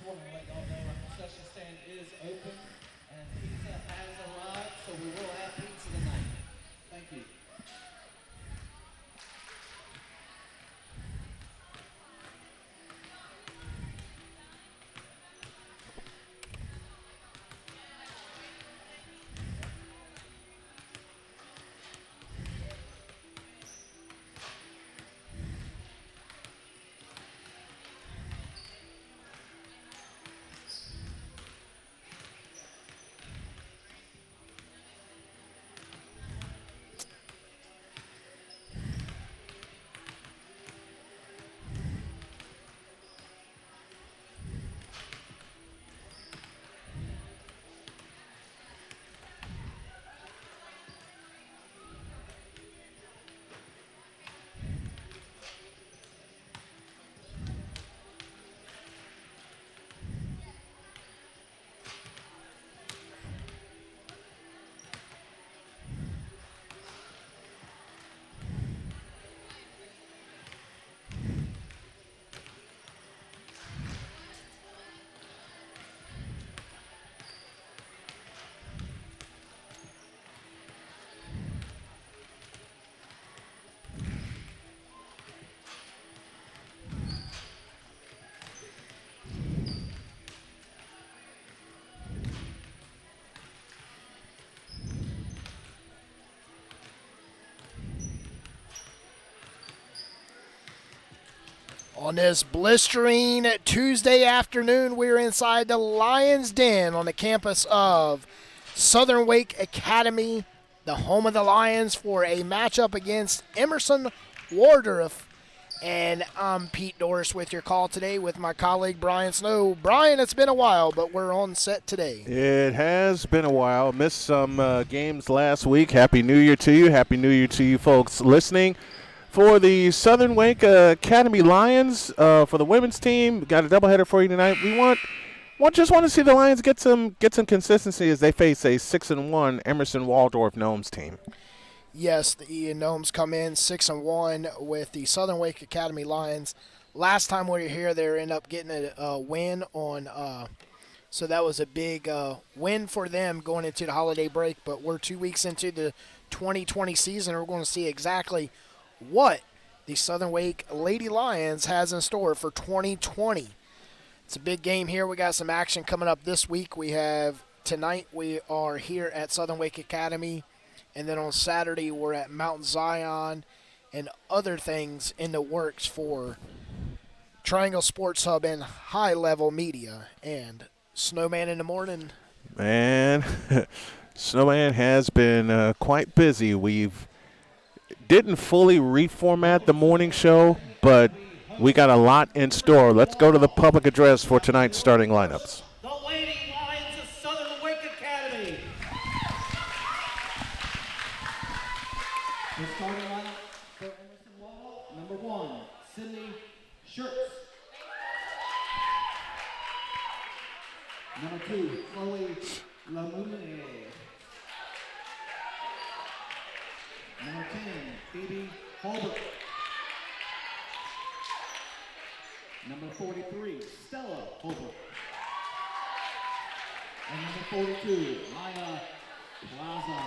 want to let y'all know our concession stand is open and pizza has arrived, so we will have pizza tonight. Thank you. On this blistering Tuesday afternoon, we're inside the Lions Den on the campus of Southern Wake Academy, the home of the Lions, for a matchup against Emerson Waldroff. And I'm Pete Doris with your call today with my colleague Brian Snow. Brian, it's been a while, but we're on set today. It has been a while. Missed some games last week. Happy New Year to you. Happy New Year to you folks listening. For the Southern Wake Academy Lions, for the women's team, got a doubleheader for you tonight. We just want to see the Lions get some consistency as they face a 6-1 Emerson Waldroff Gnomes team. Yes, the Gnomes come in 6-1 with the Southern Wake Academy Lions. Last time we were here, they ended up getting a win on, so that was a big win for them going into the holiday break. But we're 2 weeks into the 2020 season. We're going to see exactly what the Southern Wake Lady Lions has in store for 2020. It's a big game here. We got some action coming up this week. We are here at Southern Wake Academy, and then on Saturday we're at Mount Zion, and other things in the works for Triangle Sports Hub and High Level Media. And Snowman in the morning. Man, Snowman has been quite busy. We've didn't fully reformat the morning show, but we got a lot in store. Let's go to the public address for tonight's starting lineups. The Lady Lions of Southern Wake Academy. The starting lineup for Emerson Waldroff: number 1, Sydney Shirts. Number 2, Chloe Lamune. Number 10, Phoebe Holbert. Number 43, Stella Holbert. And number 42, Maya Plaza.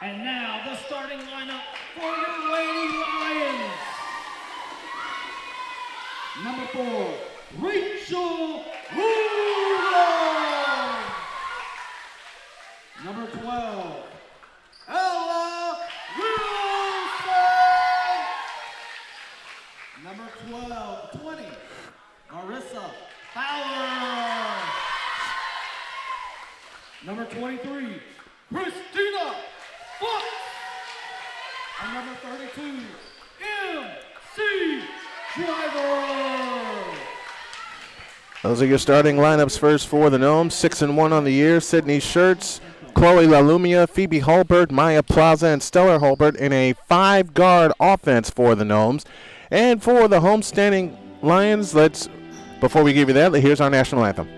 And now the starting lineup for your Lady Lions. Number 4, Rachel Rudolph. Number 12, Ella Wilson. Number 20, Marissa Fowler. Number 23, Christina Foot. And number 32, MC Driver. Those are your starting lineups first for the Gnomes. 6-1 on the year. Sydney Shirts, Chloe LaLumia, Phoebe Holbert, Maya Plaza, and Stellar Holbert in a 5-guard offense for the Gnomes. And for the homestanding Lions, before we give you that, here's our national anthem.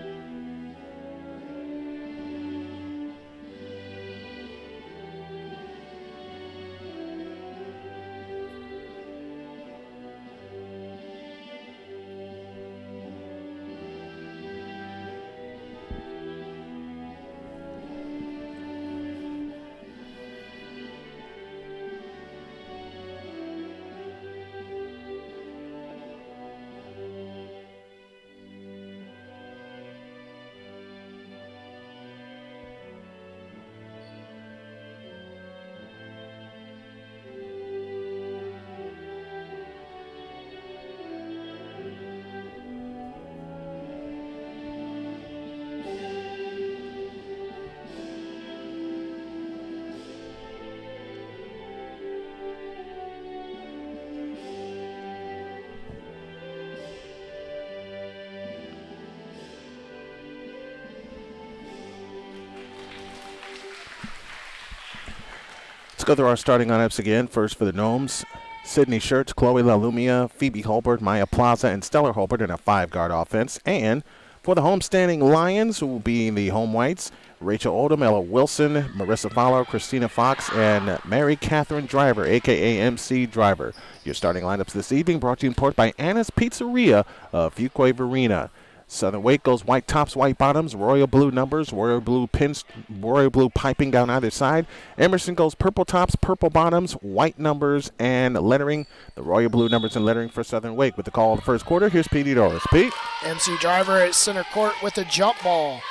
Let's go through our starting lineups again. First for the Gnomes, Sydney Schertz, Chloe LaLumia, Phoebe Holbert, Maya Plaza, and Stellar Holbert in a 5-guard offense. And for the homestanding Lions, who will be the home whites, Rachel Oldham, Ella Wilson, Marissa Fowler, Christina Fox, and Mary Catherine Driver, a.k.a. MC Driver. Your starting lineups this evening brought to you in part by Anna's Pizzeria of Fuquay Varina. Southern Wake goes white tops, white bottoms, royal blue numbers, royal blue pins, royal blue piping down either side. Emerson goes purple tops, purple bottoms, white numbers, and lettering. The royal blue numbers and lettering for Southern Wake. With the call of the first quarter, here's Petey Doris. Pete? MC Driver at center court with a jump ball.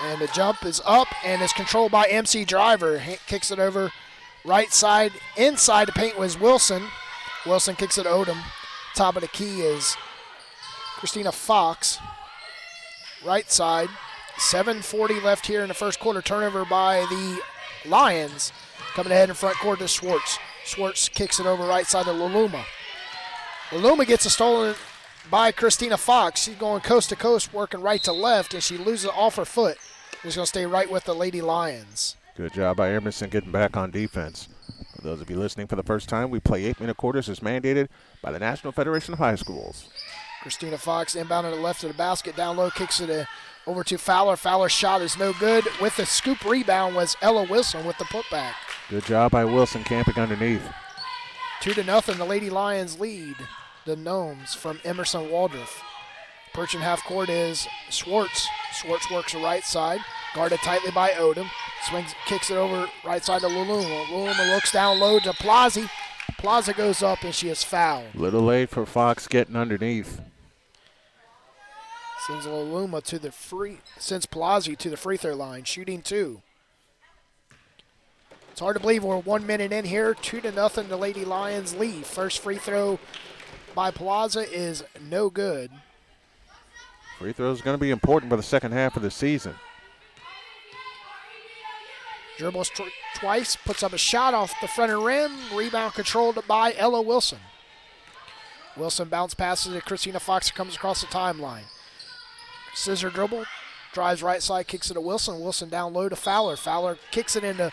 And the jump is up and is controlled by MC Driver. Kicks it over right side. Inside the paint was Wilson. Wilson kicks it to Odom. Top of the key is Christina Fox. Right side. 7:40 left here in the first quarter. Turnover by the Lions. Coming ahead in front court to Schwartz. Schwartz kicks it over right side to LaLuma. LaLuma gets a stolen by Christina Fox. She's going coast to coast, working right to left, and she loses it off her foot. She's going to stay right with the Lady Lions. Good job by Emerson getting back on defense. For those of you listening for the first time, we play 8-minute quarters as mandated by the National Federation of High Schools. Christina Fox inbound to the left of the basket, down low, kicks it over to Fowler. Fowler's shot is no good. With the scoop rebound was Ella Wilson with the putback. Good job by Wilson camping underneath. 2-0, the Lady Lions lead the Gnomes from Emerson Waldroff. Approaching half court is Schwartz. Schwartz works the right side, guarded tightly by Odom. Swings, kicks it over right side to LaLuma. LaLuma looks down low to Plaza. Plaza goes up and she is fouled. Little late for Fox getting underneath. Sends LaLuma sends Plaza to the free throw line, shooting 2. It's hard to believe we're 1 minute in here. 2-0, the Lady Lions lead. First free throw by Plaza is no good. Free throw is going to be important for the second half of the season. Dribbles twice, puts up a shot off the front of the rim. Rebound controlled by Ella Wilson. Wilson bounce passes to Christina Fox, comes across the timeline. Scissor dribble, drives right side, kicks it to Wilson. Wilson down low to Fowler. Fowler kicks it into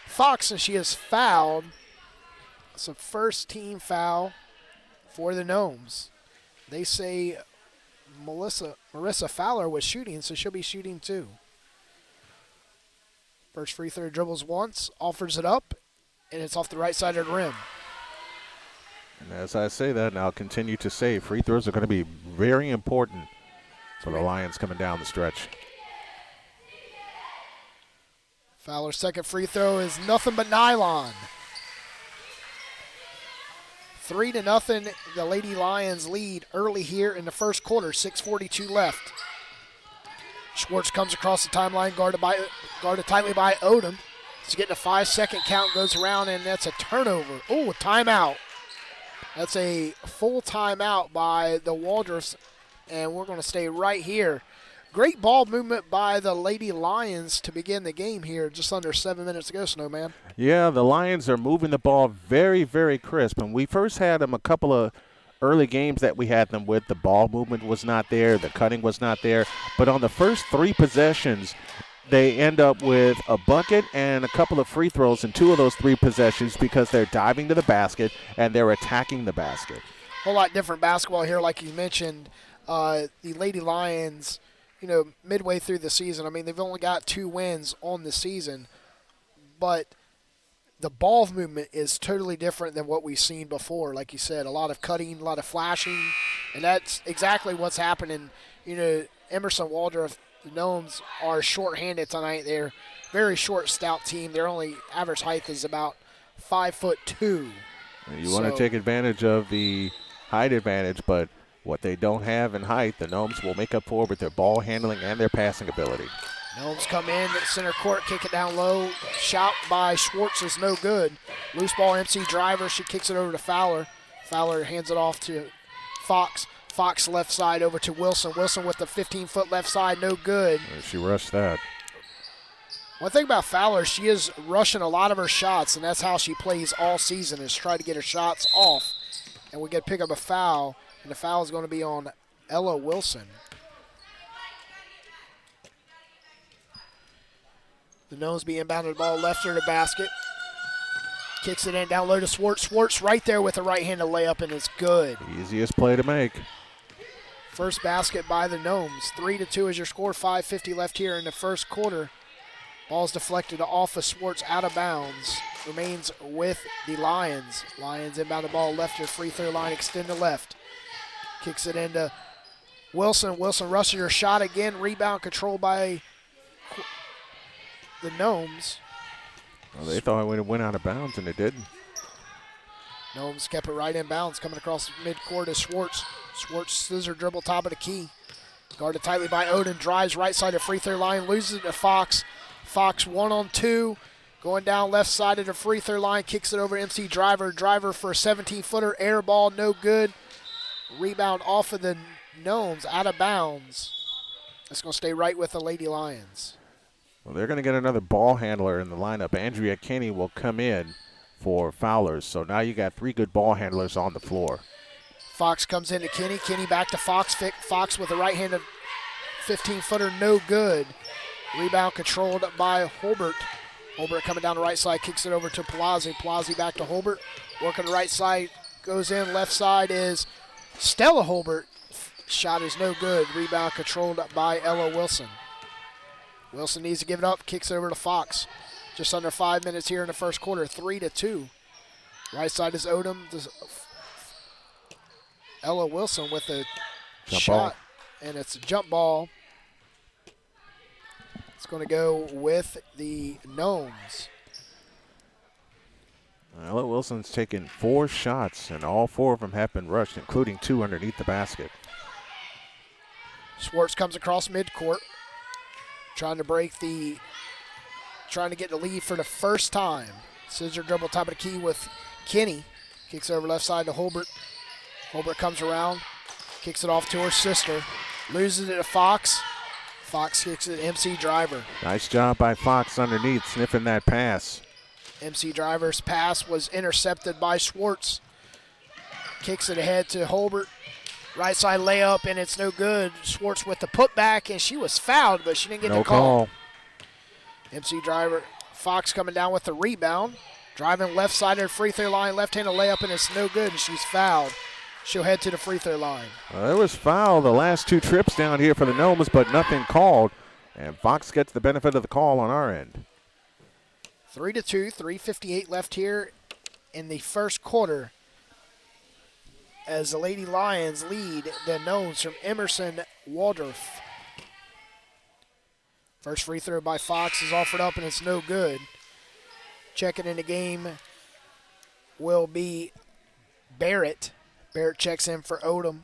Fox, and she is fouled. It's a first team foul for the Gnomes. They say Marissa Fowler was shooting, so she'll be shooting 2. First free throw, dribbles once, offers it up, and it's off the right side of the rim. And as I say that, and I'll continue to say, free throws are going to be very important for the Lions coming down the stretch. Fowler's second free throw is nothing but nylon. 3-0, the Lady Lions lead early here in the first quarter, 6:42 left. Schwartz comes across the timeline, guarded tightly by Odom. He's getting a 5-second count, goes around, and that's a turnover. Oh, timeout. That's a full timeout by the Waldroffs, and we're going to stay right here. Great ball movement by the Lady Lions to begin the game here, just under 7 minutes to go, Snowman. Yeah, the Lions are moving the ball very, very crisp. And we first had them a couple of early games that we had them with. The ball movement was not there. The cutting was not there. But on the first 3 possessions, they end up with a bucket and a couple of free throws in 2 of those 3 possessions because they're diving to the basket and they're attacking the basket. A whole lot different basketball here, like you mentioned. The Lady Lions, midway through the season, I mean, they've only got 2 wins on the season, but the ball movement is totally different than what we've seen before. Like you said, a lot of cutting, a lot of flashing, and that's exactly what's happening. Emerson Waldroff, the Gnomes, are short-handed tonight. They're very short, stout team. Their only average height is about 5'2". You want to take advantage of the height advantage, but what they don't have in height, the Gnomes will make up for with their ball handling and their passing ability. Gnomes come in at center court, kick it down low. Shot by Schwartz is no good. Loose ball, MC Driver. She kicks it over to Fowler. Fowler hands it off to Fox. Fox left side over to Wilson. Wilson with the 15-foot left side, no good. She rushed that. One thing about Fowler, she is rushing a lot of her shots, and that's how she plays all season, is try to get her shots off. And we get to pick up a foul, and the foul is going to be on Ella Wilson. The Gnomes be inbounded the ball left of the basket. Kicks it in down low to Swartz. Swartz right there with a right-handed layup, and it's good. Easiest play to make. First basket by the Gnomes. 3-2 is your score. 5:50 left here in the first quarter. Ball's deflected off of Swartz, out of bounds. Remains with the Lions. Lions inbound the ball left to free throw line, extend to left. Kicks it into Wilson. Wilson rushes her shot again. Rebound controlled by the Gnomes. Well, they thought it went out of bounds, and it didn't. Gnomes kept it right in bounds. Coming across midcourt is Swartz. Swartz scissor dribble top of the key. Guarded tightly by Odin. Drives right side of free throw line. Loses it to Fox. Fox 1-on-2. Going down left side of the free throw line. Kicks it over MC Driver. Driver for a 17-footer. Air ball, no good. Rebound off of the Gnomes, out of bounds. It's going to stay right with the Lady Lions. Well, they're going to get another ball handler in the lineup. Andrea Kinney will come in for Fowlers. So now you got 3 good ball handlers on the floor. Fox comes into Kinney. Kinney back to Fox. Fox with a right-handed 15-footer, no good. Rebound controlled by Holbert. Holbert coming down the right side, kicks it over to Palazzi. Palazzi back to Holbert. Working the right side, goes in. Left side is Stella Holbert. Shot is no good. Rebound controlled by Ella Wilson. Wilson needs to give it up. Kicks it over to Fox. Just under 5 minutes here in the first quarter. 3-2. Right side is Odom. Ella Wilson with a Jump shot. ball. And it's a jump ball. It's going to go with the Gnomes. Ella Wilson's taken 4 shots, and all 4 of them have been rushed, including 2 underneath the basket. Swartz comes across midcourt. Trying to get the lead for the first time. Scissor dribble top of the key with Kinney. Kicks over left side to Holbert. Holbert comes around. Kicks it off to her sister. Loses it to Fox. Fox kicks it to MC Driver. Nice job by Fox underneath, sniffing that pass. MC Driver's pass was intercepted by Swartz. Kicks it ahead to Holbert. Right side layup, and it's no good. Swartz with the putback, and she was fouled, but she didn't get No the call. call. MC Driver, Fox coming down with the rebound. Driving left side of the free throw line, left-handed layup, and it's no good, and she's fouled. She'll head to the free throw line. There was foul the last 2 trips down here for the Gnomes, but nothing called. And Fox gets the benefit of the call on our end. 3-2, 3:58 left here in the first quarter, as the Lady Lions lead the Gnomes from Emerson Waldroff. First free throw by Fox is offered up, and it's no good. Checking in the game will be Barrett. Barrett checks in for Odom.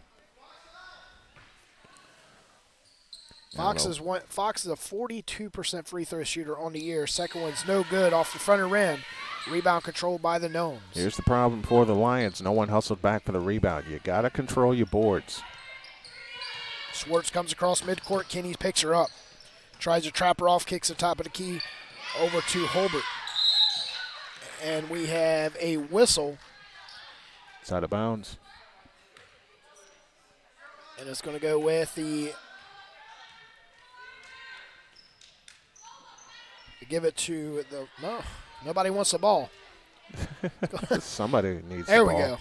Fox is a 42% free throw shooter on the year. Second one's no good off the front rim. Rebound controlled by the Gnomes. Here's the problem for the Lions. No one hustled back for the rebound. You got to control your boards. Swartz comes across midcourt. Kinney picks her up. Tries to trap her off, kicks the top of the key over to Holbert. And we have a whistle. It's out of bounds. And it's going to go with the... Give it to the... No, nobody wants the ball. Somebody needs There the we ball. go.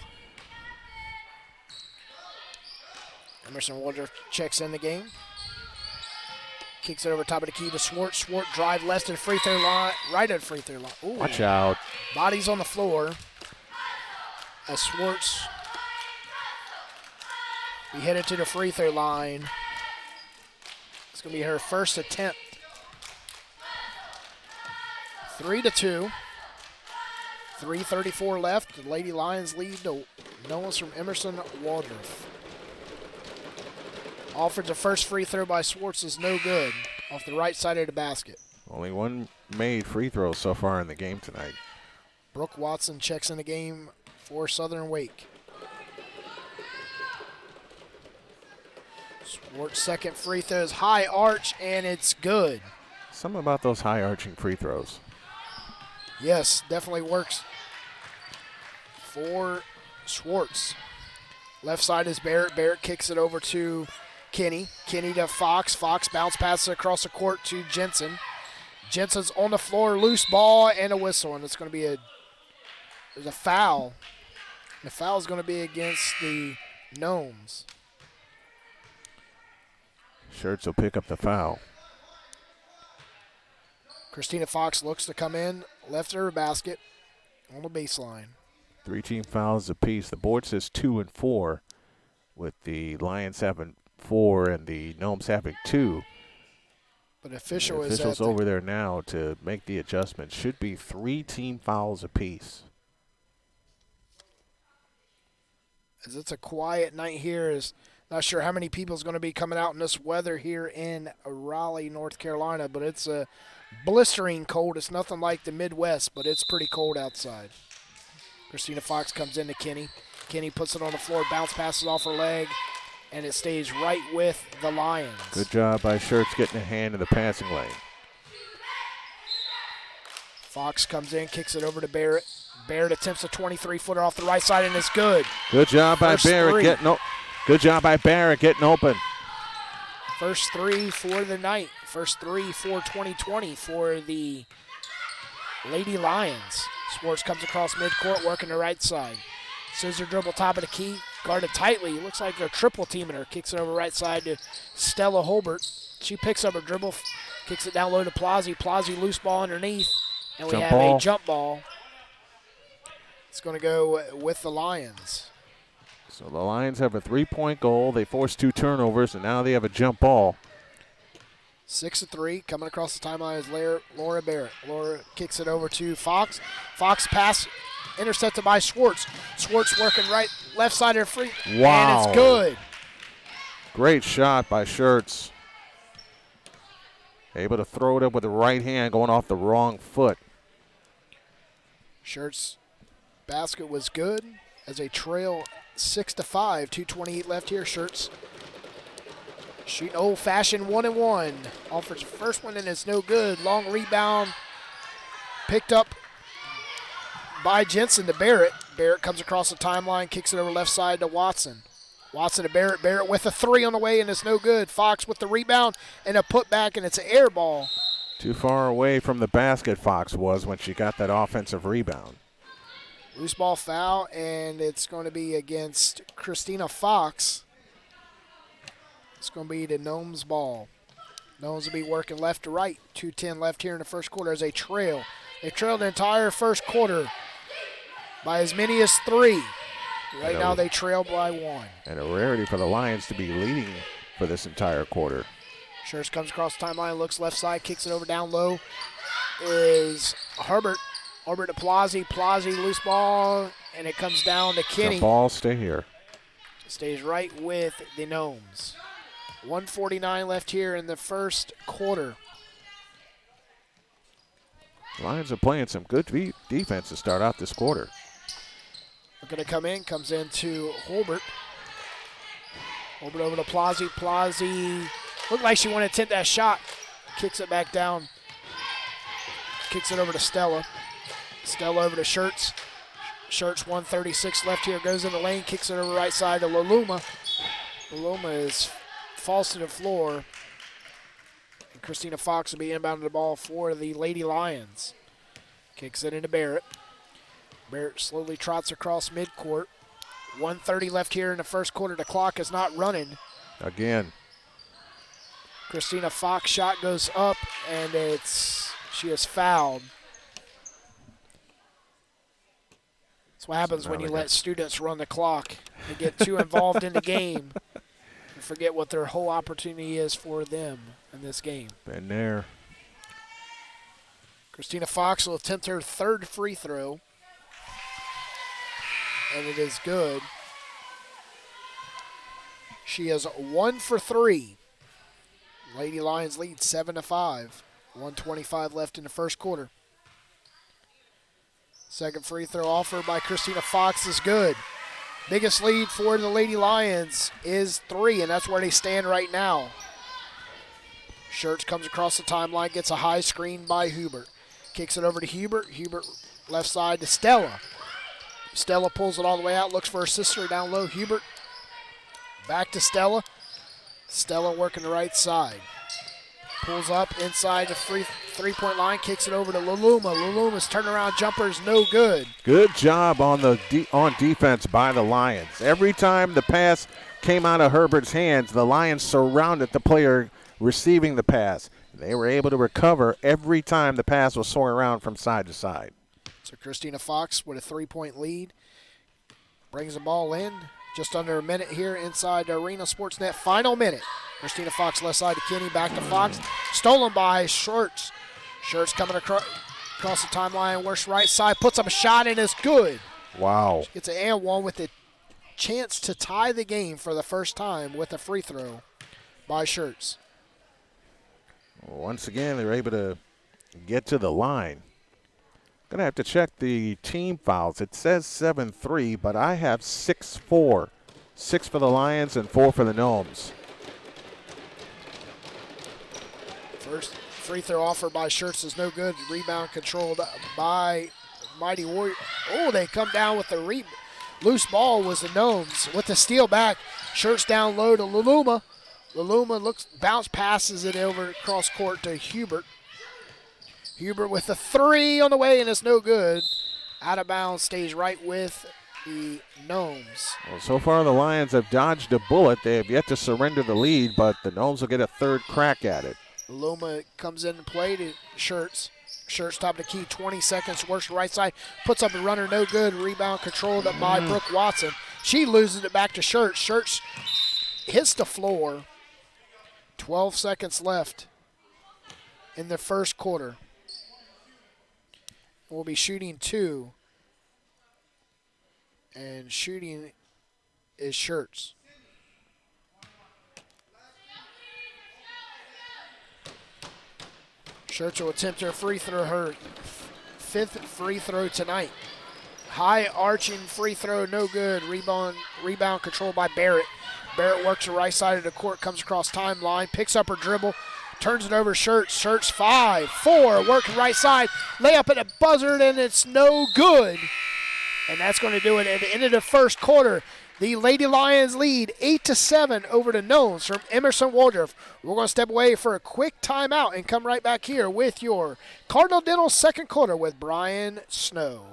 Emerson Waldroff checks in the game. Kicks it over top of the key to Swartz. Swartz drive left to the free throw line. Right at the free throw line. Ooh. Watch out. Bodies on the floor. As Swartz, we headed to the free throw line. It's going to be her first attempt. 3-2. 3:34 left. The Lady Lions lead the Gnomes from Emerson Waldroff. Offers the first free throw by Swartz is no good off the right side of the basket. Only one made free throw so far in the game tonight. Brooke Watson checks in the game for Southern Wake. Swartz second free throw is high arch, and it's good. Something about those high arching free throws. Yes, definitely works for Swartz. Left side is Barrett. Barrett kicks it over to Kinney. Kinney to Fox. Fox bounce passes across the court to Jensen. Jensen's on the floor, loose ball, and a whistle, and it's going to be a There's a foul. The foul is going to be against the Gnomes. Shirts will pick up the foul. Christina Fox looks to come in, left of her basket on the baseline. 3 team fouls apiece. The board says 2 and 4, with the Lions having 4 and the Gnomes having 2. But official the is officials at the, over there now to make the adjustment. Should be 3 team fouls apiece. as it's a quiet night here. Is not sure how many people is going to be coming out in this weather here in Raleigh, North Carolina, but it's a blistering cold. It's nothing like the Midwest, but it's pretty cold outside. Christina Fox comes into Kenny. Kenny puts it on the floor, bounce passes off her leg, and it stays right with the Lions. Good job by Shirts getting a hand in the passing lane. Fox comes in, kicks it over to Barrett. Barrett attempts a 23-footer off the right side, and it's good. Good job by Barrett getting open. First three for the night. First three for 2020 for the Lady Lions. Sports comes across midcourt, working the right side. Scissor dribble top of the key, guarded tightly. Looks like they're triple teaming her. Kicks it over right side to Stella Holbert. She picks up her dribble, kicks it down low to Plazzi. Plazzi loose ball underneath, and we have a jump ball. It's going to go with the Lions. So the Lions have a 3-point goal. They forced 2 turnovers, and now they have a jump ball. 6-3, coming across the timeline is Laura Barrett. Laura kicks it over to Fox. Fox pass intercepted by Schwartz. Schwartz working left side of the free. Wow. And it's good. Great shot by Shirts. Able to throw it up with the right hand, going off the wrong foot. Shirts' basket was good as they trail 6-5. 2:28 left here. Shirts shooting old-fashioned 1-1. Offers the first one, and it's no good. Long rebound picked up by Jensen to Barrett. Barrett comes across the timeline, kicks it over left side to Watson. Watson to Barrett. Barrett with a 3 on the way, and it's no good. Fox with the rebound and a putback, and it's an air ball. Too far away from the basket Fox was when she got that offensive rebound. Loose ball foul, and it's going to be against Christina Fox. It's going to be the Gnomes ball. Gnomes will be working left to right. 2:10 left here in the first quarter as they trail. They trailed the entire first quarter by as many as 3. Right now they trail by 1. And a rarity for the Lions to be leading for this entire quarter. Shirts comes across the timeline, looks left side, kicks it over down low. Is Herbert. Herbert to Plazzi. Plazzi loose ball, and it comes down to Kenny. The ball stay here. Stays right with the Gnomes. 1:49 left here in the first quarter. Lions are playing some good defense to start out this quarter. We're going to come in, comes into Holbert. Holbert over to Plazzi. Plazzi looked like she wanted to attempt that shot. Kicks it back down. Kicks it over to Stella. Stella over to Shirts. Shirts 1:36 left here. Goes in the lane, kicks it over right side to Laluma. Laluma is falls to the floor. And Christina Fox will be inbounding the ball for the Lady Lions. Kicks it into Barrett. Barrett slowly trots across midcourt. 1:30 left here in the first quarter. The clock is not running. Again. Christina Fox shot goes up, and she is fouled. That's what happens when you let students run the clock. They get too involved in the game and forget what their whole opportunity is for them in this game. Been there. Christina Fox will attempt her 3rd free throw, and it is good. She is 1 for 3. Lady Lions lead 7-5. 1:25 left in the first quarter. Second free throw offered by Christina Fox is good. Biggest lead for the Lady Lions is 3, and that's where they stand right now. Shirts comes across the timeline, gets a high screen by Hubert. Kicks it over to Hubert. Hubert left side to Stella. Stella pulls it all the way out, looks for her sister down low. Hubert back to Stella. Stella working the right side. Pulls up inside the three-point line, kicks it over to Laluma. Laluma's turnaround jumper is no good. Good job on the on defense by the Lions. Every time the pass came out of Herbert's hands, the Lions surrounded the player receiving the pass. They were able to recover every time the pass was swung around from side to side. So Christina Fox with a three-point lead brings the ball in. Just under a minute here inside the Arena Sportsnet. Final minute. Christina Fox left side to Kenny, back to Fox. Stolen by Shirts. Shirts coming across the timeline, works right side, puts up a shot and it's good. Wow. She gets an and one with the chance to tie the game for the first time with a free throw by Shirts. Once again, they're able to get to the line. Going to have to check the team fouls. It says 7-3, but I have 6-4. 6 for the Lions and 4 for the Gnomes. First free throw offered by Shirts is no good. Rebound controlled by Mighty Warrior. Oh, they come down with the loose ball was the Gnomes. With the steal back, Shirts down low to Laluma. Laluma bounce passes it over across court to Hubert. Hubert with the three on the way, and it's no good. Out of bounds, stays right with the Gnomes. Well, so far the Lions have dodged a bullet. They have yet to surrender the lead, but the Gnomes will get a third crack at it. Luma comes in and play to Shirts. Shirts top of the key, 20 seconds, works right side, puts up a runner, no good. Rebound controlled up by Brooke Watson. She loses it back to Shirts. Shirts hits the floor. 12 seconds left in the first quarter. We'll be shooting 2. And shooting is Shirts. Shirts will attempt her free throw, her 5th free throw tonight. High arching free throw, no good. Rebound controlled by Barrett. Barrett works the right side of the court, comes across timeline, picks up her dribble, turns it over Shirts. Shirts 5-4, working right side, layup at the buzzer, and it's no good. And that's going to do it at the end of the first quarter. The Lady Lions lead 8-7 over the Gnomes from Emerson Waldroff. We're going to step away for a quick timeout and come right back here with your Cardinal Dental second quarter with Brian Snow.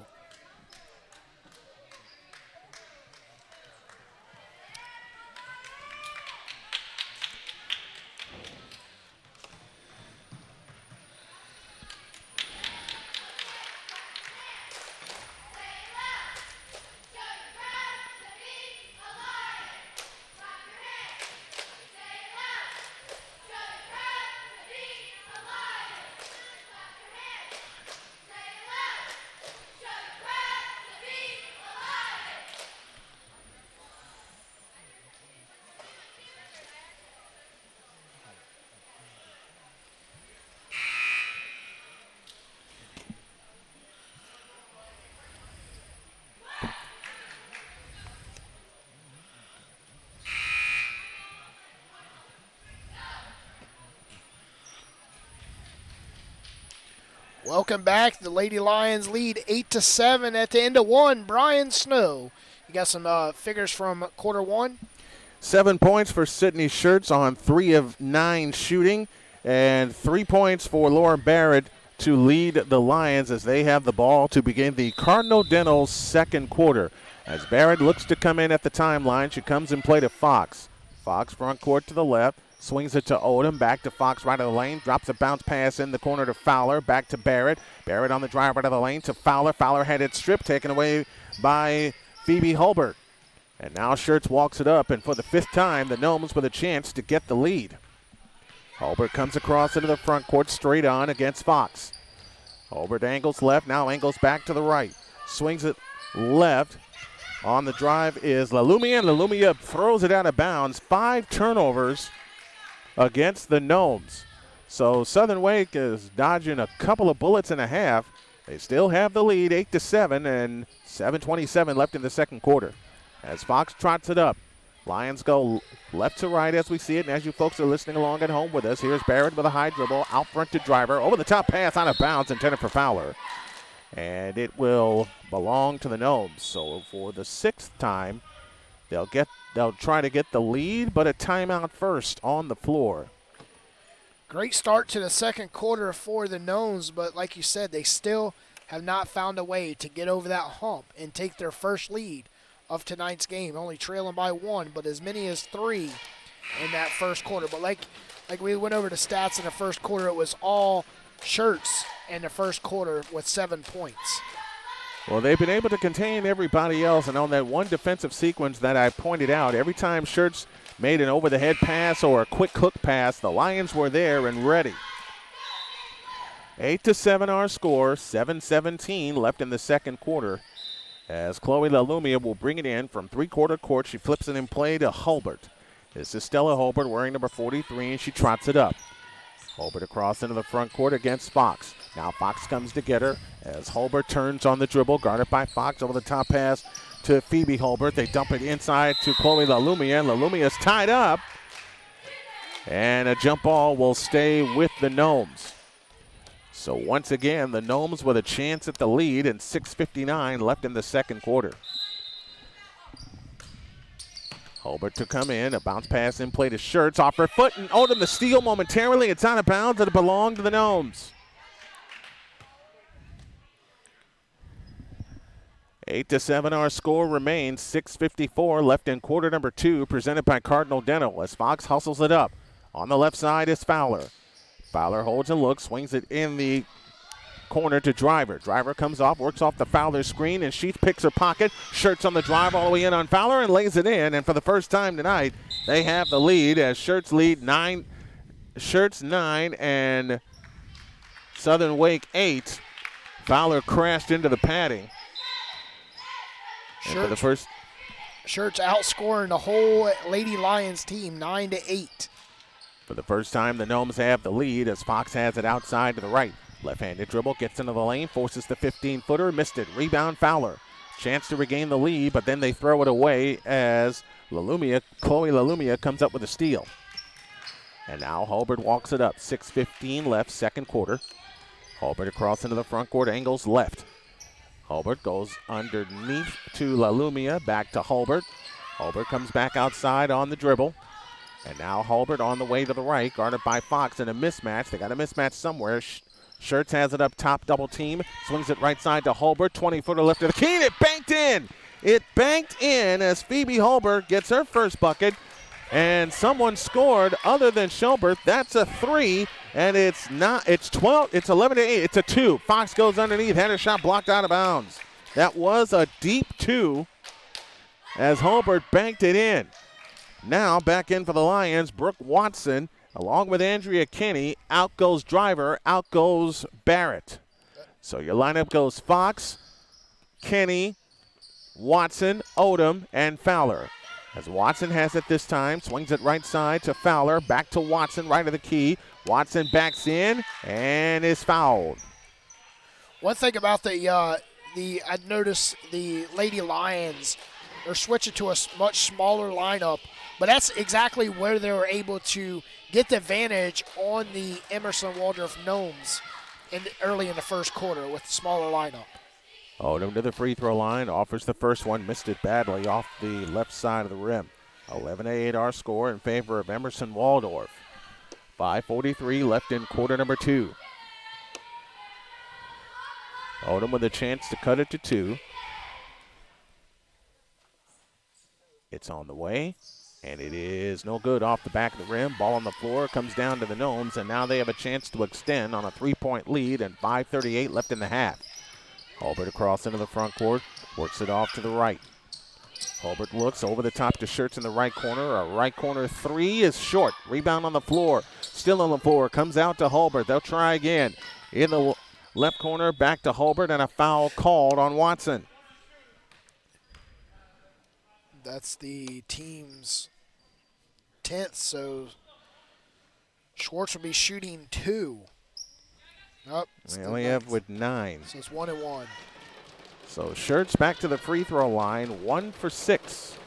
Welcome back. The Lady Lions lead 8-7 at the end of one. Brian Snow, you got some figures from quarter one? 7 points for Sydney Shirts on 3 of 9 shooting, and 3 points for Lauren Barrett to lead the Lions as they have the ball to begin the Cardinal Dental second quarter. As Barrett looks to come in at the timeline, she comes in play to Fox. Fox front court to the left. Swings it to Odom, back to Fox right of the lane, drops a bounce pass in the corner to Fowler, back to Barrett. Barrett on the drive right of the lane to Fowler. Fowler had it stripped, taken away by Phoebe Hulbert. And now Shirts walks it up, and for the 5th time, the Gnomes with a chance to get the lead. Hulbert comes across into the front court, straight on against Fox. Hulbert angles left, now angles back to the right. Swings it left. On the drive is Lalumia, and Lalumia throws it out of bounds. 5 turnovers against the Gnomes. So Southern Wake is dodging a couple of bullets and a half. They still have the lead, 8-7, and 7:27 left in the second quarter. As Fox trots it up, Lions go left to right as we see it, and as you folks are listening along at home with us, here's Barrett with a high dribble, out front to Driver, over the top pass, out of bounds, intended for Fowler. And it will belong to the Gnomes. So for the 6th time, they'll try to get the lead, but a timeout first on the floor. Great start to the second quarter for the Gnomes, but like you said, they still have not found a way to get over that hump and take their first lead of tonight's game, only trailing by 1, but as many as 3 in that first quarter. But like we went over the stats in the first quarter, it was all Shirts in the first quarter with 7 points. Well, they've been able to contain everybody else, and on that one defensive sequence that I pointed out, every time Shirts made an over-the-head pass or a quick hook pass, the Lions were there and ready. 8-7 our score, 7:17 left in the second quarter, as Chloe LaLumia will bring it in from three-quarter court. She flips it in play to Hulbert. This is Stella Hulbert wearing number 43, and she trots it up. Hulbert across into the front court against Fox. Now Fox comes to get her as Hulbert turns on the dribble, guarded by Fox. Over the top pass to Phoebe Hulbert. They dump it inside to Chloe LaLumia. LaLumia's tied up, and a jump ball will stay with the Gnomes. So once again, the Gnomes with a chance at the lead, and 6:59 left in the second quarter. Hulbert to come in, a bounce pass in play to Shirts, off her foot, and Odom the steal momentarily. It's out of bounds, and it belonged to the Gnomes. 8-7 our score remains, 6:54 left in quarter number 2, presented by Cardinal Dental as Fox hustles it up. On the left side is Fowler. Fowler holds and looks, swings it in the corner to Driver. Driver comes off, works off the Fowler screen, and Sheath picks her pocket. Shirts on the drive all the way in on Fowler and lays it in. And for the first time tonight, they have the lead as Shirts lead 9. Shirts 9 and Southern Wake 8. Fowler crashed into the padding. And for the first, Shirts outscoring the whole Lady Lions team 9-8. For the first time, the Gnomes have the lead as Fox has it outside to the right. Left-handed dribble, gets into the lane, forces the 15-footer, missed it. Rebound Fowler. Chance to regain the lead, but then they throw it away as Chloe LaLumia comes up with a steal. And now Hulbert walks it up. 6:15 left, second quarter. Hulbert across into the front court, angles left. Hulbert goes underneath to LaLumia, back to Hulbert. Hulbert comes back outside on the dribble. And now Hulbert on the way to the right, guarded by Fox in a mismatch. They got a mismatch somewhere. Shirts has it up top, double team. Swings it right side to Hulbert. 20-footer left of the key, and it banked in. It banked in as Phoebe Hulbert gets her first bucket. And someone scored other than Schubert. That's a 3, and it's 11-8. It's a 2. Fox goes underneath, had her shot blocked out of bounds. That was a deep 2 as Hulbert banked it in. Now back in for the Lions, Brooke Watson, along with Andrea Kinney. Out goes Driver, out goes Barrett. So your lineup goes Fox, Kinney, Watson, Odom, and Fowler. As Watson has it this time, swings it right side to Fowler, back to Watson, right of the key. Watson backs in and is fouled. One thing about I noticed the Lady Lions are switching to a much smaller lineup, but that's exactly where they were able to get the advantage on the Emerson Waldroff Gnomes early in the first quarter with the smaller lineup. Odom to the free throw line, offers the first one, missed it badly off the left side of the rim. 11-8 our score in favor of Emerson Waldroff. 5:43 left in quarter number 2. Odom with a chance to cut it to 2. It's on the way, and it is no good off the back of the rim. Ball on the floor, comes down to the Gnomes, and now they have a chance to extend on a 3-point lead and 5:38 left in the half. Hulbert across into the front court, works it off to the right. Hulbert looks over the top to Shirts in the right corner. A right corner 3 is short. Rebound on the floor. Still on the floor. Comes out to Hulbert. They'll try again. In the left corner, back to Hulbert, and a foul called on Watson. That's the team's 10th, so Schwartz will be shooting 2. Nope. We only have with 9. So it's 1-1. So Shirts back to the free throw line, 1 for 6.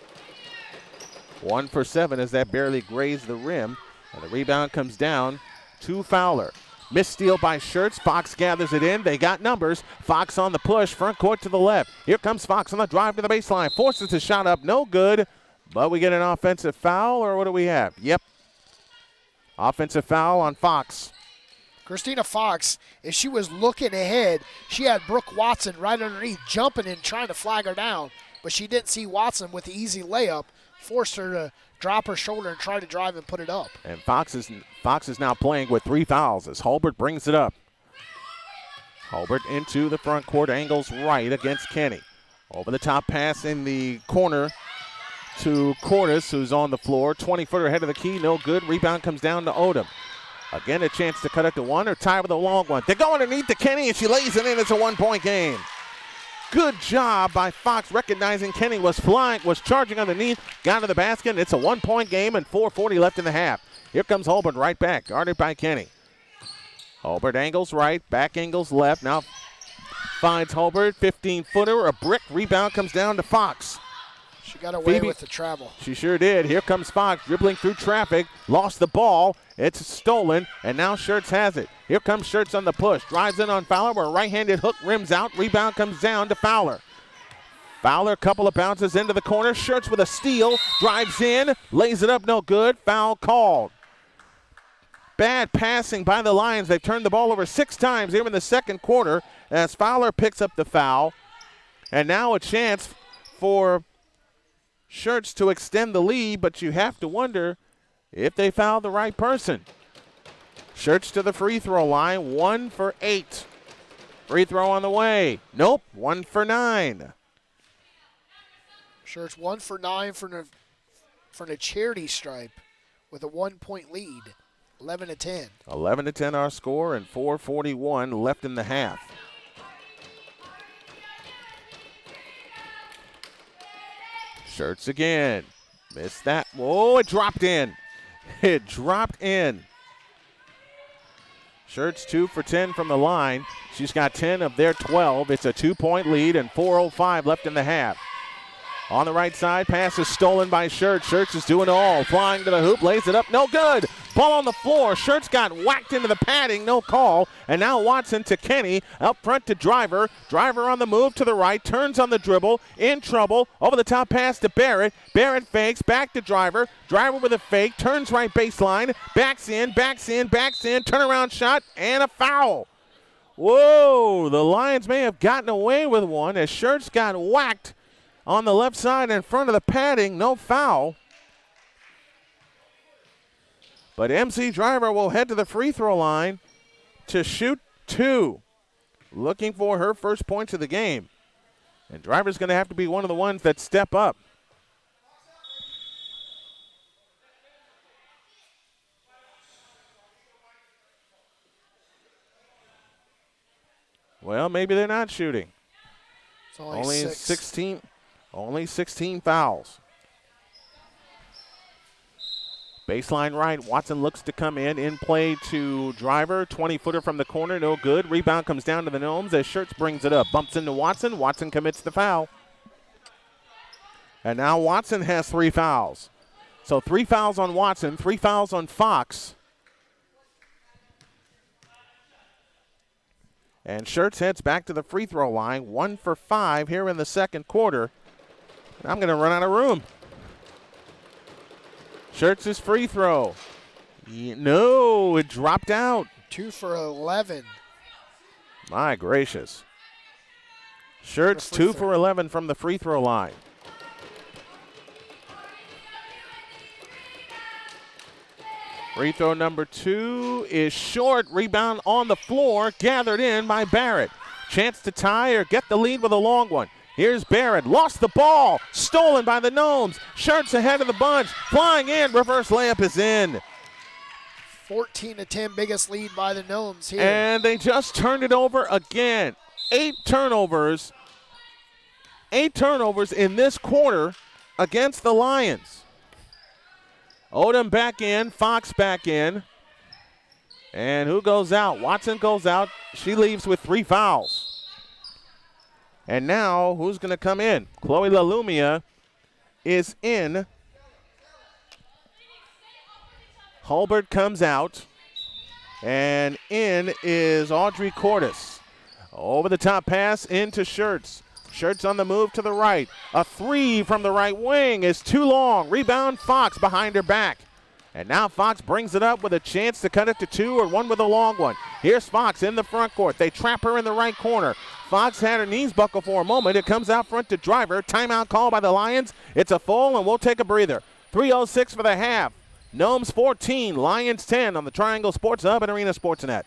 1 for 7 as that barely grazed the rim. And the rebound comes down to Fowler. Missed steal by Shirts. Fox gathers it in. They got numbers. Fox on the push, front court to the left. Here comes Fox on the drive to the baseline. Forces the shot up, no good. But we get an offensive foul, or what do we have? Yep. Offensive foul on Fox. Christina Fox, if she was looking ahead, she had Brooke Watson right underneath, jumping and trying to flag her down, but she didn't see Watson with the easy layup, forced her to drop her shoulder and try to drive and put it up. And Fox is now playing with 3 fouls as Hulbert brings it up. Hulbert into the front court, angles right against Kenny. Over the top pass in the corner to Cordes, who's on the floor. 20-footer ahead of the key, no good. Rebound comes down to Odom. Again, a chance to cut it to one or tie with a long one. They go underneath to Kenny, and she lays it in. It's a 1-point game. Good job by Fox recognizing Kenny was charging underneath, got to the basket, and it's a 1-point game and 4:40 left in the half. Here comes Hulbert right back, guarded by Kenny. Hulbert angles right, back angles left. Now finds Hulbert, 15-footer, a brick. Rebound comes down to Fox. She got away Phoebe, with the travel. She sure did. Here comes Fox dribbling through traffic, lost the ball. It's stolen, and now Schertz has it. Here comes Schertz on the push. Drives in on Fowler, where a right-handed hook rims out. Rebound comes down to Fowler. Fowler, a couple of bounces into the corner. Schertz with a steal, drives in, lays it up, no good. Foul called. Bad passing by the Lions. They've turned the ball over 6 times here in the second quarter as Fowler picks up the foul. And now a chance for Schertz to extend the lead, but you have to wonder if they fouled the right person. Schertz to the free throw line, 1 for 8. Free throw on the way. Nope, 1 for 9. Schertz 1 for 9 for the charity stripe with a 1-point lead, 11-10. 11-10 our score and 4:41 left in the half. Schertz again. Missed that. Whoa, it dropped in. It dropped in. Schertz 2 for 10 from the line. She's got 10 of their 12. It's a 2-point lead and 4:05 left in the half. On the right side, pass is stolen by Schertz. Schertz is doing it all. Flying to the hoop, lays it up, no good. Ball on the floor. Schertz got whacked into the padding, no call. And now Watson to Kenny, up front to Driver. Driver on the move to the right, turns on the dribble, in trouble. Over the top pass to Barrett. Barrett fakes, back to Driver. Driver with a fake, turns right baseline, backs in, turnaround shot, and a foul. Whoa, the Lions may have gotten away with one as Schertz got whacked on the left side in front of the padding, no foul. But MC Driver will head to the free throw line to shoot 2. Looking for her first points of the game. And Driver's going to have to be one of the ones that step up. Well, maybe they're not shooting. It's only 6. 16. Only 16 fouls. Baseline right. Watson looks to come in play to Driver. 20-footer from the corner, no good. Rebound comes down to the Gnomes as Schertz brings it up. Bumps into Watson. Watson commits the foul. And now Watson has 3 fouls. So 3 fouls on Watson, 3 fouls on Fox. And Schertz heads back to the free throw line. 1 for 5 here in the second quarter. I'm going to run out of room. Schertz's free throw. No, it dropped out. 2 for 11. My gracious. Schertz 2 for 11 from the free throw line. Free throw number 2 is short. Rebound on the floor, gathered in by Barrett. Chance to tie or get the lead with a long one. Here's Barrett, lost the ball, stolen by the Gnomes. Schertz ahead of the bunch, flying in, reverse layup is in. 14-10, biggest lead by the Gnomes here. And they just turned it over again. 8 turnovers. 8 turnovers in this quarter against the Lions. Odom back in, Fox back in. And who goes out? Watson goes out. She leaves with 3 fouls. And now, who's going to come in? Chloe LaLumia is in. Hulbert comes out. And in is Audrey Cordes. Over the top pass into Schertz. Schertz on the move to the right. A 3 from the right wing is too long. Rebound Fox behind her back. And now Fox brings it up with a chance to cut it to 2 or 1 with a long one. Here's Fox in the front court. They trap her in the right corner. Fox had her knees buckle for a moment. It comes out front to Driver. Timeout call by the Lions. It's a full, and we'll take a breather. 3:06 for the half. Gnomes 14, Lions 10 on the Triangle Sports Hub and Arena Sportsnet.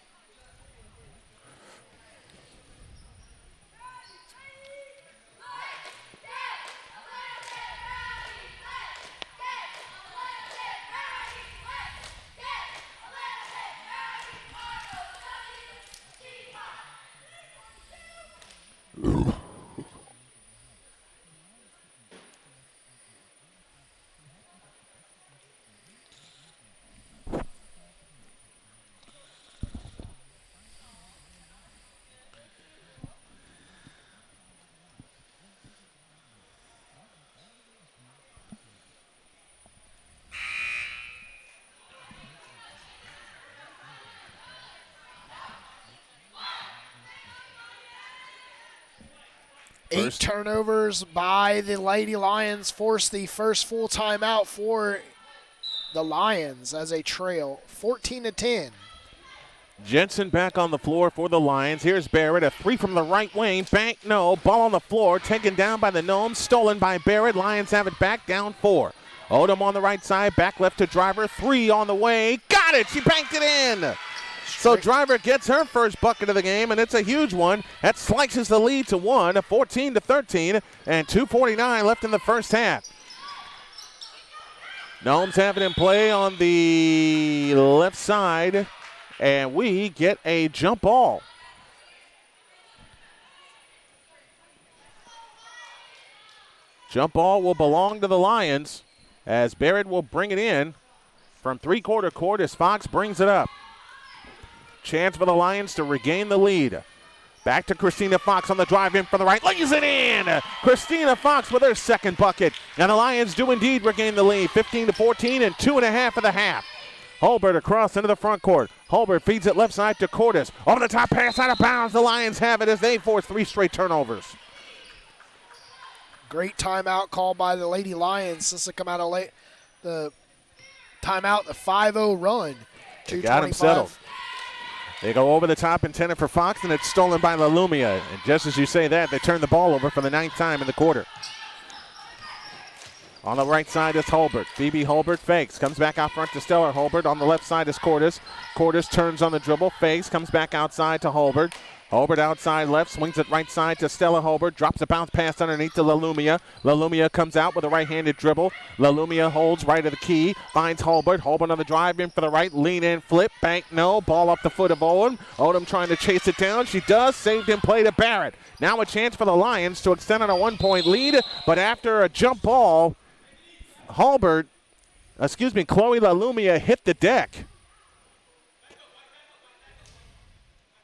Eight turnovers by the Lady Lions force the first full timeout for the Lions as they trail 14-10. Jensen back on the floor for the Lions. Here's Barrett, a 3 from the right wing. Bank, no. Ball on the floor, taken down by the Gnomes, stolen by Barrett. Lions have it back, down 4. Odom on the right side, back left to Driver. 3 on the way. Got it! She banked it in! So Driver gets her first bucket of the game, and it's a huge one. That slices the lead to 1, 14-13, and 2:49 left in the first half. Gnomes have it in play on the left side, and we get a jump ball. Jump ball will belong to the Lions as Barrett will bring it in from three-quarter court as Fox brings it up. Chance for the Lions to regain the lead. Back to Christina Fox on the drive in from the right. Lays it in! Christina Fox with her second bucket. And the Lions do indeed regain the lead. 15-14 and 2.5 of the half. Holbert across into the front court. Holbert feeds it left side to Cordes. Over the top pass out of bounds. The Lions have it as they force 3 straight turnovers. Great timeout call by the Lady Lions. This will come out of the timeout, the 5-0 run. They got him settled. They go over the top, intended for Fox, and it's stolen by LaLumia. And just as you say that, they turn the ball over for the 9th time in the quarter. On the right side is Holbert. Phoebe Holbert fakes. Comes back out front to Stellar Holbert. On the left side is Cordes. Cordes turns on the dribble, fakes, comes back outside to Holbert. Holbert outside left, swings it right side to Stella Holbert, drops a bounce pass underneath to LaLumia. LaLumia comes out with a right-handed dribble. LaLumia holds right of the key, finds Holbert. Holbert on the drive in for the right, lean in, flip, bank, no. Ball up the foot of Odom. Odom trying to chase it down. She does, saved in play to Barrett. Now a chance for the Lions to extend on a 1-point lead, but after a jump ball, Chloe LaLumia hit the deck.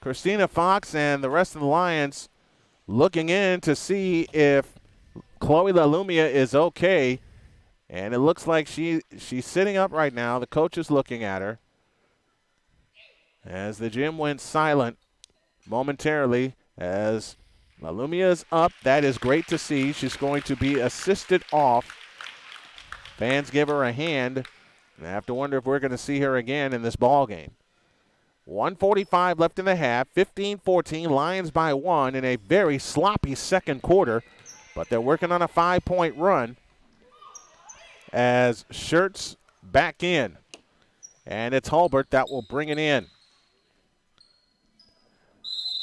Christina Fox and the rest of the Lions looking in to see if Chloe LaLumia is okay. And it looks like she's sitting up right now. The coach is looking at her. As the gym went silent momentarily as LaLumia is up. That is great to see. She's going to be assisted off. Fans give her a hand. I have to wonder if we're going to see her again in this ball game. 1:45 left in the half, 15-14, Lions by 1 in a very sloppy second quarter, but they're working on a 5-point run as Shirts back in, and it's Holbert that will bring it in.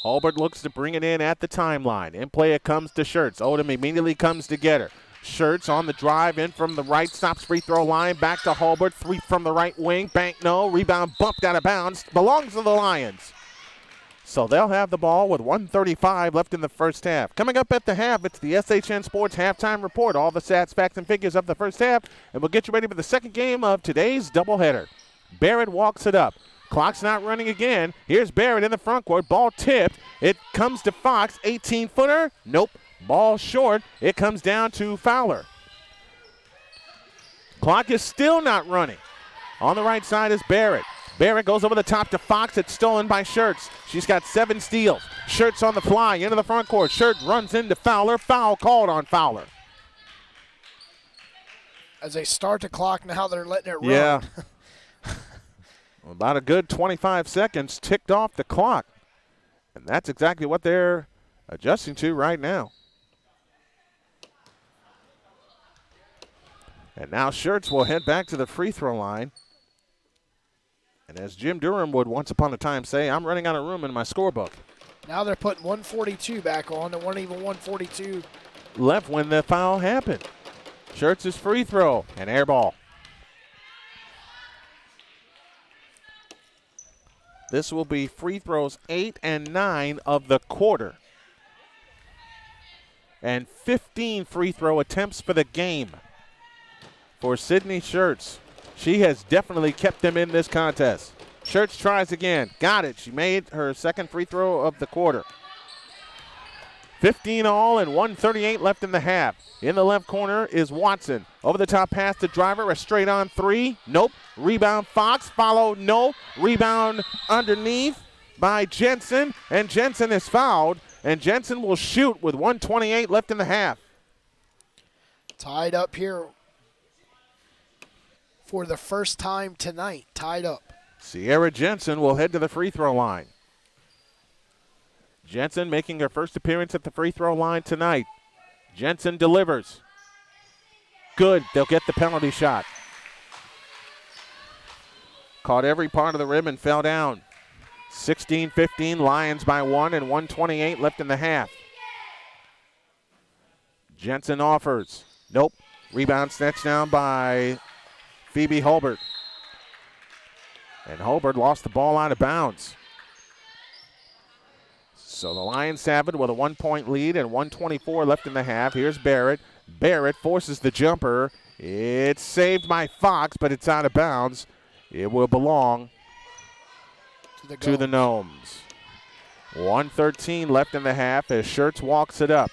Holbert looks to bring it in at the timeline. In play it comes to Shirts. Odom immediately comes to get her. Shirts on the drive in from the right, stops free throw line, back to Holbert, 3 from the right wing, bank no, rebound bumped out of bounds, belongs to the Lions. So they'll have the ball with 1:35 left in the first half. Coming up at the half, it's the SHN Sports Halftime Report, all the stats, facts, and figures of the first half, and we'll get you ready for the second game of today's doubleheader. Barrett walks it up. Clock's not running again. Here's Barrett in the front court, ball tipped. It comes to Fox, 18-footer, nope. Ball short. It comes down to Fowler. Clock is still not running. On the right side is Barrett. Barrett goes over the top to Fox. It's stolen by Shirts. She's got 7 steals. Shirts on the fly into the front court. Shirt runs into Fowler. Foul called on Fowler. As they start the clock now, they're letting it run. Yeah. About a good 25 seconds ticked off the clock. And that's exactly what they're adjusting to right now. And now Schertz will head back to the free throw line. And as Jim Durham would once upon a time say, I'm running out of room in my scorebook. Now they're putting 142 back on. There weren't even 142 left when the foul happened. Schertz's free throw and air ball. This will be free throws 8 and 9 of the quarter. And 15 free throw attempts for the game for Sydney Schertz. She has definitely kept them in this contest. Schertz tries again. Got it. She made her second free throw of the quarter. 15 all and 138 left in the half. In the left corner is Watson. Over the top pass to Driver. A straight on three. Nope. Rebound Fox. Follow. No. Rebound underneath by Jensen. And Jensen is fouled. And Jensen will shoot with 128 left in the half. Tied up here for the first time tonight. Tied up. Sierra Jensen will head to the free throw line. Jensen making her first appearance at the free throw line tonight. Jensen delivers. Good. They'll get the penalty shot. Caught every part of the rim and fell down. 16-15, Lions by 1 and 128 left in the half. Jensen offers. Nope. Rebound snatched down by Phoebe Holbert. And Holbert lost the ball out of bounds. So the Lions have it with a 1-point lead and 1:24 left in the half. Here's Barrett. Barrett forces the jumper. It's saved by Fox, but it's out of bounds. It will belong to the Gnomes. 1:13 left in the half as Schertz walks it up.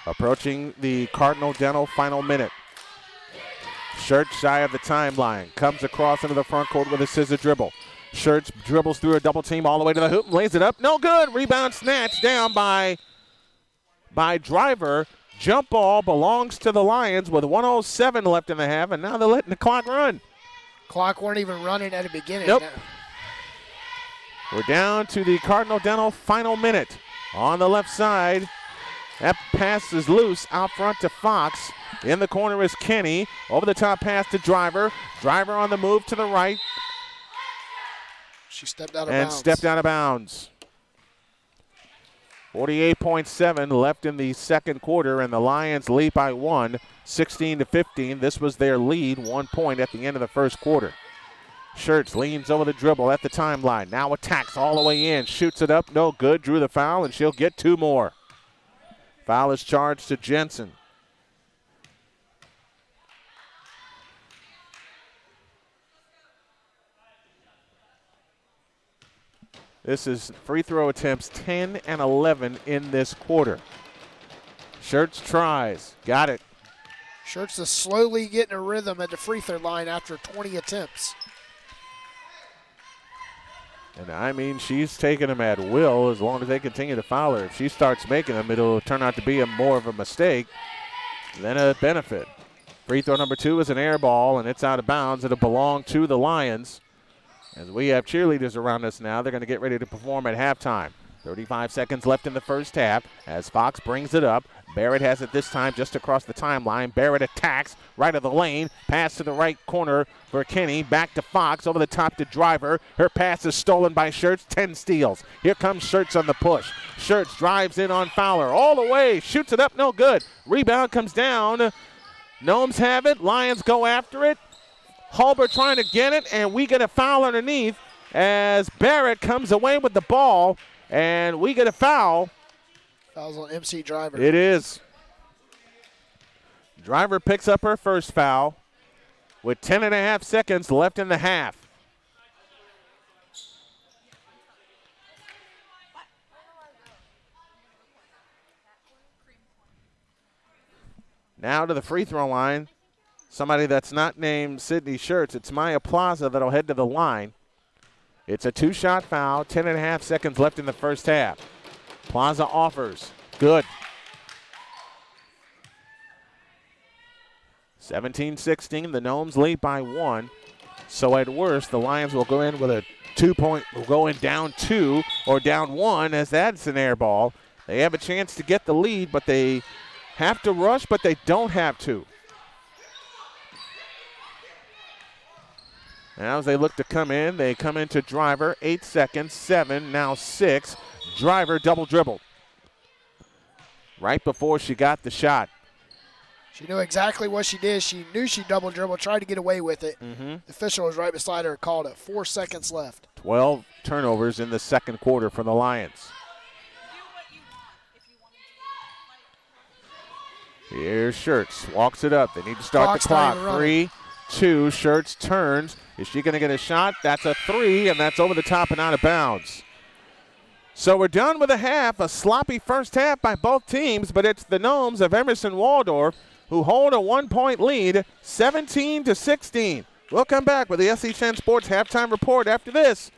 Approaching the Cardinal Dental final minute. Schertz shy of the timeline. Comes across into the front court with a scissor dribble. Schertz dribbles through a double team all the way to the hoop and lays it up. No good. Rebound snatched down by Driver. Jump ball belongs to the Lions with 1:07 left in the half, and now they're letting the clock run. Clock weren't even running at the beginning. Nope. We're down to the Cardinal Dental final minute. On the left side, that pass is loose out front to Fox. In the corner is Kenny. Over the top pass to Driver. Driver on the move to the right. She stepped out of bounds. And stepped out of bounds. 48.7 left in the second quarter, and the Lions lead by 1, 16-15. This was their lead, 1 point at the end of the first quarter. Schertz leans over the dribble at the timeline. Now attacks all the way in. Shoots it up. No good. Drew the foul, and she'll get 2 more. Foul is charged to Jensen. This is free throw attempts 10 and 11 in this quarter. Schertz tries. Got it. Schertz is slowly getting a rhythm at the free throw line after 20 attempts. And I mean, she's taking them at will as long as they continue to foul her. If she starts making them, it'll turn out to be more of a mistake than a benefit. Free throw number 2 is an air ball, and it's out of bounds. It'll belong to the Lions. As we have cheerleaders around us now, they're going to get ready to perform at halftime. 35 seconds left in the first half as Fox brings it up. Barrett has it this time just across the timeline. Barrett attacks right of the lane. Pass to the right corner for Kenny. Back to Fox. Over the top to Driver. Her pass is stolen by Schertz. 10 steals. Here comes Schertz on the push. Schertz drives in on Fowler. All the way. Shoots it up. No good. Rebound comes down. Gnomes have it. Lions go after it. Hulbert trying to get it, and we get a foul underneath as Barrett comes away with the ball, and we get a foul. Foul's on MC Driver. It is. Driver picks up her first foul with 10.5 seconds left in the half. Now to the free throw line. Somebody that's not named Sydney Schertz. It's Maya Plaza that'll head to the line. It's a 2-shot foul, 10.5 seconds left in the first half. Plaza offers. Good. 17-16, the Gnomes lead by 1. So at worst, the Lions will go in with a 2-point, will go in down 2 or down 1 as that's an air ball. They have a chance to get the lead, but they have to rush, but they don't have to. Now as they look to come in, they come into Driver, 8 seconds, 7, now 6. Driver double dribble. Right before she got the shot. She knew exactly what she did. She knew she double dribbled, tried to get away with it. The official was right beside her, called it. 4 seconds left. 12 turnovers in the second quarter for the Lions. Here's Schertz, walks it up. They need to start the clock. 3, 2, Schertz turns. Is she going to get a shot? That's a 3, and that's over the top and out of bounds. So we're done with a half, a sloppy first half by both teams, but it's the Gnomes of Emerson Waldroff who hold a 1-point lead, 17-16. We'll come back with the SC10 Sports Halftime Report after this.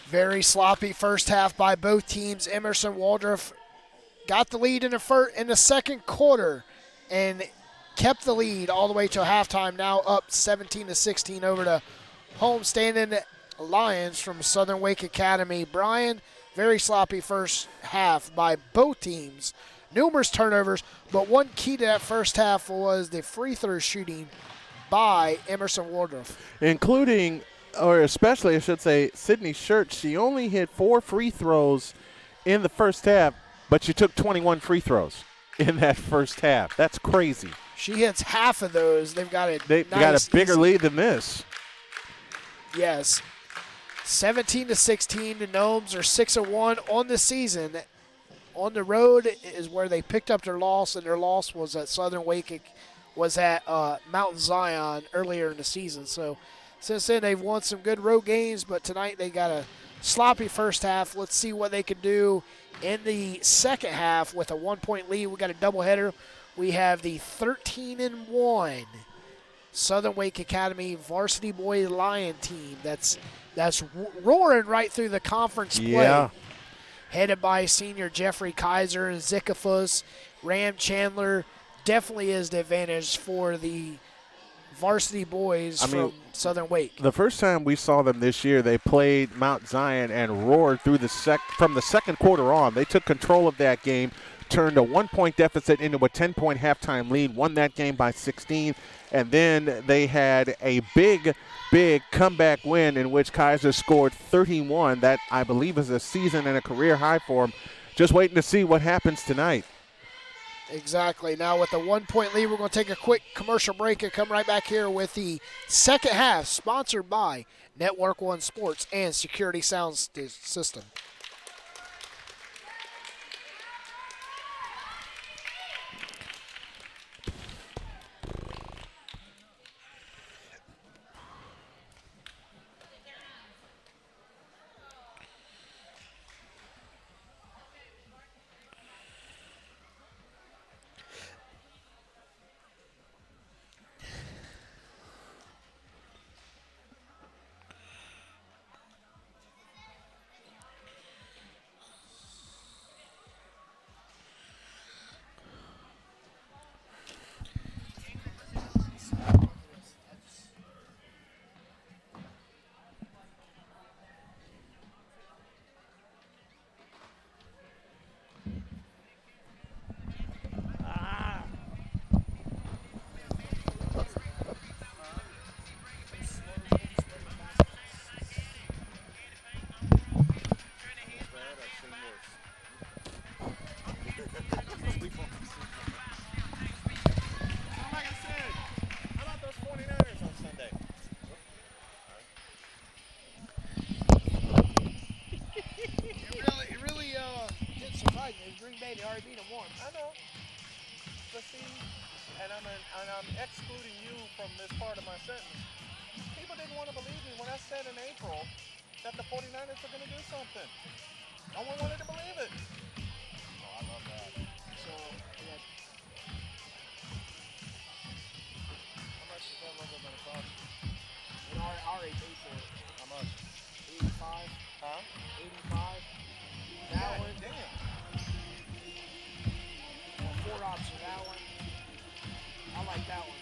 Very sloppy first half by both teams. Emerson Waldroff got the lead in the second quarter and kept the lead all the way till halftime. Now up 17-16 over the homestanding Lions from Southern Wake Academy. Brian, very sloppy first half by both teams. Numerous turnovers, but one key to that first half was the free throw shooting by Emerson Waldroff. Including, or especially I should say, Sydney Schertz. She only hit 4 free throws in the first half, but she took 21 free throws in that first half. That's crazy. She hits half of those. They've got a bigger lead than this. Yes. 17-16. The Gnomes are 6-1 on the season. On the road is where they picked up their loss, and their loss was at Southern Wake, was at Mountain Zion earlier in the season. So since then they've won some good road games, but tonight they got a sloppy first half. Let's see what they can do in the second half with a 1-point lead. We got a doubleheader. We have the 13-1 Southern Wake Academy Varsity Boy Lion team that's roaring right through the conference play. Headed by senior Jeffrey Kaiser and Zikafus, Ram Chandler, definitely is the advantage for the varsity boys from Southern Wake. The first time we saw them this year, they played Mount Zion and roared through from the second quarter on. They took control of that game, turned a 1-point deficit into a 10-point halftime lead, won that game by 16, and then they had a big comeback win in which Kaiser scored 31. That, I believe, is a season and a career high for them. Just waiting to see what happens tonight. Exactly. Now with a 1-point lead, we're going to take a quick commercial break and come right back here with the second half, sponsored by Network One Sports and Security Sound System. They already beat them once. I know. But see, and I'm excluding you from this part of my sentence. People didn't want to believe me when I said in April that the 49ers were going to do something. No one wanted to believe it. Oh, I love that. So, yeah. How much is that logo going to cost you? We already paid for it. How much? 85. Huh? 85. That one. Damn. 4 options for that one. I like that one.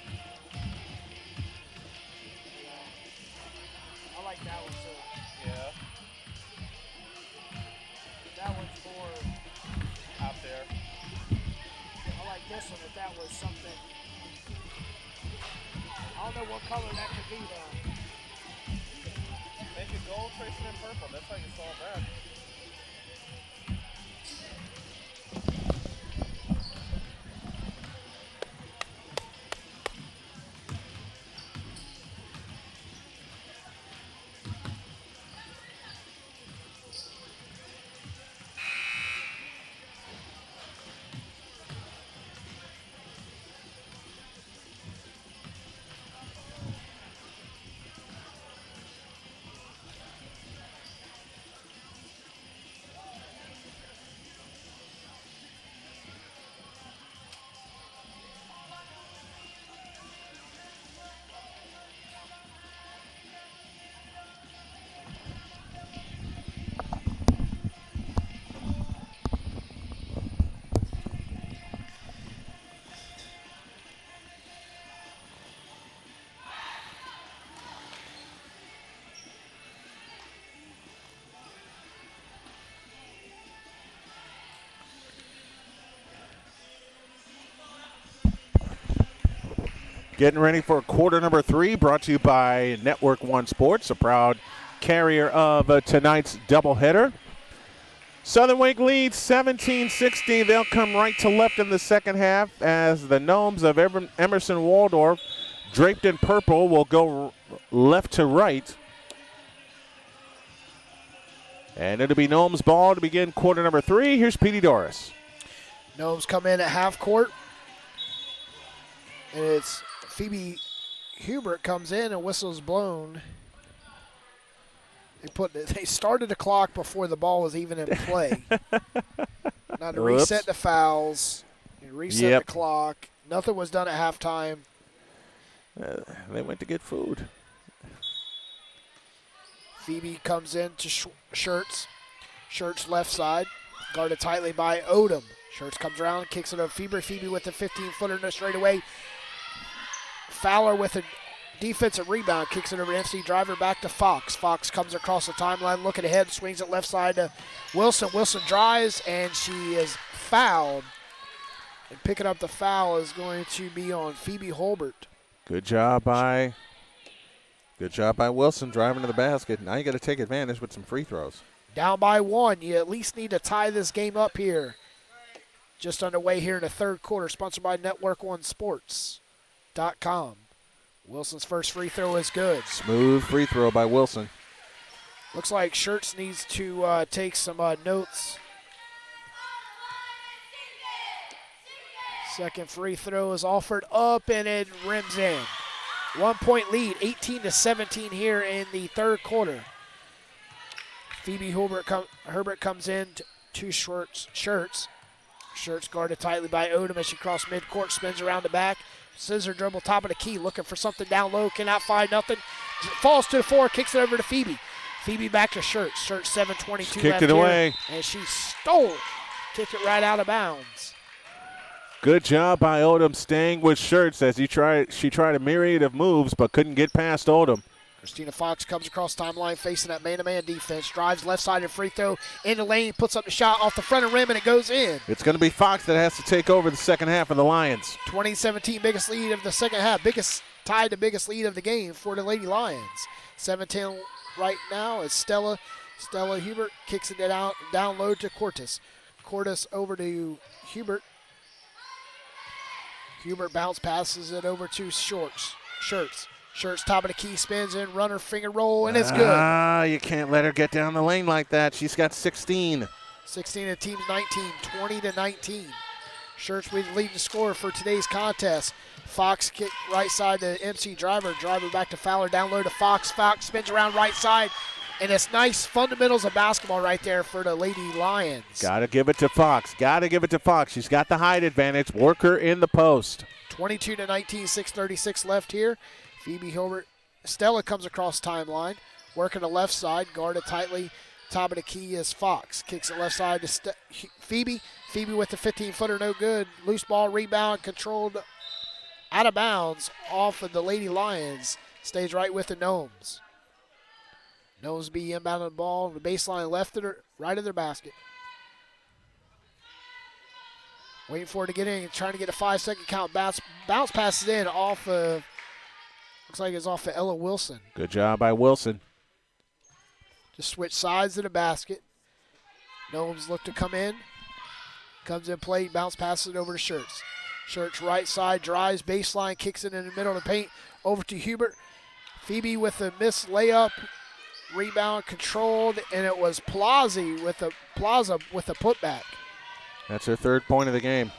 Yeah. I like that one too. Yeah. That one's more Out there. I like this one if that was something. I don't know what color that could be though. Make it gold, trace it in purple. That's how you solve that. Getting ready for quarter number 3, brought to you by Network One Sports, a proud carrier of tonight's doubleheader. Southern Wake leads 17-16. They'll come right to left in the second half as the Gnomes of Emerson Waldroff, draped in purple, will go left to right. And it'll be Gnomes ball to begin quarter number 3. Here's Petey Doris. Gnomes come in at half court. And it's Phoebe Hubert comes in and whistles blown. They started the clock before the ball was even in play. Now to reset the fouls, reset the clock. Nothing was done at halftime. They went to get food. Phoebe comes in to Shirts. Shirts left side, guarded tightly by Odom. Shirts comes around, kicks it over Phoebe. Phoebe with a 15-footer, no straightaway. Fowler with a defensive rebound, kicks it over to MC Driver, back to Fox. Fox comes across the timeline, looking ahead, swings it left side to Wilson. Wilson drives, and she is fouled. And picking up the foul is going to be on Phoebe Holbert. Good job by Wilson driving to the basket. Now you got to take advantage with some free throws. Down by 1. You at least need to tie this game up here. Just underway here in the third quarter, sponsored by NetworkOneSports.com. Wilson's first free throw is good. Smooth free throw by Wilson. Looks like Schertz needs to take some notes. Second free throw is offered up, and it rims in. 1-point lead, 18-17 here in the third quarter. Phoebe Herbert comes in to Schertz. Schertz guarded tightly by Odom as she crosses midcourt, spins around the back. Scissor dribble, top of the key, looking for something down low, cannot find nothing. Falls to the floor, kicks it over to Phoebe. Phoebe back to Schertz. Schertz 7:22 kicked it away. And she stole it. Kicked it right out of bounds. Good job by Odom staying with Schertz as she tried a myriad of moves but couldn't get past Odom. Christina Fox comes across timeline facing that man-to-man defense. Drives left side of free throw in the lane, puts up the shot off the front of the rim, and it goes in. It's going to be Fox that has to take over the second half of the Lions. 2017 biggest lead of the second half. Tied the biggest lead of the game for the Lady Lions. 7-10 right now as Stella Hubert kicks it down low to Cortis. Cortis over to Hubert. Hubert bounce passes it over to Schertz. Schertz top of the key, spins in, runner finger roll, and it's good. You can't let her get down the lane like that. She's got 16. 16 and team's 19, 20-19. Schertz with the leading scorer for today's contest. Fox kick right side to MC Driver. Driver back to Fowler, down low to Fox. Fox spins around right side, and it's nice fundamentals of basketball right there for the Lady Lions. Got to give it to Fox. She's got the height advantage. Work her in the post. 22-19, 6:36 left here. Phoebe Hilbert. Stella comes across timeline, working the left side, guarded tightly. Top of the key is Fox. Kicks it left side to Phoebe. Phoebe with the 15-footer, no good. Loose ball, rebound, controlled out of bounds off of the Lady Lions. Stays right with the Gnomes. Gnomes be inbound on the ball. The baseline left of right of their basket. Waiting for it to get in, trying to get a 5-second count. Bounce passes in off of, looks like it's off of Ella Wilson. Good job by Wilson. Just switch sides of the basket. Gnomes look to come in. Comes in play, bounce passes it over to Schertz. Schertz right side, drives, baseline, kicks it in the middle of the paint. Over to Hubert. Phoebe with a missed layup. Rebound controlled, and it was Plaza with a putback. That's her third point of the game.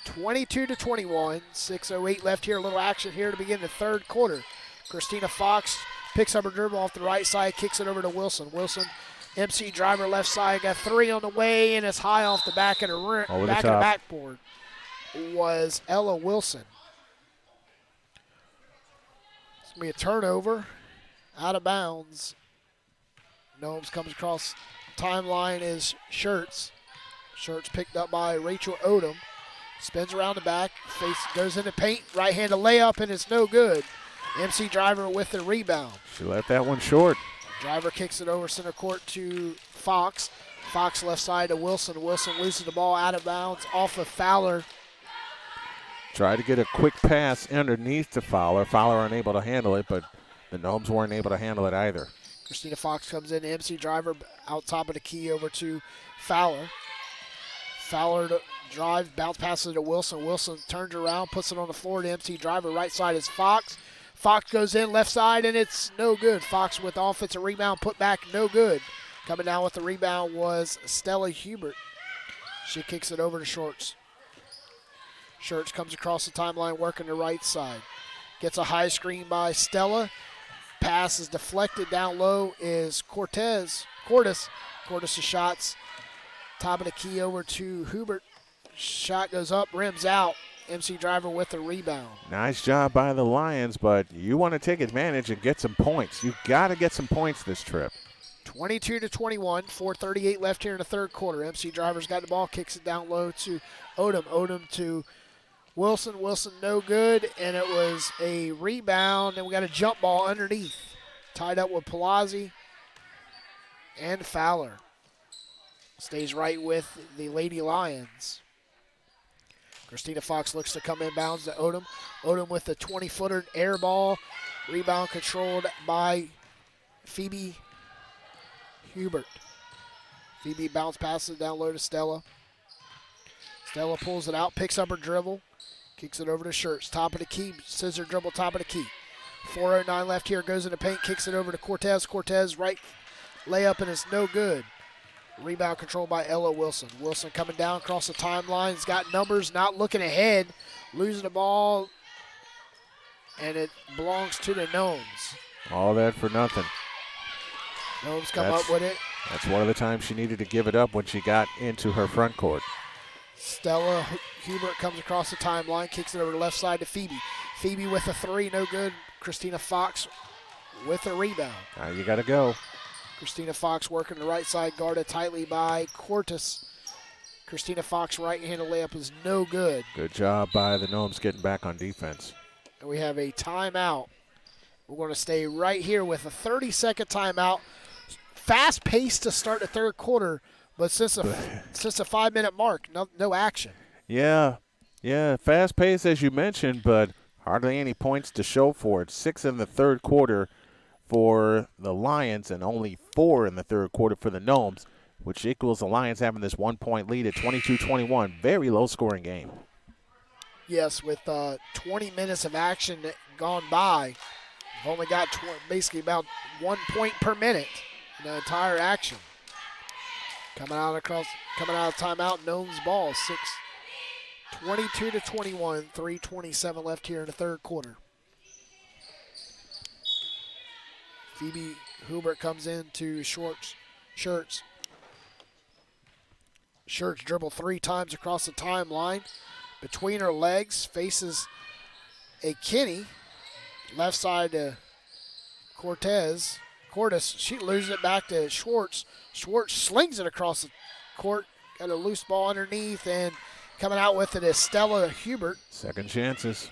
22-21, 6:08 left here. A little action here to begin the third quarter. Christina Fox picks up her dribble off the right side, kicks it over to Wilson. Wilson, MC Driver left side, got three on the way, and it's high off the back of the backboard. Was Ella Wilson. It's going to be a turnover. Out of bounds. Gnomes comes across timeline is Schertz. Schertz picked up by Rachel Odom. Spins around the back. Goes into paint. Right-handed layup, and it's no good. MC Driver with the rebound. She let that one short. Driver kicks it over center court to Fox. Fox left side to Wilson. Wilson loses the ball out of bounds off of Fowler. Tried to get a quick pass underneath to Fowler. Fowler unable to handle it, but the Gnomes weren't able to handle it either. Christina Fox comes in. MC Driver out top of the key over to Fowler. Fowler drives, bounce passes to Wilson. Wilson turns around, puts it on the floor to MC Driver. Right side is Fox. Fox goes in left side, and it's no good. Fox with offensive rebound, put back, no good. Coming down with the rebound was Stella Hubert. She kicks it over to Schertz. Schertz comes across the timeline, working the right side. Gets a high screen by Stella. Pass is deflected down low is Cortis. Cortis' shots. Top of the key over to Hubert. Shot goes up, rims out. MC Driver with the rebound. Nice job by the Lions, but you want to take advantage and get some points. You've got to get some points this trip. 22-21, 4:38 left here in the third quarter. MC Driver's got the ball, kicks it down low to Odom. Odom to Wilson. Wilson no good, and it was a rebound, and we got a jump ball underneath. Tied up with Palazzi and Fowler. Stays right with the Lady Lions. Christina Fox looks to come inbounds to Odom. Odom with the 20-footer air ball. Rebound controlled by Phoebe Hubert. Phoebe bounce passes down low to Stella. Stella pulls it out, picks up her dribble, kicks it over to Shirts. Top of the key, scissor dribble, top of the key. 4:09 left here, goes in the paint, kicks it over to Cortez. Cortez right layup, and it's no good. Rebound controlled by Ella Wilson. Wilson coming down across the timeline. He's got numbers, not looking ahead. Losing the ball, and it belongs to the Gnomes. All that for nothing. Gnomes come up with it. That's one of the times she needed to give it up when she got into her front court. Stella Hubert comes across the timeline, kicks it over the left side to Phoebe. Phoebe with a three, no good. Christina Fox with a rebound. Now you got to go. Christina Fox working the right side, guarded tightly by Cortis. Christina Fox right-handed layup is no good. Good job by the Gnomes getting back on defense. And we have a timeout. We're going to stay right here with a 30-second timeout. Fast pace to start the third quarter, but since a 5-minute mark, no action. Yeah, fast pace as you mentioned, but hardly any points to show for it. 6 in the third quarter for the Lions and only 4 in the third quarter for the Gnomes, which equals the Lions having this 1-point lead at 22-21. Very low-scoring game. Yes, with 20 minutes of action gone by, we've only got basically about 1 point per minute in the entire action. Coming out of timeout, Gnomes ball, 22-21, 3:27 left here in the third quarter. Phoebe Hubert comes in to Shirts. Shirts dribble 3 times across the timeline. Between her legs, faces a Kinney. Left side to Cortez. She loses it back to Schwartz. Schwartz slings it across the court. Got a loose ball underneath, and coming out with it is Stella Hubert. Second chances.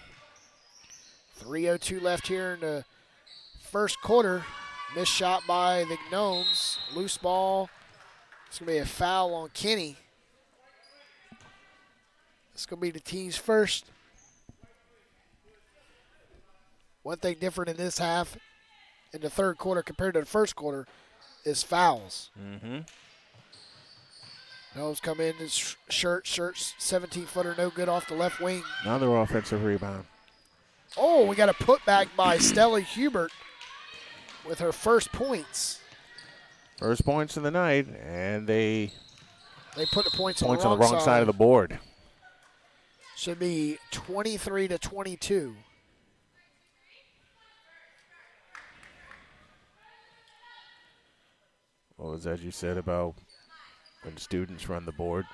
3:02 left here in the first quarter. Missed shot by the Gnomes. Loose ball. It's going to be a foul on Kinney. It's going to be the team's first. One thing different in this half, in the third quarter compared to the first quarter, is fouls. Mm-hmm. Gnomes come in, Shirts, 17-footer, no good off the left wing. Another offensive rebound. Oh, we got a putback by Stella Hubert with her first points. First points of the night, and they put the points on the wrong side of the board. Should be 23-22. What was that you said about when students run the board?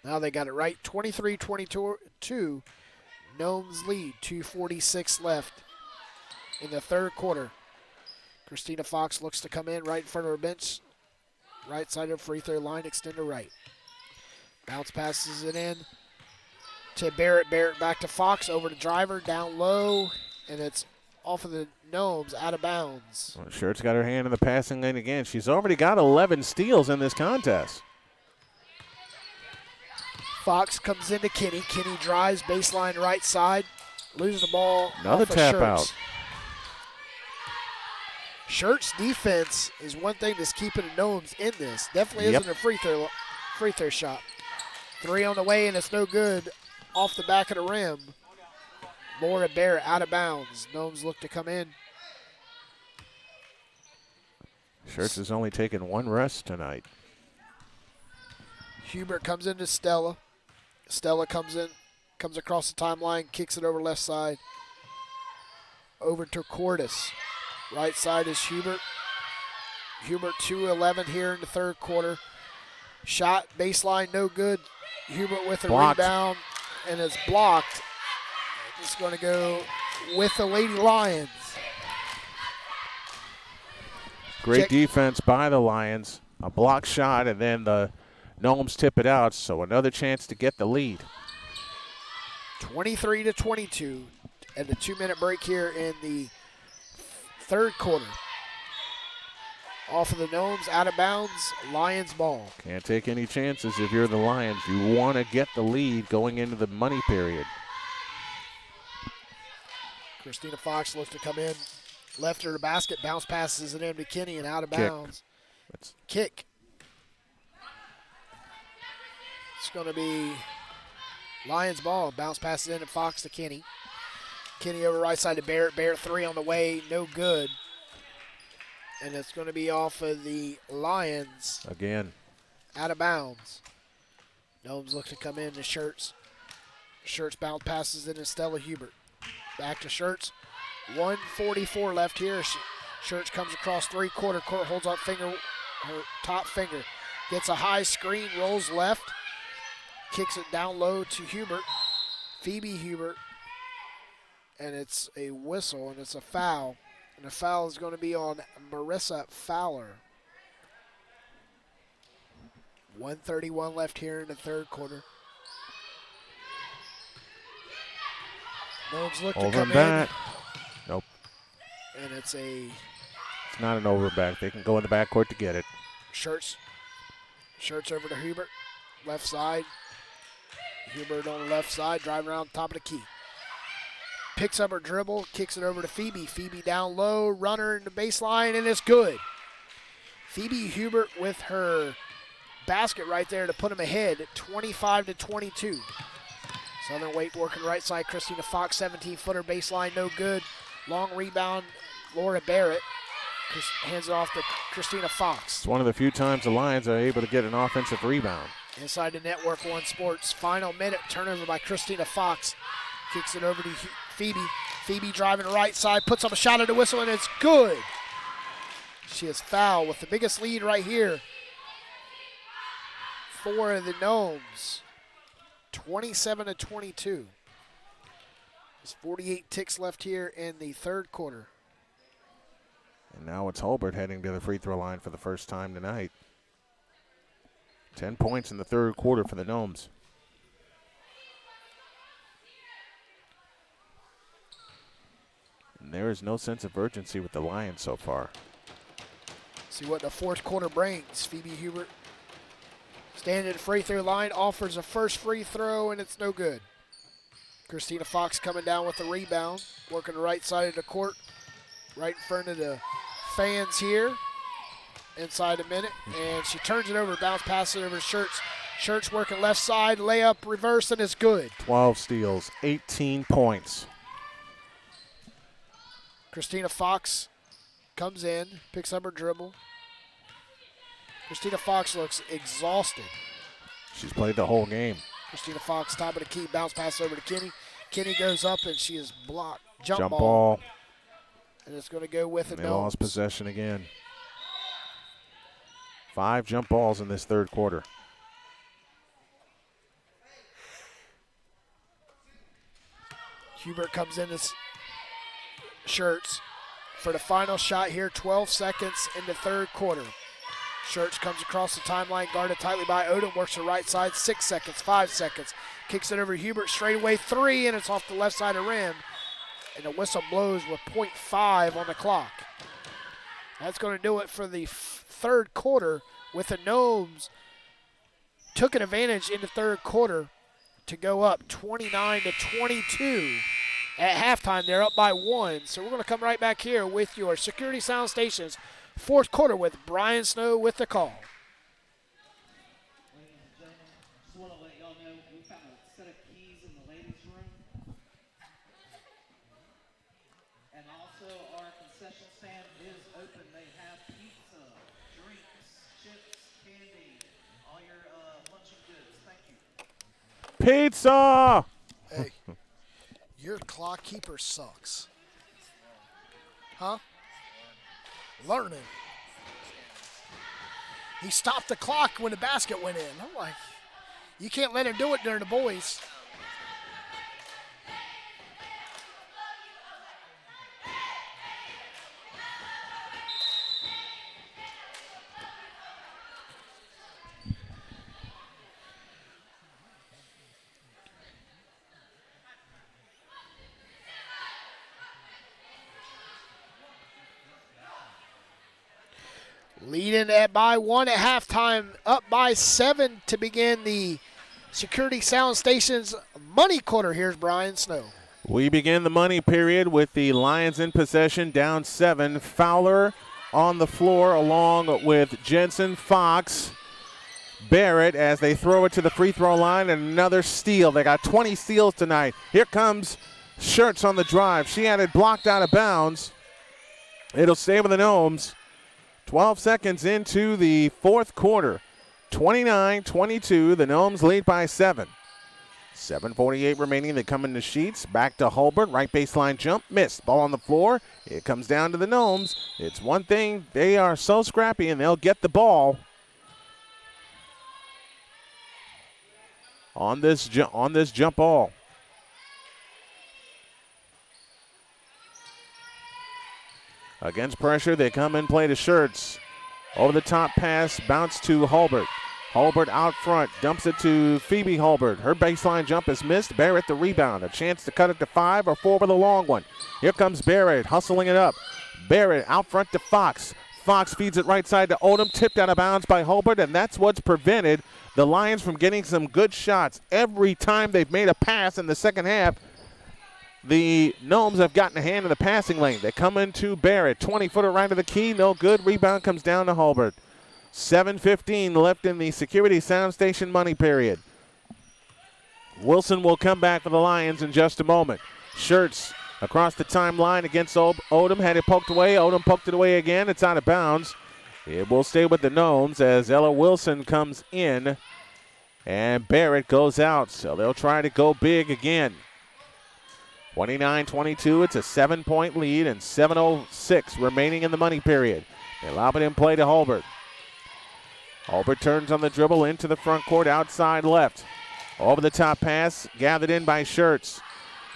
Now they got it right. 23-22. Gnomes lead. 2:46 left in the third quarter. Christina Fox looks to come in right in front of her bench. Right side of the free throw line, extend to right. Bounce passes it in to Barrett. Barrett back to Fox, over to Driver, down low, and it's off of the Gnomes, out of bounds. Well, Shirt's got her hand in the passing lane again. She's already got 11 steals in this contest. Fox comes into Kinney. Kinney drives, baseline right side, loses the ball. Another tap out. Shirt's defense is one thing that's keeping the Gnomes in this. Definitely isn't a free throw shot. 3 on the way, and it's no good. Off the back of the rim. Laura Barrett out of bounds. Gnomes look to come in. Shirts has only taken 1 rest tonight. Hubert comes into Stella. Stella comes across the timeline, kicks it over left side. Over to Cortis. Right side is Hubert. Hubert 2-11 here in the third quarter. Shot, baseline, no good. Hubert with a rebound, and it's blocked. It's going to go with the Lady Lions. Great Check. defense by the Lions. A block shot, and then the Gnomes tip it out, so another chance to get the lead. 23-22, and a 2-minute break here in the third quarter. Off of the Gnomes, out of bounds, Lions ball. Can't take any chances if you're the Lions. You want to get the lead going into the money period. Christina Fox looks to come in. Left her to basket, bounce passes it in to Kinney and out of Kick. bounds. That's Kick. It's going to be Lions ball. Bounce passes in to Fox to Kinney. Kinney over right side to Barrett. Barrett three on the way, no good. And it's going to be off of the Lions. again. Out of bounds. Gnomes look to come in to Shirts. Shirts bounce passes in to Stella Hubert. Back to Shirts. 1:44 left here. Shirts comes across three-quarter court, holds up her top finger. Gets a high screen, rolls left. Kicks it down low to Hubert. Phoebe Hubert. And it's a whistle, and it's a foul. And the foul is going to be on Marissa Fowler. 1:31 left here in the third quarter. Gnomes look to come Overback. in. Nope. And it's It's not an overback. They can go in the backcourt to get it. Shirts over to Hubert. Left side. Hubert on the left side, driving around the top of the key. Picks up her dribble, kicks it over to Phoebe. Phoebe down low, runner in the baseline, and it's good. Phoebe Hubert with her basket right there to put them ahead, 25-22. Southern Wake working right side. Christina Fox, 17-footer baseline, no good. Long rebound, Laura Barrett hands it off to Christina Fox. It's one of the few times the Lions are able to get an offensive rebound. Inside the Network One Sports final minute, turnover by Christina Fox. Kicks it over to Phoebe. Phoebe driving right side, puts up a shot at the whistle, and it's good. She is fouled with the biggest lead right here for the Gnomes. 27-22. There's 48 ticks left here in the third quarter. And now it's Hulbert heading to the free throw line for the first time tonight. 10 points in the third quarter for the Gnomes. And there is no sense of urgency with the Lions so far. See what the fourth quarter brings. Phoebe Hubert standing at the free throw line, offers a first free throw, and it's no good. Christina Fox coming down with the rebound, working the right side of the court, right in front of the fans here. Inside a minute, and she turns it over, bounce passes it over to Shirts. Shirts working left side, layup, reverse, and it's good. 12 steals, 18 points. Christina Fox comes in, picks up her dribble. Christina Fox looks exhausted. She's played the whole game. Christina Fox, top of the key, bounce pass over to Kinney. Kinney goes up, and she is blocked. Jump ball. And it's going to go with the They lost possession again. 5 jump balls in this third quarter. Hubert comes in as Shirts for the final shot here, 12 seconds in the third quarter. Shirts comes across the timeline, guarded tightly by Odom, works the right side, 6 seconds, 5 seconds. Kicks it over to Hubert, straightaway 3, and it's off the left side of the rim. And the whistle blows with .5 on the clock. That's going to do it for the third quarter, with the Gnomes took an advantage in the third quarter to go up 29-22. At halftime, they're up by 1. So we're going to come right back here with your Security Sound Stations fourth quarter with Brian Snow with the call. Ladies and gentlemen, just want to let y'all know we found a set of keys in the ladies' room. And also our concession stand is open. They have pizza, drinks, chips, candy, all your luncheon goods. Thank you. Pizza! Hey, your clock keeper sucks. Huh? Learning. He stopped the clock when the basket went in. I'm like, you can't let him do it during the boys. Leading it by 1 at halftime, up by 7 to begin the Security Sound Station's money quarter. Here's Brian Snow. We begin the money period with the Lions in possession, down 7. Fowler on the floor along with Jensen, Fox, Barrett as they throw it to the free throw line, and another steal. They got 20 steals tonight. Here comes Schertz on the drive. She had it blocked out of bounds. It'll stay with the Gnomes. 12 seconds into the fourth quarter. 29-22. The Gnomes lead by 7. 7:48 remaining. They come into Sheets. Back to Hulbert. Right baseline jump. Missed. Ball on the floor. It comes down to the Gnomes. It's one thing. They are so scrappy, and they'll get the ball on this jump ball. Against pressure, they come and play to Schertz. Over the top pass, bounce to Hulbert. Hulbert out front, dumps it to Phoebe Hulbert. Her baseline jump is missed. Barrett the rebound. A chance to cut it to 5 or 4 with a long one. Here comes Barrett, hustling it up. Barrett out front to Fox. Fox feeds it right side to Odom, tipped out of bounds by Hulbert, and that's what's prevented the Lions from getting some good shots. Every time they've made a pass in the second half, the Gnomes have gotten a hand in the passing lane. They come into Barrett. 20-footer right to the key. No good. Rebound comes down to Hulbert. 7:15 left in the Security Sound Station money period. Wilson will come back for the Lions in just a moment. Schertz across the timeline against Odom. Had it poked away. Odom poked it away again. It's out of bounds. It will stay with the Gnomes as Ella Wilson comes in. And Barrett goes out. So they'll try to go big again. 29-22, it's a 7-point lead, and 7:06 remaining in the money period. They lob it in play to Hulbert. Hulbert turns on the dribble into the front court, outside left. Over the top pass, gathered in by Schertz.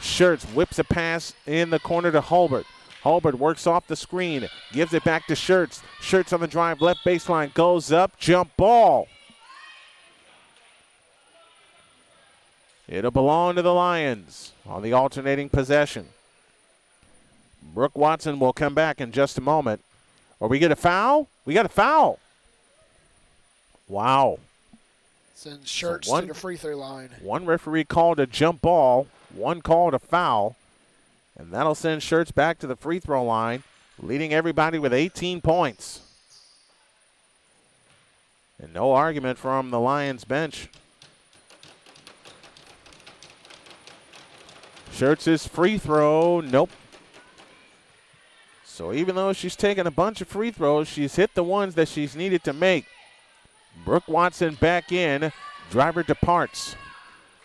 Schertz whips a pass in the corner to Hulbert. Hulbert works off the screen, gives it back to Schertz. Schertz on the drive, left baseline, goes up, jump ball. It'll belong to the Lions on the alternating possession. Brooke Watson will come back in just a moment. Or we get a foul? We got a foul. Wow. Send Schertz to the free throw line. One referee called a jump ball, one called a foul, and that'll send Schertz back to the free throw line, leading everybody with 18 points. And no argument from the Lions bench. Schertz's free throw, nope. So even though she's taken a bunch of free throws, she's hit the ones that she's needed to make. Brooke Watson back in. Driver departs.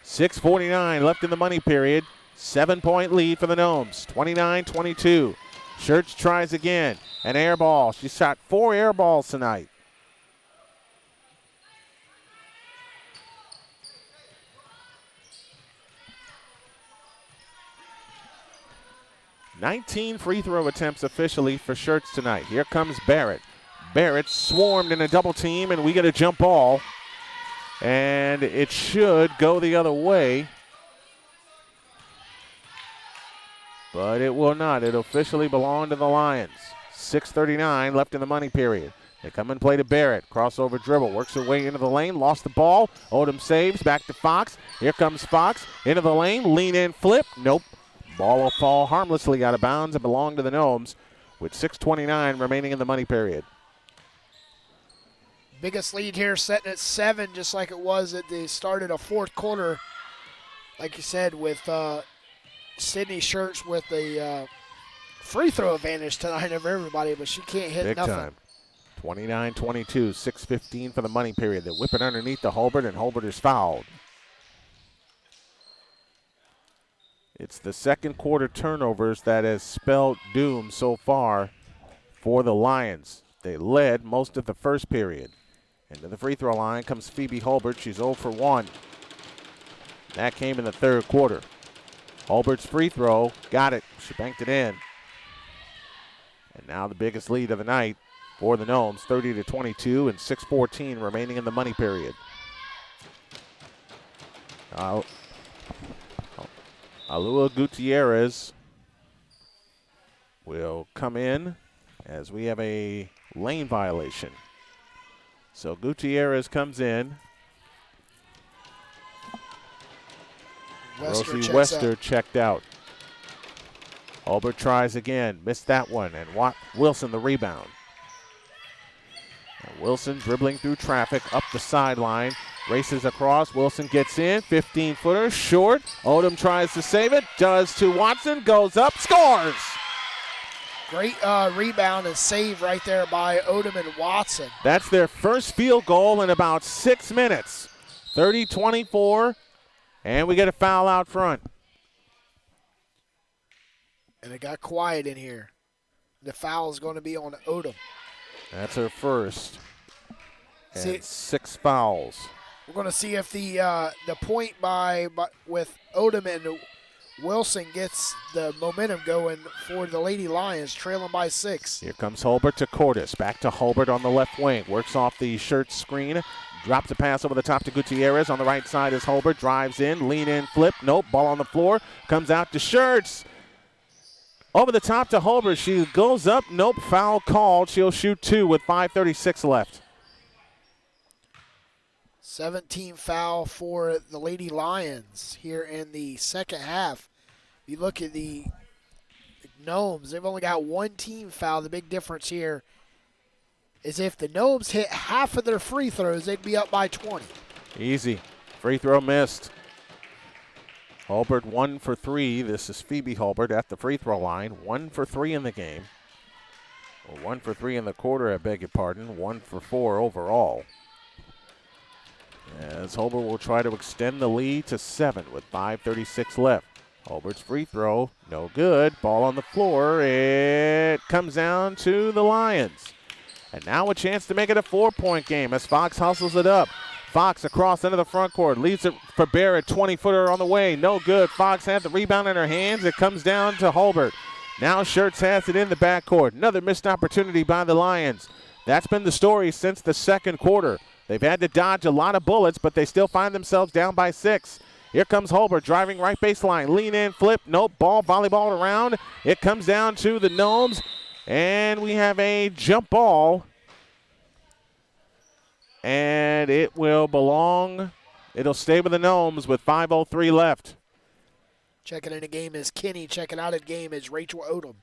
6:49 left in the money period. 7-point lead for the Gnomes. 29-22. Schertz tries again. An air ball. She shot 4 air balls tonight. "19 free throw attempts officially for Schertz tonight. Here comes Barrett. Barrett swarmed in a double team, and we get a jump ball. And it should go the other way. But it will not. It officially belonged to the Lions. 6:39 left in the money period. They come and play to Barrett. Crossover dribble. Works her way into the lane. Lost the ball. Odom saves. Back to Fox. Here comes Fox. Into the lane. Lean in. Flip. Nope. Ball will fall harmlessly out of bounds and belong to the Gnomes with 6:29 remaining in the money period. Biggest lead here, setting at 7, just like it was at the start of the fourth quarter. Like you said, with Sydney Schertz with the free throw advantage tonight over everybody, but she can't hit Big nothing. Time. 29-22, 6:15 for the money period. They whip it underneath to Hulbert, and Hulbert is fouled. It's the second quarter turnovers that has spelled doom so far for the Lions. They led most of the first period. Into the free throw line comes Phoebe Hulbert. She's 0 for 1. That came in the third quarter. Hulbert's free throw, got it. She banked it in. And now the biggest lead of the night for the Gnomes, 30-22, and 6:14 remaining in the money period. Alua Gutierrez will come in as we have a lane violation. So Gutierrez comes in. Rosie Wester checked out. Hulbert tries again, missed that one, and Wilson the rebound. And Wilson dribbling through traffic up the sideline, races across. Wilson gets in, 15-footer, short. Odom tries to save it, does to Watson, goes up, scores! Great rebound and save right there by Odom and Watson. That's their first field goal in about 6 minutes. 30-24, and we get a foul out front. And it got quiet in here. The foul is going to be on Odom. That's her first. And 6 fouls. We're going to see if the point with Odom and Wilson gets the momentum going for the Lady Lions, trailing by 6. Here comes Hulbert to Cordes. Back to Hulbert on the left wing. Works off the shirt screen. Drops a pass over the top to Gutierrez. On the right side is Hulbert. Drives in. Lean in. Flip. Nope. Ball on the floor. Comes out to Shirts. Over the top to Hulbert. She goes up. Nope. Foul called. She'll shoot 2 with 5:36 left. 17 foul for the Lady Lions here in the second half. If you look at the Gnomes, they've only got 1 team foul. The big difference here is if the Gnomes hit half of their free throws, they'd be up by 20. Easy. Free throw missed. Hulbert 1 for 3. This is Phoebe Hulbert at the free throw line. 1 for 3 in the game. Or 1 for 3 in the quarter, I beg your pardon. 1 for 4 overall. As Hulbert will try to extend the lead to 7 with 5:36 left. Hulbert's free throw, no good. Ball on the floor. It comes down to the Lions. And now a chance to make it a 4-point game as Fox hustles it up. Fox across into the front court, leaves it for Barrett, 20-footer on the way, no good. Fox had the rebound in her hands. It comes down to Hulbert. Now Shirts has it in the backcourt. Another missed opportunity by the Lions. That's been the story since the second quarter. They've had to dodge a lot of bullets, but they still find themselves down by 6. Here comes Hulbert driving right baseline. Lean in, flip, nope, ball, volleyball around. It comes down to the Gnomes, and we have a jump ball. And it will belong, it'll stay with the Gnomes with 5:03 left. Checking in the game is Kinney. Checking out of the game is Rachel Odom.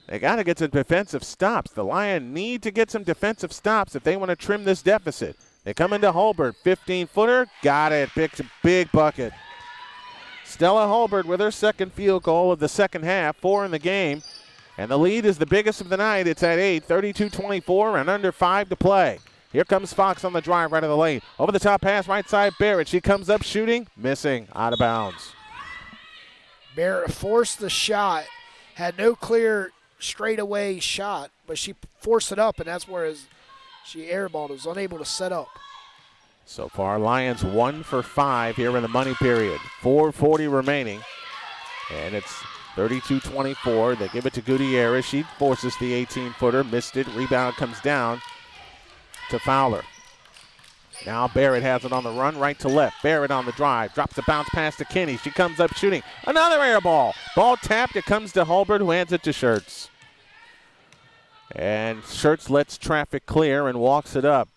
They got to get some defensive stops. The Lions need to get some defensive stops if they want to trim this deficit. They come into Hulbert, 15-footer, got it, picks a big bucket. Stella Hulbert with her second field goal of the second half, 4 in the game. And the lead is the biggest of the night. It's at 8, 32-24, and under 5 to play. Here comes Fox on the drive right of the lane. Over the top pass, right side, Barrett. She comes up shooting, missing, out of bounds. Barrett forced the shot, had no clear straightaway shot, but she forced it up, and that's where she airballed. Was unable to set up. So far, Lions 1 for 5 here in the money period. 4:40 remaining, and it's 32-24. They give it to Gutierrez. She forces the 18-footer, missed it. Rebound comes down to Fowler. Now Barrett has it on the run, right to left. Barrett on the drive, drops a bounce pass to Kinney. She comes up shooting. Another air ball. Ball tapped. It comes to Hulbert, who hands it to Shirts. And Shirts lets traffic clear and walks it up.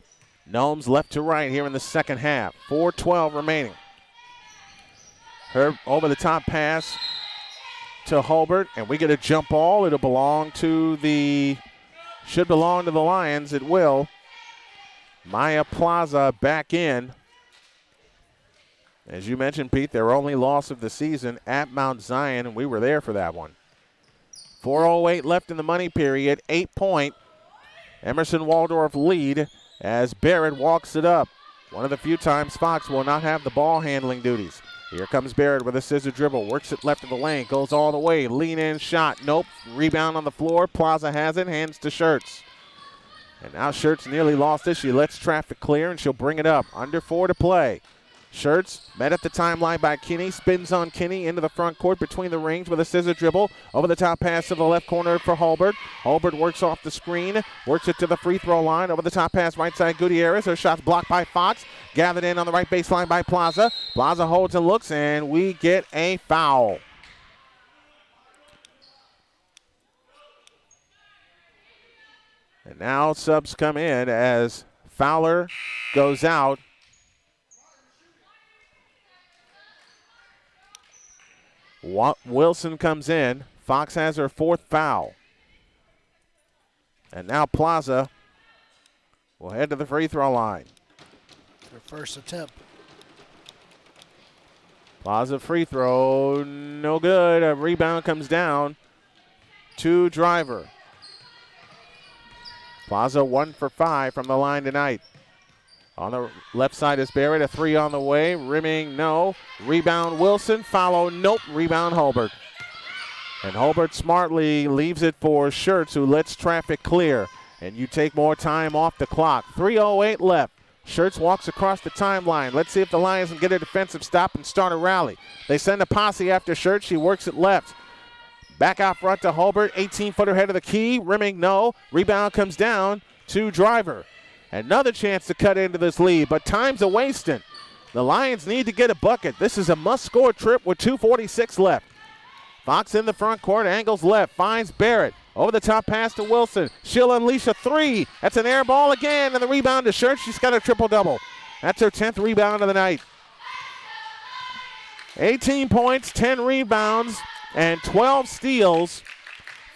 Gnomes left to right here in the second half. 4:12 remaining. Her over-the-top pass to Hulbert, and we get a jump ball. It'll belong to should belong to the Lions. It will. Maya Plaza back in. As you mentioned, Pete, their only loss of the season at Mount Zion, and we were there for that one. 4:08 left in the money period. 8-point Emerson Waldroff lead as Barrett walks it up. One of the few times Fox will not have the ball handling duties. Here comes Barrett with a scissor dribble. Works it left of the lane. Goes all the way. Lean in shot. Nope. Rebound on the floor. Plaza has it. Hands to Shirts. And now Shirts nearly lost it. She lets traffic clear, and she'll bring it up. Under 4 to play. Shirts met at the timeline by Kinney. Spins on Kinney into the front court between the rings with a scissor dribble. Over the top pass to the left corner for Hulbert. Hulbert works off the screen. Works it to the free throw line. Over the top pass right side Gutierrez. Her shot's blocked by Fox. Gathered in on the right baseline by Plaza. Plaza holds and looks, and we get a foul. And now subs come in as Fowler goes out. Wilson comes in. Fox has her 4th foul. And now Plaza will head to the free throw line. Their first attempt. Plaza free throw, no good. A rebound comes down to Driver. Plaza 1 for 5 from the line tonight. On the left side is Barrett, a 3 on the way. Rimming, no. Rebound Wilson, follow, nope. Rebound Holbert. And Holbert smartly leaves it for Schertz, who lets traffic clear. And you take more time off the clock. 3:08 left. Schertz walks across the timeline. Let's see if the Lions can get a defensive stop and start a rally. They send a posse after Schertz. She works it left. Back out front to Holbert. 18-footer head of the key. Rimming, no. Rebound comes down to Driver. Another chance to cut into this lead, but time's a wasting. The Lions need to get a bucket. This is a must-score trip with 2:46 left. Fox in the front court, angles left, finds Barrett. Over the top pass to Wilson. She'll unleash a 3. That's an air ball again, and the rebound to Schertz. She's got a triple-double. That's her 10th rebound of the night. 18 points, 10 rebounds, and 12 steals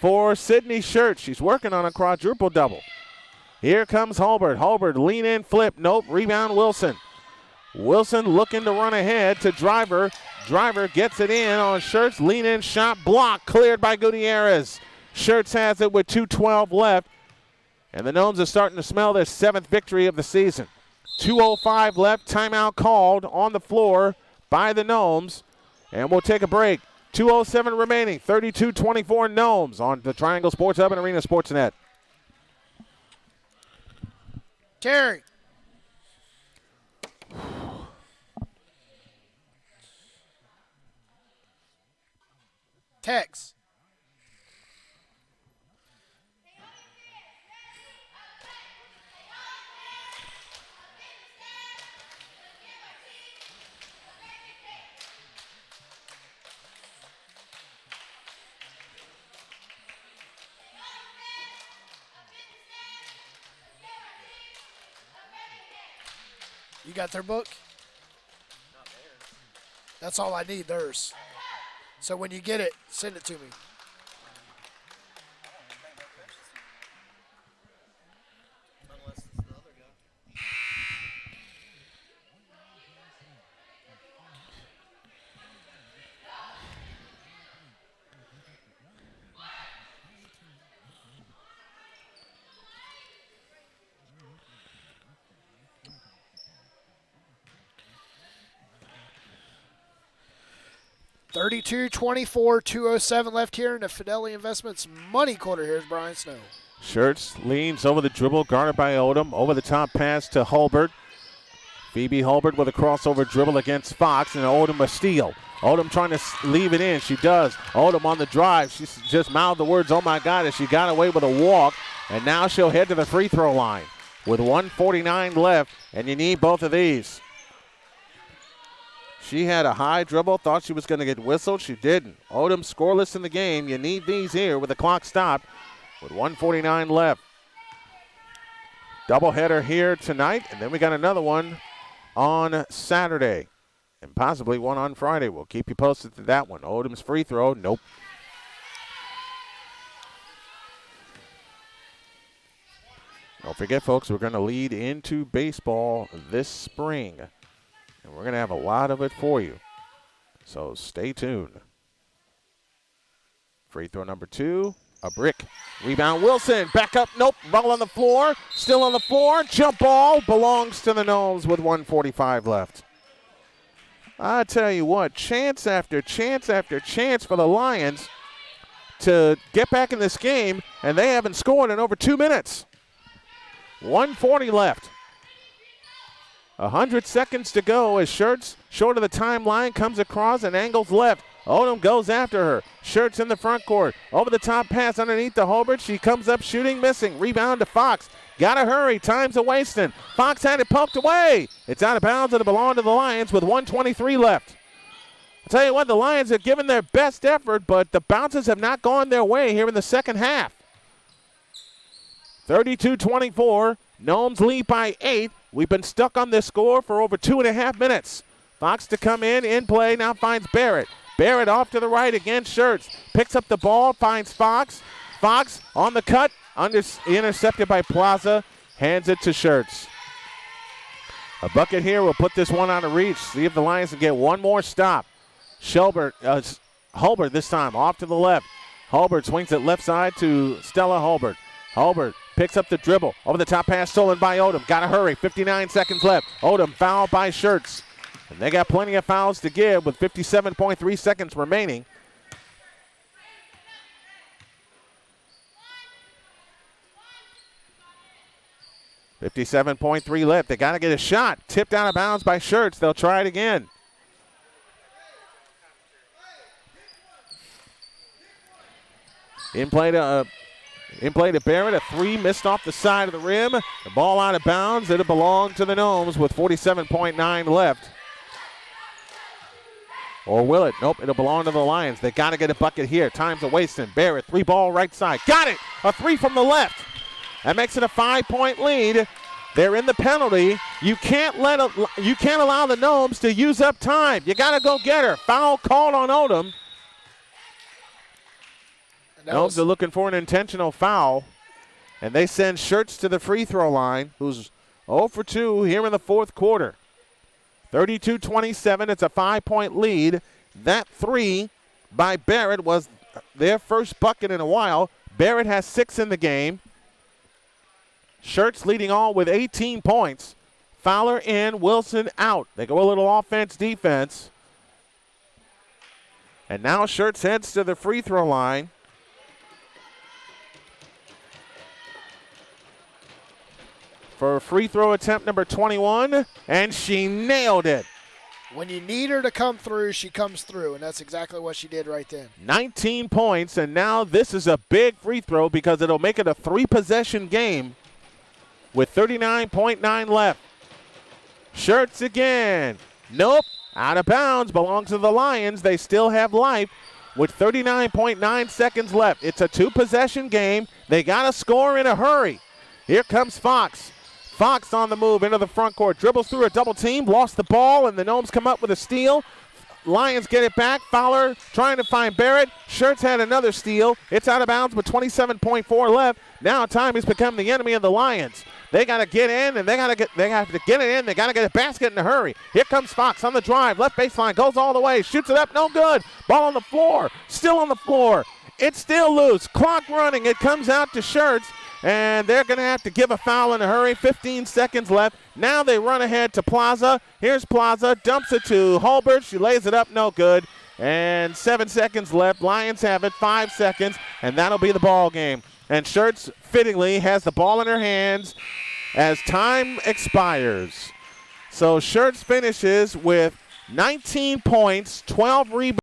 for Sydney Schertz. She's working on a quadruple-double. Here comes Holbert. Holbert, lean in, flip. Nope, rebound Wilson. Wilson looking to run ahead to Driver. Driver gets it in on Schertz. Lean in shot blocked. Cleared by Gutierrez. Schertz has it with 2:12 left. And the Gnomes are starting to smell their 7th victory of the season. 2:05 left. Timeout called on the floor by the Gnomes. And we'll take a break. 2:07 remaining. 32-24 Gnomes on the Triangle Sports Hub and Arena Sportsnet. Terry. Tex. You got their book? Not theirs. That's all I need, theirs. So when you get it, send it to me. Unless it's the other guy. 32-24, 2:07 left here in the Fidelity Investments money quarter. Here's Brian Snow. Schertz leans over the dribble, guarded by Odom. Over the top pass to Holbert. Phoebe Holbert with a crossover dribble against Fox, and Odom a steal. Odom trying to leave it in. She does. Odom on the drive. She just mouthed the words, oh my God, as she got away with a walk. And now she'll head to the free throw line with 1:49 left, and you need both of these. She had a high dribble, thought she was going to get whistled. She didn't. Odom scoreless in the game. You need these here with the clock stopped with 1:49 left. Doubleheader here tonight, and then we got another one on Saturday and possibly one on Friday. We'll keep you posted to that one. Odom's free throw, nope. Don't forget, folks, we're going to lead into baseball this spring, and we're going to have a lot of it for you. So stay tuned. Free throw number 2, a brick. Rebound Wilson, back up, nope, ball on the floor, still on the floor, jump ball, belongs to the Gnomes with 1:45 left. I tell you what, chance after chance after chance for the Lions to get back in this game, and they haven't scored in over 2 minutes. 1:40 left. 100 seconds to go as Schertz, short of the timeline, comes across and angles left. Odom goes after her. Schertz in the front court. Over the top pass underneath to Holbert. She comes up shooting, missing. Rebound to Fox. Gotta hurry. Time's a wasting. Fox had it poked away. It's out of bounds and it belonged to the Lions with 1:23 left. I'll tell you what, the Lions have given their best effort, but the bounces have not gone their way here in the second half. 32-24. Gnomes lead by 8. We've been stuck on this score for over 2.5 minutes. Fox to come in play, now finds Barrett. Barrett off to the right against Schertz. Picks up the ball, finds Fox. Fox on the cut, intercepted by Plaza. Hands it to Schertz. A bucket here will put this one out of reach. See if the Lions can get one more stop. Hulbert this time off to the left. Hulbert swings it left side to Stella Hulbert. Hulbert picks up the dribble. Over the top pass stolen by Odom. Got to hurry. 59 seconds left. Odom fouled by Schertz. And they got plenty of fouls to give with 57.3 seconds remaining. .3 left. They got to get a shot. Tipped out of bounds by Schertz. They'll try it again. In play to Barrett. A 3 missed off the side of the rim. The ball out of bounds. It'll belong to the Gnomes with 47.9 left. Or will it? Nope, it'll belong to the Lions. They got to get a bucket here. Time's a wasting. Barrett, 3-ball right side. Got it! A 3 from the left. That makes it a 5-point lead. They're in the penalty. You can't allow the Gnomes to use up time. You got to go get her. Foul called on Odom. Gnomes are looking for an intentional foul, and they send Schertz to the free throw line, who's 0 for 2 here in the fourth quarter. 32-27, it's a 5-point lead. That 3 by Barrett was their first bucket in a while. Barrett has 6 in the game. Schertz leading all with 18 points. Fowler in, Wilson out. They go a little offense-defense. And now Schertz heads to the free throw line. For free throw attempt number 21, and she nailed it. When you need her to come through, she comes through, and that's exactly what she did right then. 19 points, and now this is a big free throw because it'll make it a 3-possession game with 39.9 left. Schertz again. Nope, out of bounds, belongs to the Lions. They still have life with 39.9 seconds left. It's a 2-possession game. They got to score in a hurry. Here comes Fox. Fox on the move into the front court. Dribbles through a double team. Lost the ball, and the Gnomes come up with a steal. Lions get it back. Fowler trying to find Barrett. Schertz had another steal. It's out of bounds with 27.4 left. Now time has become the enemy of the Lions. They got to get in, and they have to get it in. They got to get a basket in a hurry. Here comes Fox on the drive. Left baseline, goes all the way. Shoots it up, no good. Ball on the floor. Still on the floor. It's still loose. Clock running. It comes out to Schertz. And they're going to have to give a foul in a hurry. 15 seconds left. Now they run ahead to Plaza. Here's Plaza. Dumps it to Hulbert. She lays it up. No good. And 7 seconds left. Lions have it. 5 seconds. And that'll be the ball game. And Schertz, fittingly, has the ball in her hands as time expires. So Schertz finishes with 19 points, 12 rebounds.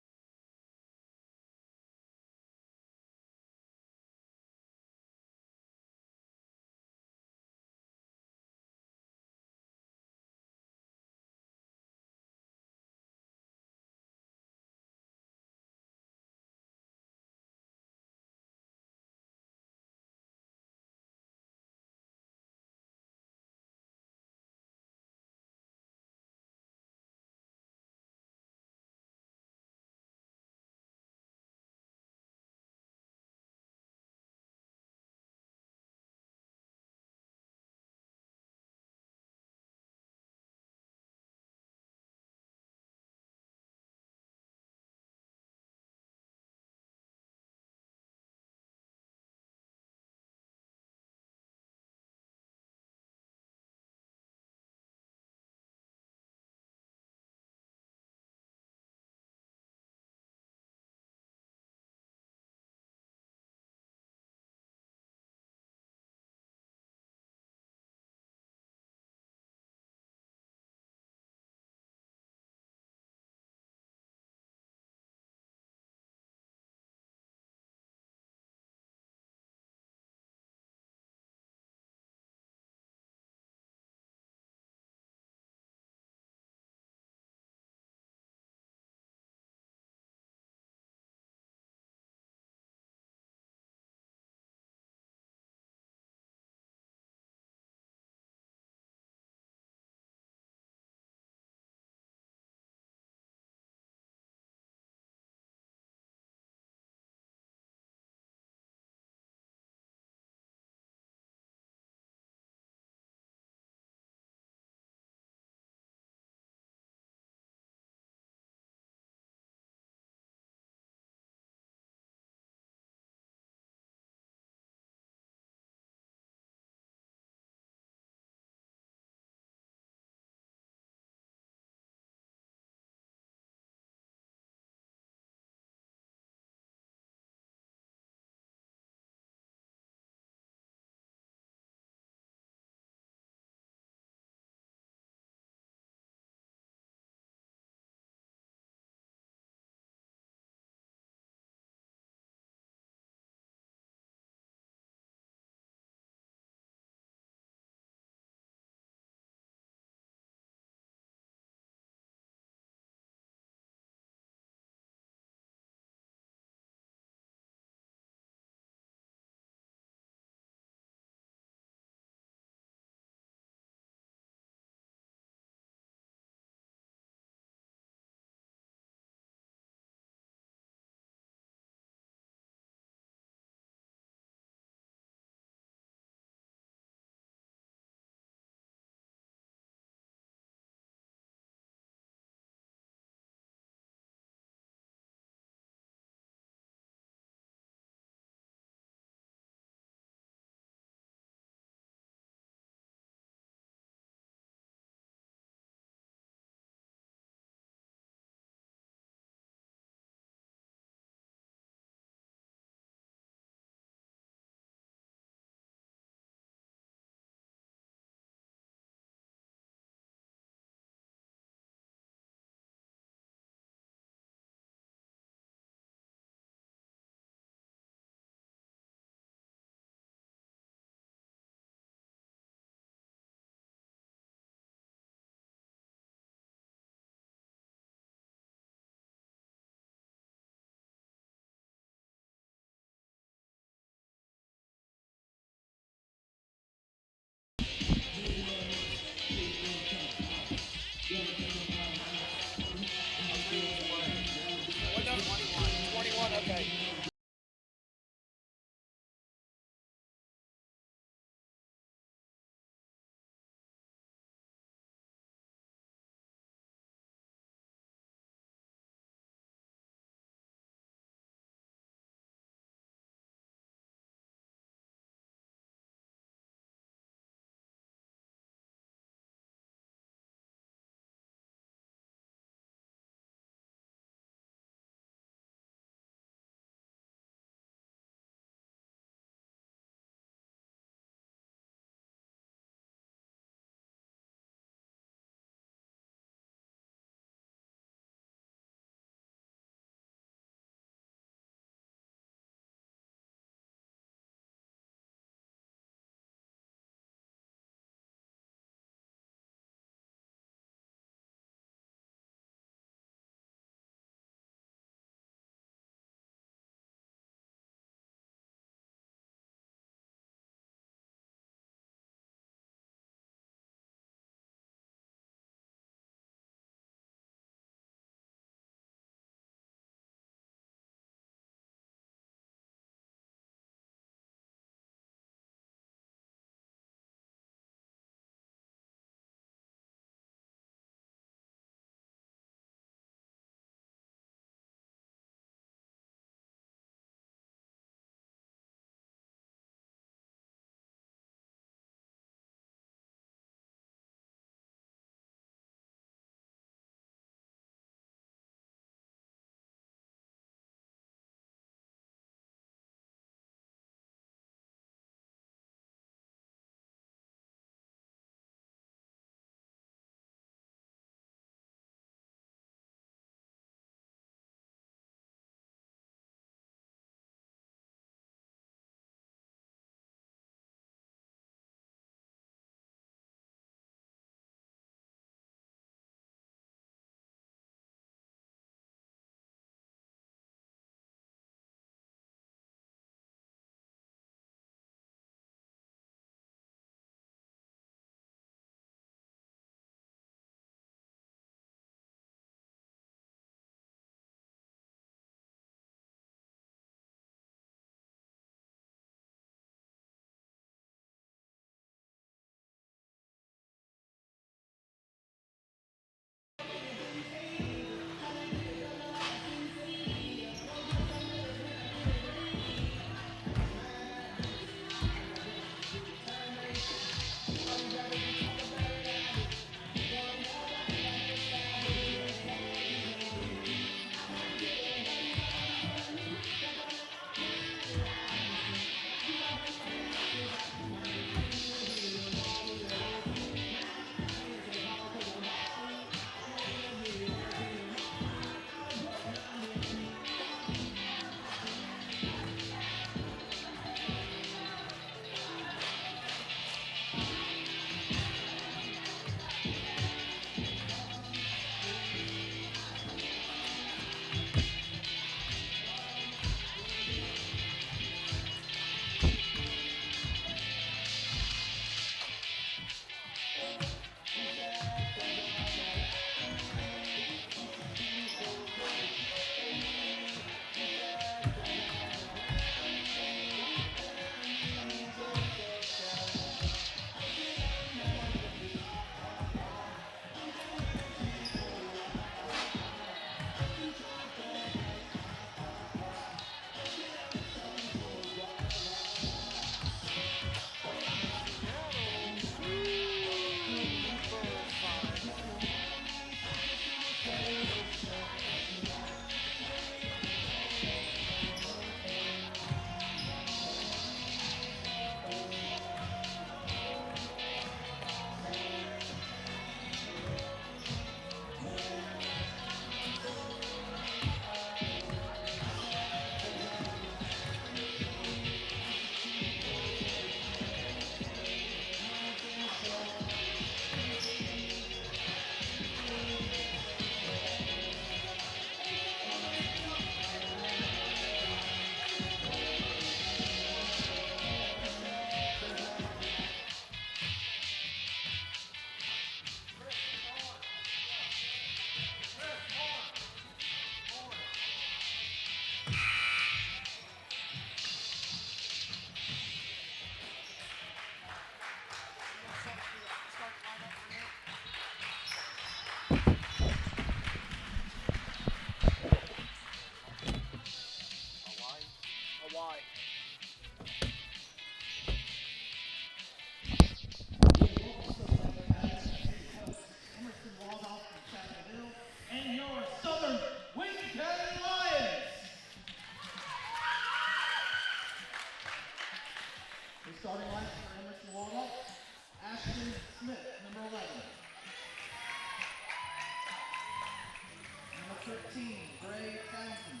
15, Gray Townsend.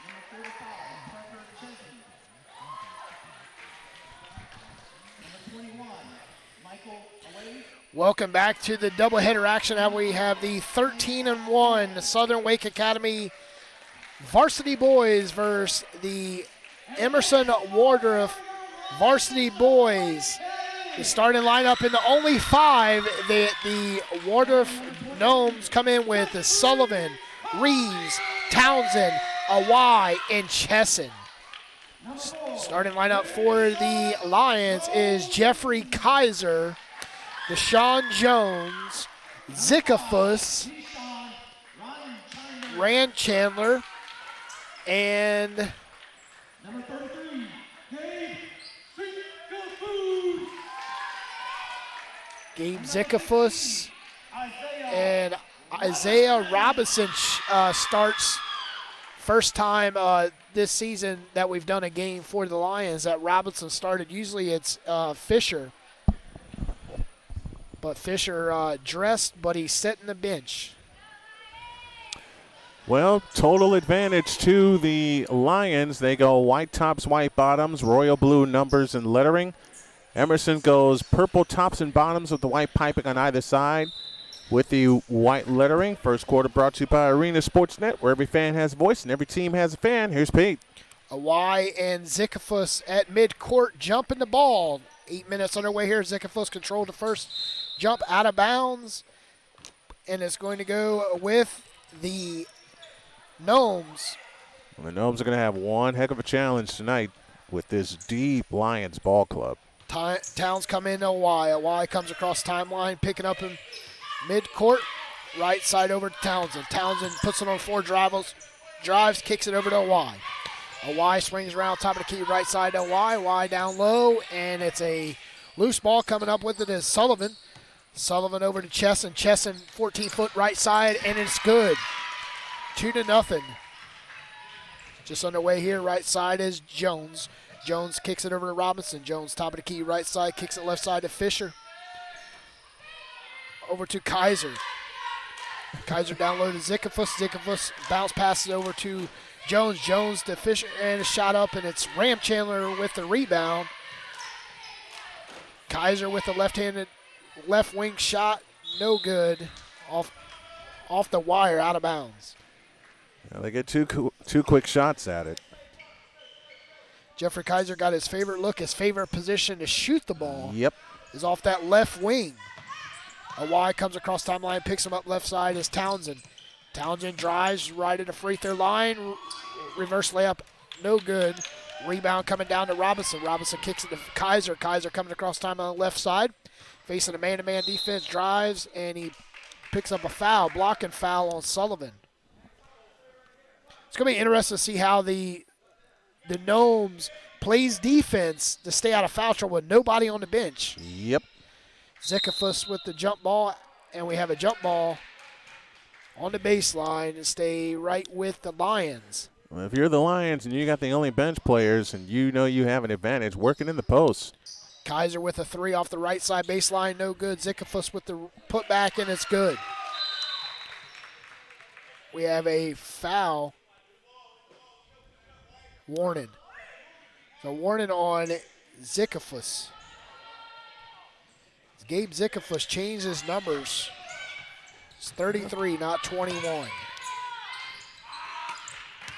Number 45, Parker Chesney. Number 21, Michael Away. Welcome back to the doubleheader action. Now we have the 13-1 Southern Wake Academy varsity boys versus the Emerson Waldroff varsity boys. The starting lineup in the only 5 that the Waldroff Gnomes come in with is Sullivan, Reeves, Townsend, Awai, and Chesson. Starting lineup for the Lions is Jeffrey Kaiser, Deshaun Jones, Zickafus, Rand Chandler, and Number 33, Gabe Zickafus. And Isaiah Robinson starts first time this season that we've done a game for the Lions that Robinson started. Usually it's Fisher. But Fisher dressed, but he's sitting the bench. Well, total advantage to the Lions. They go white tops, white bottoms, royal blue numbers and lettering. Emerson goes purple tops and bottoms with the white piping on either side with the white lettering. First quarter brought to you by Arena Sportsnet, where every fan has a voice and every team has a fan. Here's Pete. Awai and Zickafus at midcourt jumping the ball. 8 minutes underway here. Zickafus controlled the first jump out of bounds. And it's going to go with the Gnomes. Well, the Gnomes are going to have one heck of a challenge tonight with this deep Lions ball club. Towns come in to Awai. Awai comes across timeline, picking up in midcourt. Right side over to Townsend. Townsend puts it on 4 drives, kicks it over to Awai. Awai swings around top of the key, right side to Awai. Awai down low, and it's a loose ball. Coming up with it is Sullivan. Sullivan over to Chesson. Chesson 14-foot right side, and it's good. 2-0. Just underway here, right side is Jones. Jones kicks it over to Robinson. Jones top of the key, right side, kicks it left side to Fisher. Over to Kaiser. Kaiser down low to Zickafus. Zickafus bounce passes over to Jones. Jones to Fisher, and a shot up, and it's Ram Chandler with the rebound. Kaiser with the left-handed left wing shot, no good. Off the wire, out of bounds. Well, they get two quick shots at it. Jeffrey Kaiser got his favorite look, his favorite position to shoot the ball. Yep. Is off that left wing. Awai comes across timeline, picks him up left side is Townsend. Townsend drives right at the free throw line. Reverse layup, no good. Rebound coming down to Robinson. Robinson kicks it to Kaiser. Kaiser coming across timeline on the left side. Facing a man-to-man defense, drives, and he picks up a foul, blocking foul on Sullivan. It's going to be interesting to see how the Gnomes plays defense to stay out of foul trouble with nobody on the bench. Yep. Zickafus with the jump ball, and we have a jump ball on the baseline to stay right with the Lions. Well, if you're the Lions and you got the only bench players and you know you have an advantage, working in the post. Kaiser with a 3 off the right side baseline, no good. Zickafus with the putback, and it's good. We have a foul warning. So warning on Zickafus. Gabe Zickafus changed his numbers. It's 33, not 21.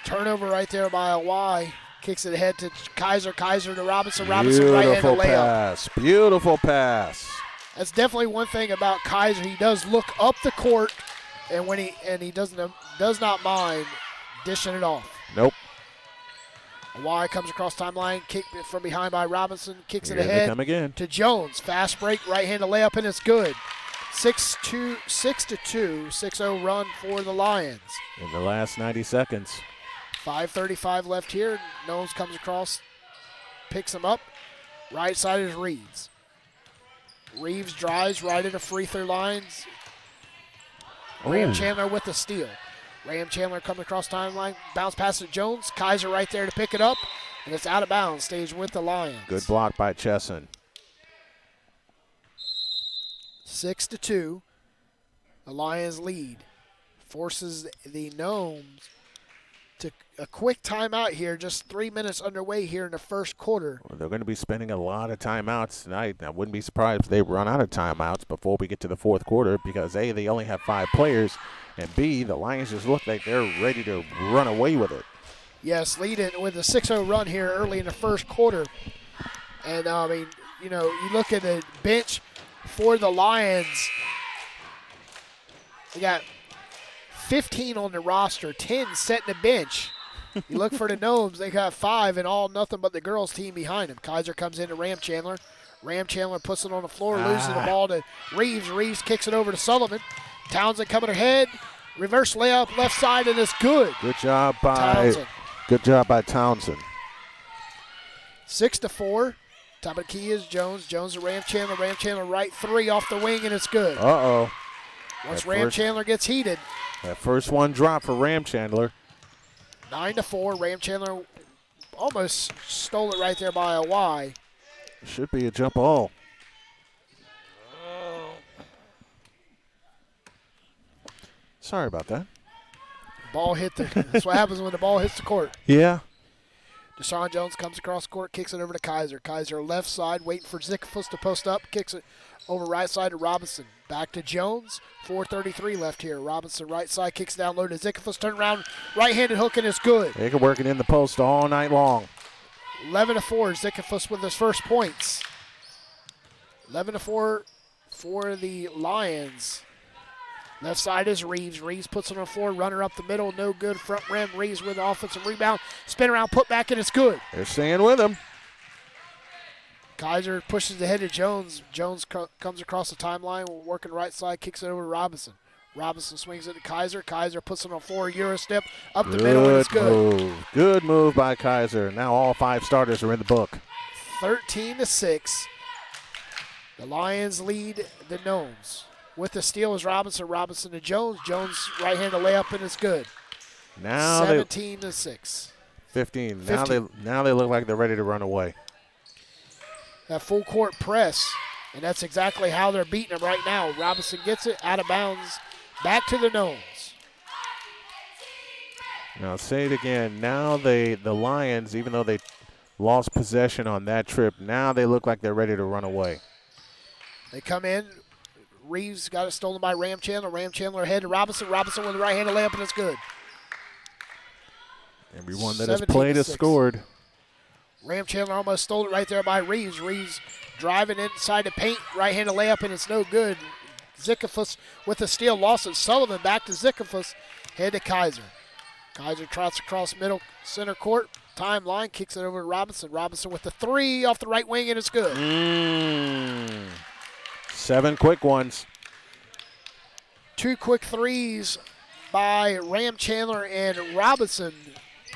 Turnover right there by Awai. Kicks it ahead to Kaiser. Kaiser to Robinson. Robinson right-handed layup. Pass. Beautiful pass. That's definitely one thing about Kaiser. He does look up the court, and when he does not mind dishing it off. Nope. Awai comes across timeline, kick from behind by Robinson, kicks Here it ahead they come again. to Jones. Fast break, right-handed layup, and it's good. 6-2, 6-0 run for the Lions. In the last 90 seconds. 5:35 left here. Gnomes comes across, picks him up. Right side is Reeves. Reeves drives right into free throw lines. Ram Chandler with the steal. Ram Chandler coming across timeline. Bounce pass to Jones. Kaiser right there to pick it up. And it's out of bounds. Stays with the Lions. Good block by Chesson. 6-2. The Lions lead. Forces the Gnomes to a quick timeout here. Just 3 minutes underway here in the first quarter. Well, they're going to be spending a lot of timeouts tonight. I wouldn't be surprised if they run out of timeouts before we get to the fourth quarter because, A, they only have 5 players, and, B, the Lions just look like they're ready to run away with it. Yes, lead it with a 6-0 run here early in the first quarter. And, I mean, you know, you look at the bench for the Lions. They got 15 on the roster, 10 setting the bench. You look for the Gnomes, they got 5 and all nothing but the girls team behind them. Kaiser comes in to Ram Chandler. Ram Chandler puts it on the floor, loses the ball to Reeves. Reeves kicks it over to Sullivan. Townsend coming ahead. Reverse layup, left side, and it's good. Good job by Townsend. Good job by Townsend. 6-4. Top of the key is Jones. Jones to Ram Chandler. Ram Chandler right 3 off the wing, and it's good. Uh-oh. Once That Ram first- Chandler gets heated, That first one dropped for Ram Chandler. 9-4. Ram Chandler almost stole it right there by a Y. Should be a jump ball. Sorry about that. Ball hit the. That's what happens when the ball hits the court. Yeah. Deshaun Jones comes across court, kicks it over to Kaiser. Kaiser left side, waiting for Zickfuss to post up, kicks it over right side to Robinson. Back to Jones. 4:33 left here. Robinson right side, kicks down low to Zickfuss. Turn around, right-handed hook, and it's good. They can work it in the post all night long. 11-4. Zickfuss with his first points. 11-4 for the Lions. Left side is Reeves. Reeves puts it on the floor, runner up the middle, no good. Front rim, Reeves with the offensive rebound. Spin around, put back, and it's good. They're staying with him. Kaiser pushes ahead to Jones. Jones comes across the timeline, working right side, kicks it over to Robinson. Robinson swings it to Kaiser. Kaiser puts it on the floor, Euro step, up the middle, and it's good. Move. Good move by Kaiser. Now all 5 starters are in the book. 13-6. The Lions lead the Gnomes. With the steal is Robinson. Robinson to Jones. Jones right-handed layup, and it's good. Now 17-6. 15. 15. Now they look like they're ready to run away. That full court press, and that's exactly how they're beating them right now. Robinson gets it out of bounds, back to the Gnomes. Now say it again. Now the Lions, even though they lost possession on that trip, now they look like they're ready to run away. They come in. Reeves got it stolen by Ram Chandler. Ram Chandler ahead to Robinson. Robinson with the right-handed layup, and it's good. Everyone that has played has 17-6. scored. Ram Chandler almost stole it right there by Reeves. Reeves driving inside the paint, right-handed layup, and it's no good. Zickfuss with the steal, lost it. Sullivan back to Zickfuss, head to Kaiser. Kaiser trots across middle center court, timeline, kicks it over to Robinson. Robinson with the 3 off the right wing, and it's good. 7 quick ones. 2 quick threes by Ram Chandler, and Robinson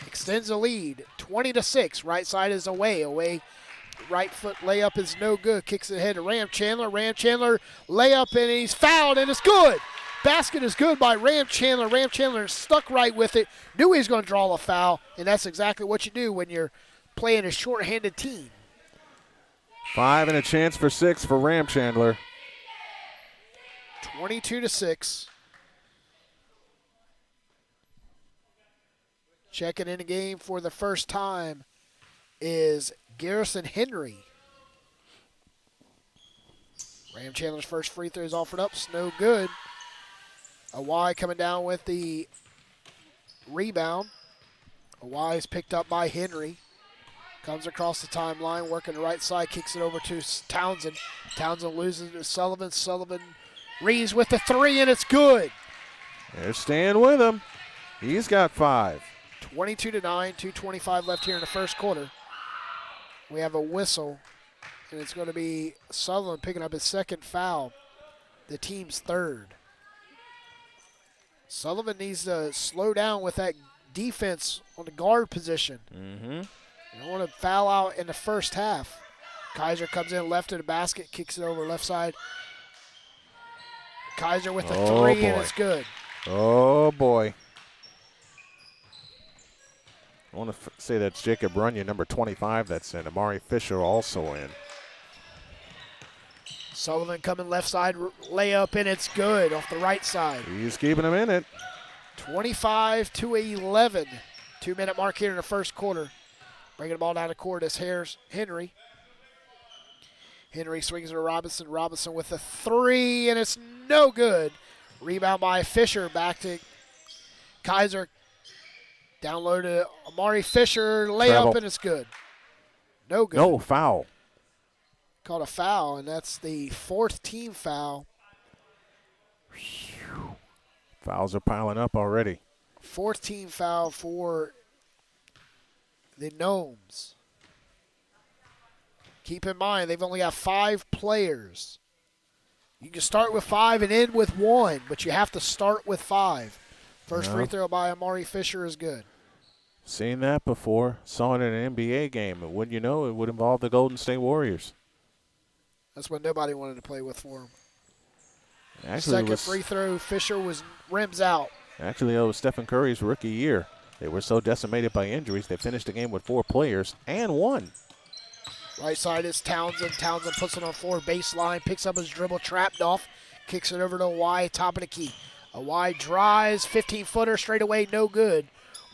extends the lead, 20-6. Right side is away. Right foot layup is no good. Kicks it ahead to Ram Chandler. Ram Chandler layup, and he's fouled, and it's good. Basket is good by Ram Chandler. Ram Chandler stuck right with it. Knew he was going to draw a foul, and that's exactly what you do when you're playing a short-handed team. 5 and a chance for 6 for Ram Chandler. 22-6. Checking in the game for the first time is Garrison Henry. Ram Chandler's first free throw is offered up. It's no good. Awai coming down with the rebound. Awai is picked up by Henry. Comes across the timeline, working the right side, kicks it over to Townsend. Townsend loses to Sullivan. Sullivan Reeves with the 3, and it's good. They're staying with him. He's got 5. 22-9, 2:25 left here in the first quarter. We have a whistle, and it's going to be Sullivan picking up his second foul, the team's third. Sullivan needs to slow down with that defense on the guard position. You don't want to foul out in the first half. Kaiser comes in left of the basket, kicks it over left side. Kaiser with the 3, and it's good. Oh, boy. I want to say that's Jacob Runyon, number 25, that's in. Amari Fisher also in. Sullivan coming left side, layup, and it's good off the right side. He's keeping him in it. 25-11. 2-minute mark here in the first quarter. Bringing the ball down the court is Henry. Henry swings it to Robinson. Robinson with a three, and it's no good. Rebound by Fisher. Back to Kaiser. Down low to Amari Fisher. Layup, Travel. and it's good. No good. No foul. Called a foul, and that's the 4th team foul. Fouls are piling up already. 4th team foul for the Gnomes. Keep in mind, they've only got 5 players. You can start with 5 and end with 1, but you have to start with 5. First free throw by Amari Fisher is good. Seen that before. Saw it in an NBA game. And wouldn't you know, it would involve the Golden State Warriors. That's what nobody wanted to play with for him. Actually, Second free throw, Fisher was rims out. Actually, it was Stephen Curry's rookie year. They were so decimated by injuries, they finished the game with 4 players and won. Right side is Townsend. Townsend puts it on the floor, baseline, picks up his dribble, trapped off, kicks it over to Y, top of the key. A Y drives, 15-footer, straight away, no good.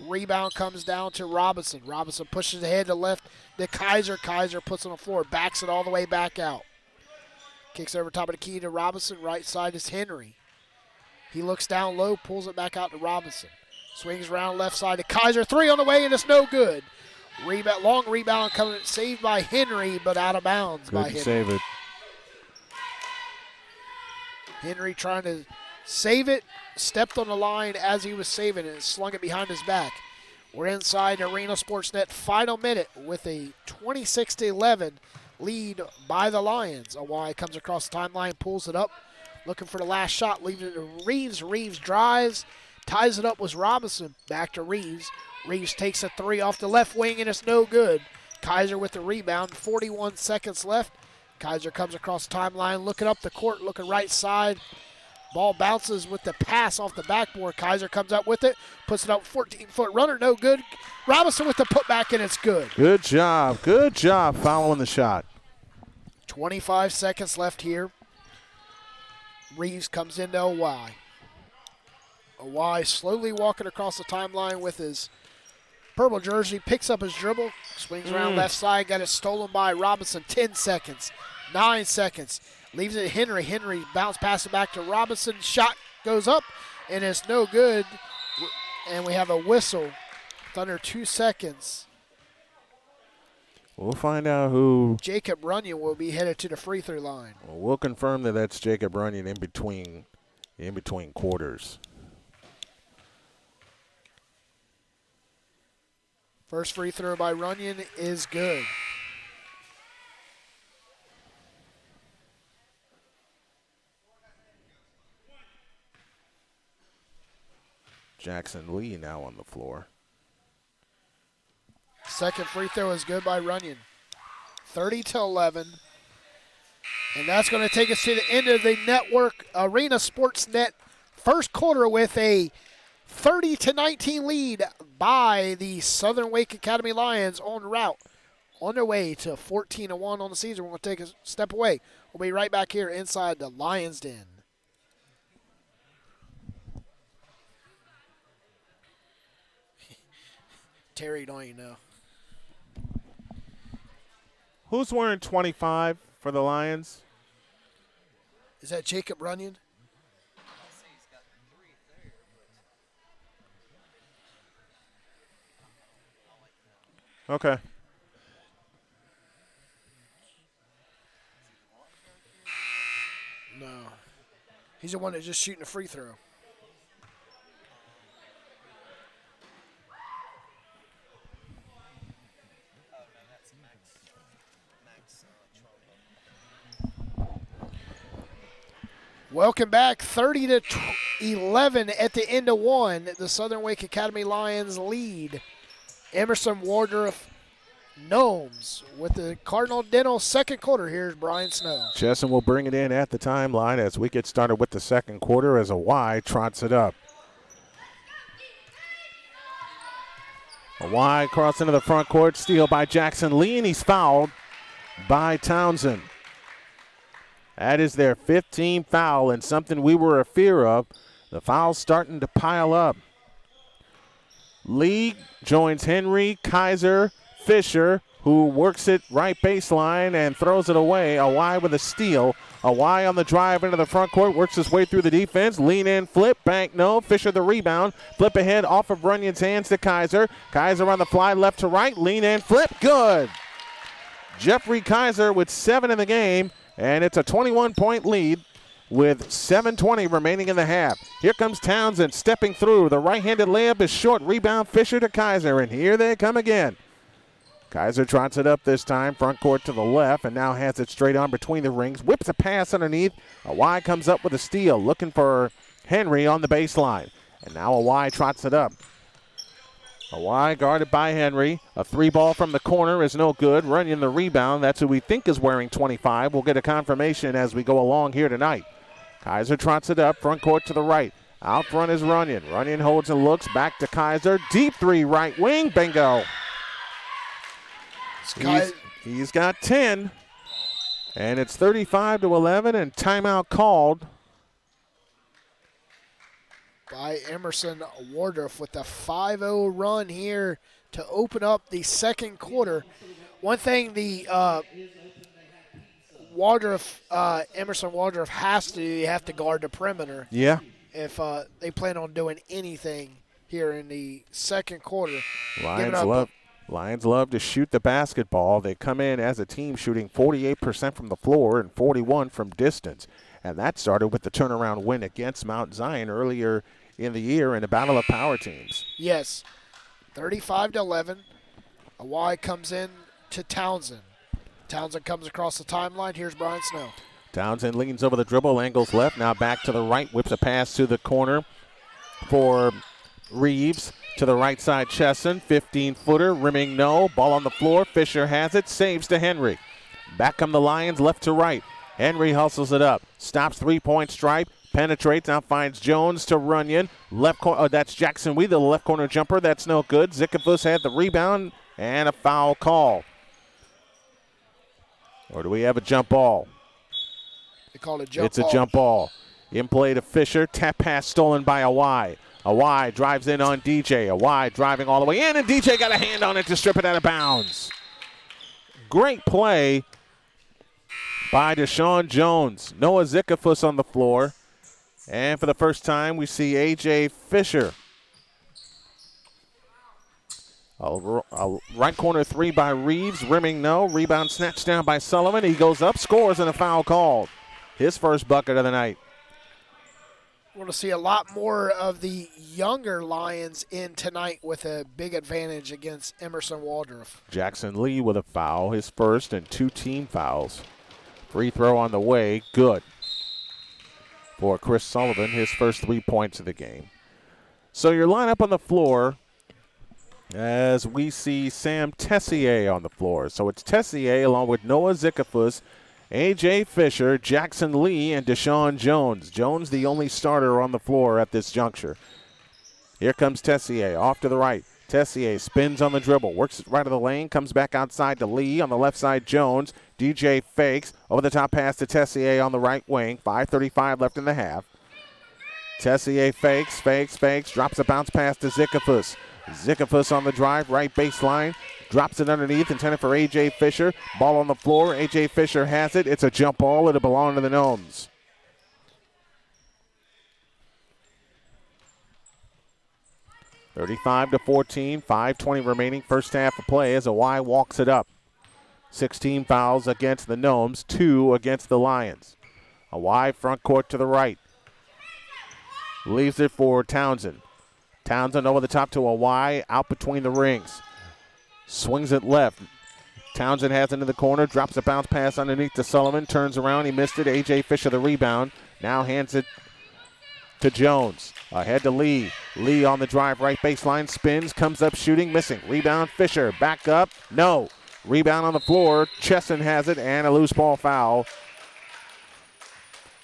Rebound comes down to Robinson. Robinson pushes ahead to left to Kaiser. Kaiser puts it on the floor, backs it all the way back out. Kicks over top of the key to Robinson. Right side is Henry. He looks down low, pulls it back out to Robinson. Swings around left side to Kaiser. 3 on the way, and it's no good. Rebound, long rebound coming, saved by Henry, but out of bounds by Henry. Couldn't save it. Henry trying to save it, stepped on the line as he was saving it and slung it behind his back. We're inside Arena Sportsnet final minute with a 26-11 lead by the Lions. Awai comes across the timeline, pulls it up, looking for the last shot, leaving it to Reeves. Reeves drives, ties it up with Robinson. Back to Reeves. Reeves takes a 3 off the left wing, and it's no good. Kaiser with the rebound, 41 seconds left. Kaiser comes across the timeline, looking up the court, looking right side. Ball bounces with the pass off the backboard. Kaiser comes up with it, puts it up, 14-foot runner, no good. Robinson with the putback, and it's good. Good job. Good job following the shot. 25 seconds left here. Reeves comes into Awai. Awai slowly walking across the timeline with his purple jersey, picks up his dribble, swings around left side, got it stolen by Robinson. 10 seconds, 9 seconds. Leaves it to Henry. Henry bounce pass it back to Robinson. Shot goes up, and it's no good. And we have a whistle with under 2 seconds. We'll find out who. Jacob Runyon will be headed to the free throw line. We'll confirm that that's Jacob Runyon in between quarters. First free throw by Runyon is good. Jackson Lee now on the floor. Second free throw is good by Runyon. 30-11. And that's going to take us to the end of the network Arena Sportsnet first quarter with a 30-19 lead by the Southern Wake Academy Lions on route. On their way to 14-1 on the season. We're going to take a step away. We'll be right back here inside the Lions Den. Terry, don't you know? Who's wearing 25 for the Lions? Is that Jacob Runyon? Okay. No. He's the one that's just shooting a free throw. Welcome back, 30-11 at the end of one. The Southern Wake Academy Lions lead. Emerson Waldroff Gnomes with the Cardinal Dental second quarter. Here's Brian Snow. Chesson will bring it in at the timeline as we get started with the second quarter as Awai trots it up. Awai cross into the front court, steal by Jackson Lee, and he's fouled by Townsend. That is their 15th foul, and something we were a fear of. The fouls starting to pile up. Lee joins Henry, Kaiser, Fisher, who works it right baseline and throws it away. Awai with a steal. Awai on the drive into the front court, works his way through the defense. Lean in, flip, bank, no. Fisher the rebound. Flip ahead off of Runyon's hands to Kaiser. Kaiser on the fly, left to right. Lean in, flip, good. Jeffrey Kaiser with 7 in the game, and it's a 21-point lead with 7:20 remaining in the half. Here comes Townsend stepping through. The right-handed layup is short. Rebound Fisher to Kaiser, and here they come again. Kaiser trots it up this time, front court to the left, and now has it straight on between the rings. Whips a pass underneath. Awai comes up with a steal, looking for Henry on the baseline. And now Awai trots it up. Awai guarded by Henry. A 3-ball from the corner is no good. Runyon the rebound. That's who we think is wearing 25. We'll get a confirmation as we go along here tonight. Kaiser trots it up, front court to the right. Out front is Runyon. Runyon holds and looks back to Kaiser. Deep 3 right wing. Bingo. He's got 10. And it's 35-11 and timeout called by Emerson Waldroff with a 5-0 run here to open up the second quarter. One thing the Emerson Waldroff has to do, you have to guard the perimeter. Yeah. If they plan on doing anything here in the second quarter. Lions love to shoot the basketball. They come in as a team shooting 48% from the floor and 41% from distance. And that started with the turnaround win against Mount Zion earlier in the year in a battle of power teams. Yes, 35-11. Awai comes in to Townsend. Townsend comes across the timeline. Here's Brian Snow. Townsend leans over the dribble, angles left, now back to the right, whips a pass to the corner for Reeves. To the right side, Chesson, 15-footer, rimming no. Ball on the floor, Fisher has it, saves to Henry. Back come the Lions, left to right. Henry hustles it up, stops 3-point stripe, penetrates, now finds Jones to Runyon. Left corner, that's Jackson Wee, the left corner jumper, that's no good. Zikafus had the rebound, and a foul call. Or do we have a jump ball? They call it jump It's ball. a jump ball. In play to Fisher, tap pass stolen by Awai. Awai drives in on DJ. Awai driving all the way in, and DJ got a hand on it to strip it out of bounds. Great play by Deshaun Jones. Noah Zikafus on the floor. And for the first time, we see A.J. Fisher. A right corner 3 by Reeves, rimming no. Rebound snatched down by Sullivan. He goes up, scores, and a foul called. His first bucket of the night. We're going to see a lot more of the younger Lions in tonight with a big advantage against Emerson Waldroff. Jackson Lee with a foul, his first, and 2 team fouls. Free throw on the way, good. For Chris Sullivan, his first 3 points of the game. So your lineup on the floor, as we see Sam Tessier on the floor. So it's Tessier along with Noah Zikafus, A.J. Fisher, Jackson Lee, and Deshaun Jones. Jones the only starter on the floor at this juncture. Here comes Tessier off to the right. Tessier spins on the dribble, works it right of the lane, comes back outside to Lee. On the left side, Jones. DJ fakes. Over the top pass to Tessier on the right wing. 5:35 left in the half. Tessier fakes, drops a bounce pass to Zikafus. Zikafus on the drive, right baseline. Drops it underneath, intended for A.J. Fisher. Ball on the floor. A.J. Fisher has it. It's a jump ball. It'll belong to the Gnomes. (35-14), 5:20 remaining, first half of play as Awai walks it up. 16 fouls against the Gnomes, 2 against the Lions. Awai front court to the right. Leaves it for Townsend. Townsend over the top to Awai, out between the rings. Swings it left. Townsend has it in the corner, drops a bounce pass underneath to Sullivan, turns around, he missed it. A.J. Fisher the rebound, now hands it to Jones. Ahead to Lee. Lee on the drive, right baseline, spins, comes up shooting, missing. Rebound, Fisher, back up, no. Rebound on the floor, Chesson has it, and a loose ball foul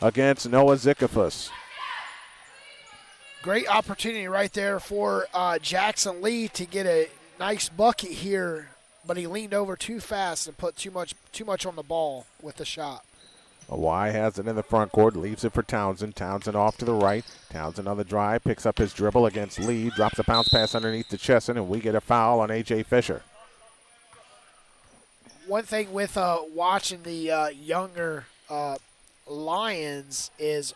against Noah Zikafus. Great opportunity right there for Jackson Lee to get a nice bucket here, but he leaned over too fast and put too much on the ball with the shot. Y has it in the front court, leaves it for Townsend. Townsend off to the right. Townsend on the drive, picks up his dribble against Lee, drops a bounce pass underneath to Chesson, and we get a foul on A.J. Fisher. One thing with watching the younger Lions is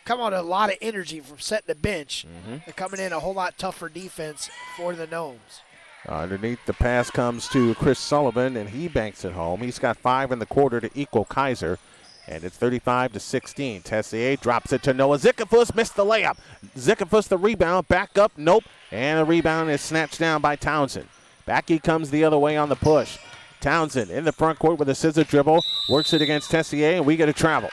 come on a lot of energy from setting the bench. They're coming in a whole lot tougher defense for the Gnomes. Underneath, the pass comes to Chris Sullivan, and he banks it home. He's got 5 in the quarter to equal Kaiser, and it's 35-16. Tessier drops it to Noah Zickafuss, missed the layup. Zickafuss the rebound, back up, nope, and the rebound is snatched down by Townsend. Back he comes the other way on the push. Townsend in the front court with a scissor dribble, works it against Tessier, and we get a travel.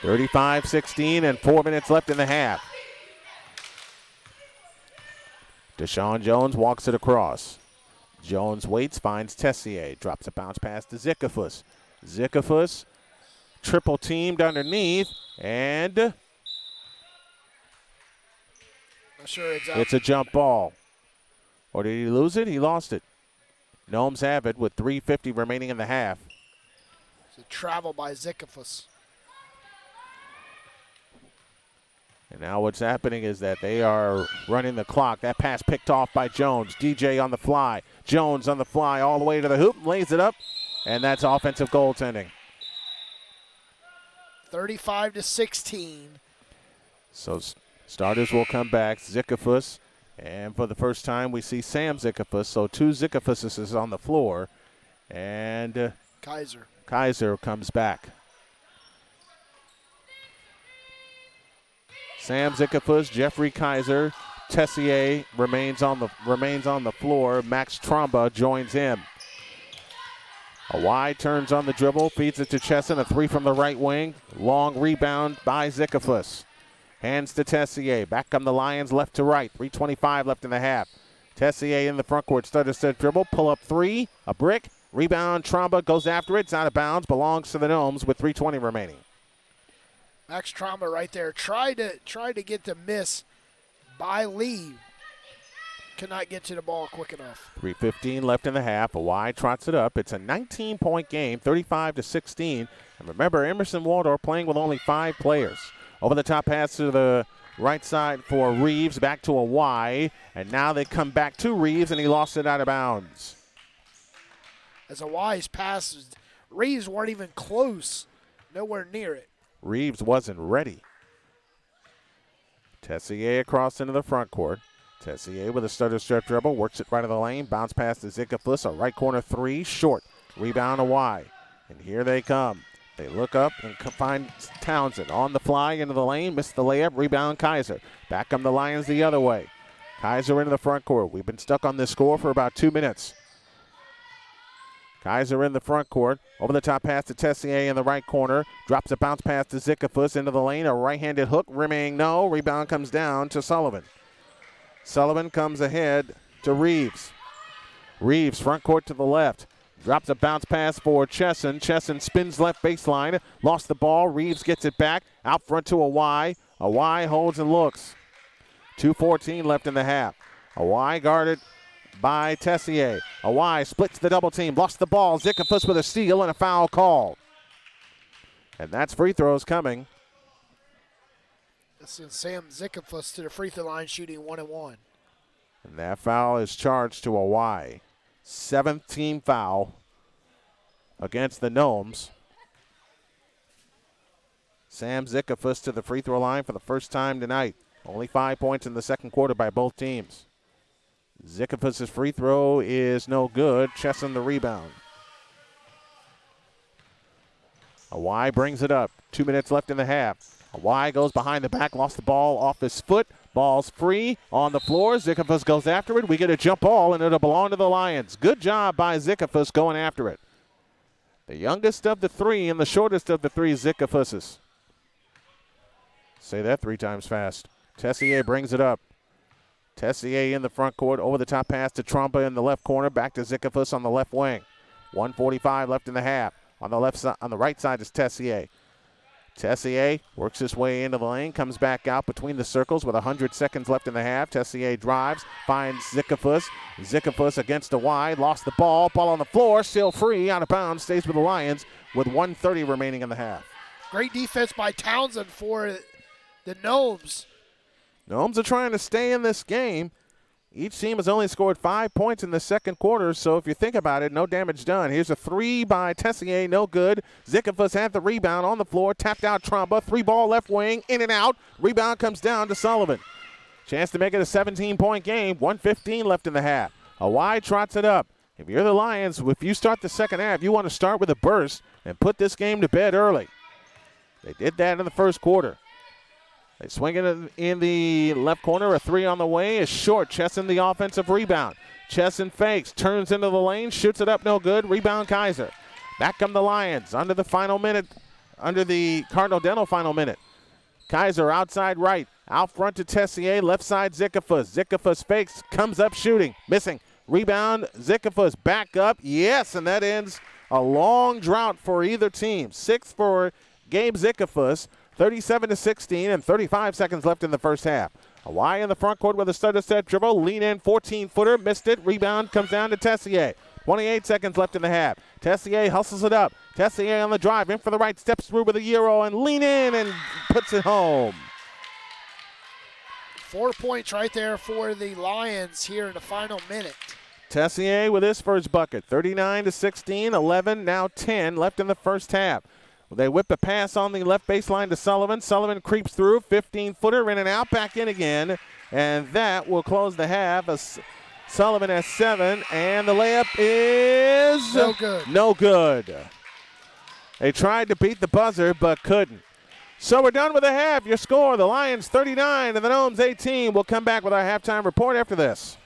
35-16 and 4 minutes left in the half. Deshaun Jones walks it across. Jones waits, finds Tessier, drops a bounce pass to Zickafuss. Zickafuss triple teamed underneath, and Not sure it's a jump ball. Or did he lose it? He lost it. Gnomes have it with 3:50 remaining in the half. It's a travel by Zickafuss. And now what's happening is that they are running the clock. That pass picked off by Jones. DJ on the fly. Jones on the fly all the way to the hoop, lays it up, and that's offensive goaltending. 35-16. So starters will come back. Zickafuss, and for the first time we see Sam Zickafuss. So 2 Zickafusses on the floor, and Kaiser comes back. Sam Zickafuss, Jeffrey Kaiser, Tessier remains on the floor. Max Tromba joins him. A Y turns on the dribble, feeds it to Chesson, a 3 from the right wing. Long rebound by Zickafuss. Hands to Tessier. Back come the Lions left to right. 3:25 left in the half. Tessier in the front court, stutter step dribble, pull up 3, a brick, rebound. Tromba goes after it. It's out of bounds. Belongs to the Gnomes with 3:20 remaining. Max Tromba right there. Tried to get the miss by Lee. Could not get to the ball quick enough. 3:15 left in the half. A Y trots it up. It's a 19-point game, 35-16. And remember, Emerson Waldroff playing with only 5 players. Over the top pass to the right side for Reeves, back to a Y. And now they come back to Reeves, and he lost it out of bounds. As a Y's pass, Reeves weren't even close. Nowhere near it. Reeves wasn't ready. Tessier across into the front court. Tessier with a stutter step dribble, works it right in the lane, bounce pass to Zickafuss, a right corner 3, short. Rebound a Y. And here they come. They look up and find Townsend on the fly into the lane, missed the layup, rebound Kaiser. Back come the Lions the other way. Kaiser into the front court. We've been stuck on this score for about 2 minutes. Kaiser in the front court. Over the top pass to Tessier in the right corner. Drops a bounce pass to Zickafuss into the lane. A right-handed hook. Rimming no. Rebound comes down to Sullivan. Sullivan comes ahead to Reeves. Reeves front court to the left. Drops a bounce pass for Chesson. Chesson spins left baseline. Lost the ball. Reeves gets it back. Out front to a Y. A Y holds and looks. 2:14 left in the half. A Y guarded by Tessier. A Y splits the double team. Lost the ball. Zickafuss with a steal and a foul called. And that's free throws coming. This is Sam Zickafuss to the free throw line shooting 1-1. And that foul is charged to a Y. 7th team foul against the Gnomes. Sam Zickafuss to the free throw line for the first time tonight. Only 5 points in the second quarter by both teams. Zickafuss' free throw is no good. Chesson the rebound. A Y brings it up. 2 minutes left in the half. A Y goes behind the back, lost the ball off his foot. Ball's free on the floor. Zickafuss goes after it. We get a jump ball, and it'll belong to the Lions. Good job by Zickafuss going after it. The youngest of the 3 and the shortest of the 3 Zickafusses. Say that 3 times fast. Tessier brings it up. Tessier in the front court, over the top pass to Tromba in the left corner, back to Zickafuss on the left wing. 1:45 left in the half. On the left side, on the right side is Tessier. Tessier works his way into the lane, comes back out between the circles with 100 seconds left in the half. Tessier drives, finds Zikafus. Zikafus against the wide, lost the ball. Ball on the floor, still free, out of bounds, stays with the Lions with 1:30 remaining in the half. Great defense by Townsend for the Gnomes. Gnomes are trying to stay in this game. Each team has only scored 5 points in the second quarter, so if you think about it, no damage done. Here's a three by Tessier, no good. Zikafus had the rebound on the floor, tapped out Tromba, 3-ball left wing, in and out. Rebound comes down to Sullivan. Chance to make it a 17-point game, 1:15 left in the half. Hawaii trots it up. If you're the Lions, if you start the second half, you want to start with a burst and put this game to bed early. They did that in the first quarter. They swing it in the left corner. A three on the way is short. Chesson the offensive rebound. Chesson fakes, turns into the lane, shoots it up, no good. Rebound Kaiser. Back come the Lions under the final minute, under the Cardinal Dental final minute. Kaiser outside right, out front to Tessier, left side Zikafus. Zikafus fakes, comes up shooting, missing. Rebound, Zikafus back up, yes, and that ends a long drought for either team. 6 for Gabe Zikafus. 37-16 and 35 seconds left in the first half. Hawaii in the front court with a stutter step dribble. Lean in, 14-footer, missed it. Rebound comes down to Tessier. 28 seconds left in the half. Tessier hustles it up. Tessier on the drive, in for the right, steps through with a Euro and lean in and puts it home. 4 points right there for the Lions here in the final minute. Tessier with his first bucket. 39-16, 11, now 10 left in the first half. They whip a pass on the left baseline to Sullivan. Sullivan creeps through, 15-footer, in and out, back in again. And that will close the half. Sullivan has 7, and the layup is no good. No good. They tried to beat the buzzer, but couldn't. So we're done with the half. Your score, the Lions 39 and the Gnomes 18. We'll come back with our halftime report after this.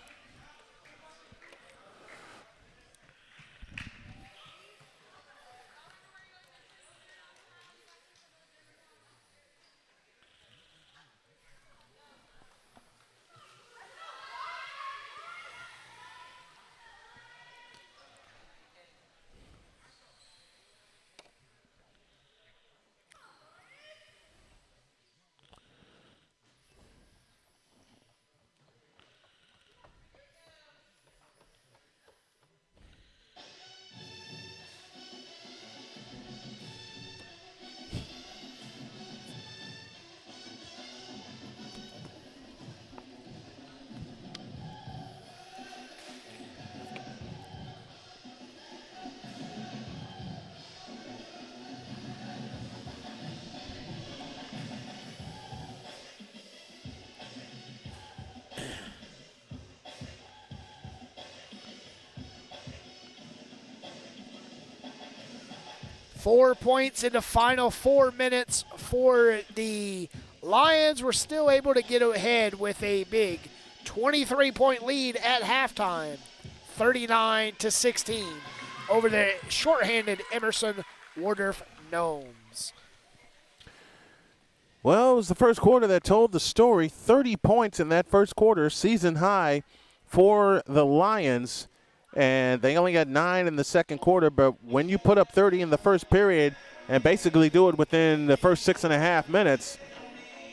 Four points in the final 4 minutes for the Lions. Were still able to get ahead with a big 23-point lead at halftime, 39-16 over the shorthanded Emerson Waldroff Gnomes. Well, it was the first quarter that told the story. 30 points in that first quarter, season high for the Lions. And they only got 9 in the second quarter, but when you put up 30 in the first period and basically do it within the first 6.5 minutes,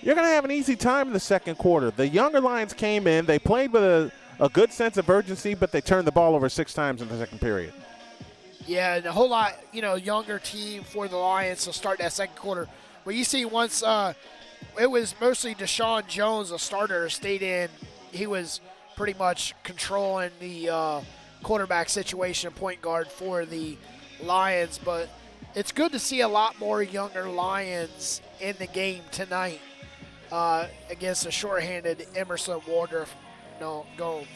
you're going to have an easy time in the second quarter. The younger Lions came in. They played with a good sense of urgency, but they turned the ball over 6 times in the second period. Yeah, and a whole lot, younger team for the Lions to start that second quarter. But you see once it was mostly Deshaun Jones, a starter, stayed in. He was pretty much controlling the quarterback situation, point guard for the Lions, but it's good to see a lot more younger Lions in the game tonight against the shorthanded Emerson Waldroff Gnomes.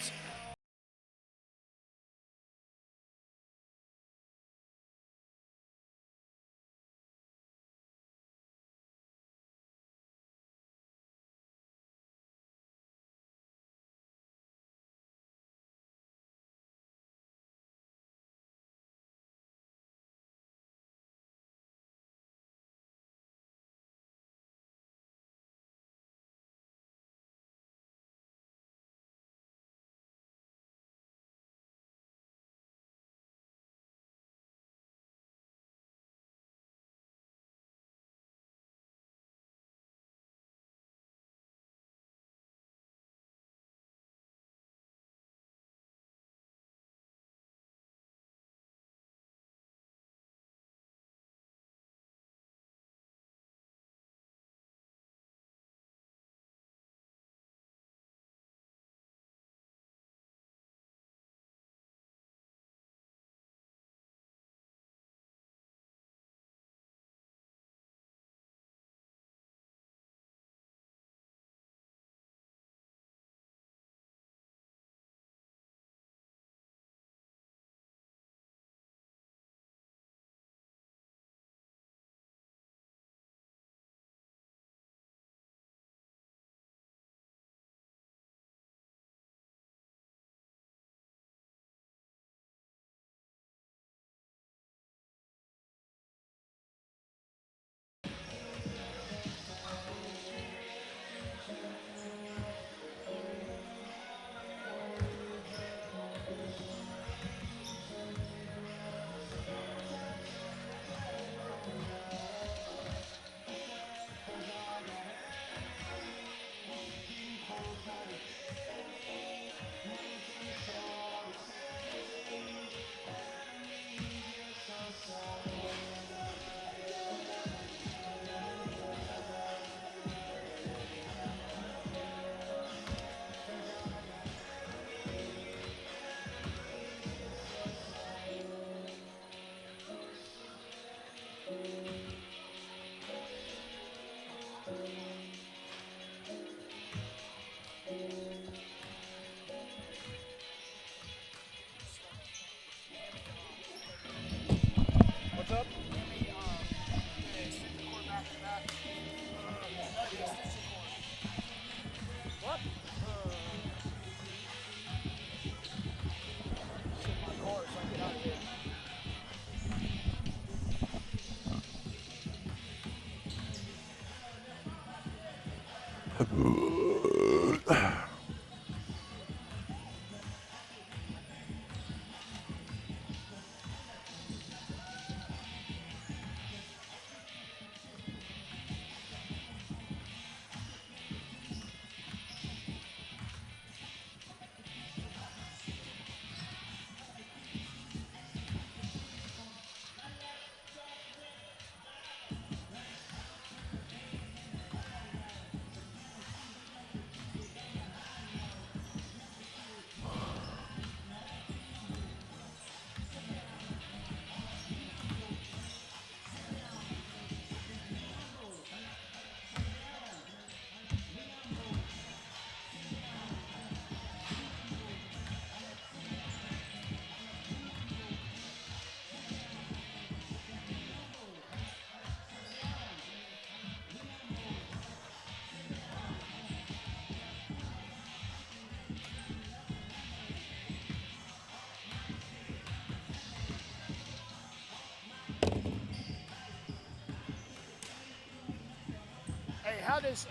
Hey, how does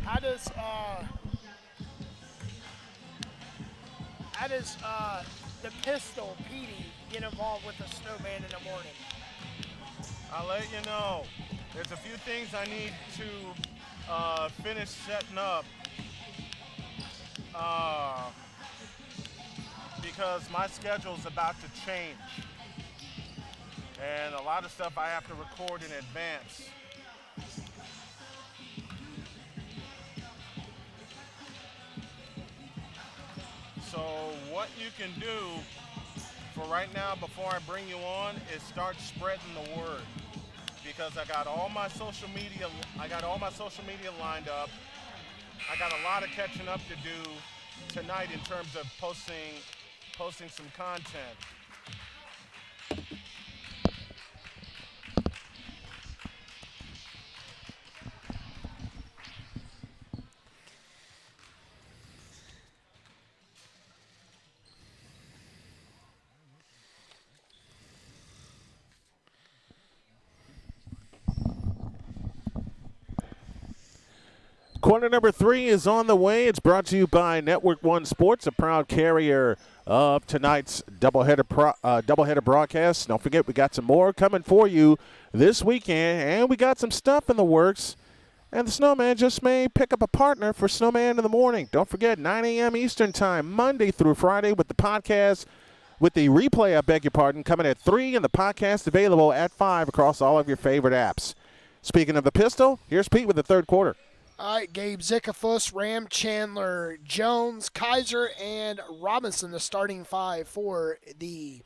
how does the pistol Petey get involved with the snowman in the morning? I'll let you know. There's a few things I need to finish setting up because my schedule's about to change. And a lot of stuff I have to record in advance. So what you can do for right now before I bring you on is start spreading the word, because I got all my social media lined up. I got a lot of catching up to do tonight in terms of posting some content. Quarter number 3 is on the way. It's brought to you by Network One Sports, a proud carrier of tonight's doubleheader broadcast. Don't forget, we got some more coming for you this weekend, and we got some stuff in the works. And the Snowman just may pick up a partner for Snowman in the Morning. Don't forget, 9 a.m. Eastern Time, Monday through Friday, with the podcast, with the replay, I beg your pardon, coming at 3, and the podcast available at 5 across all of your favorite apps. Speaking of the pistol, here's Pete with the third quarter. All right, Gabe Zickafuss, Ram Chandler, Jones, Kaiser, and Robinson, the starting five for the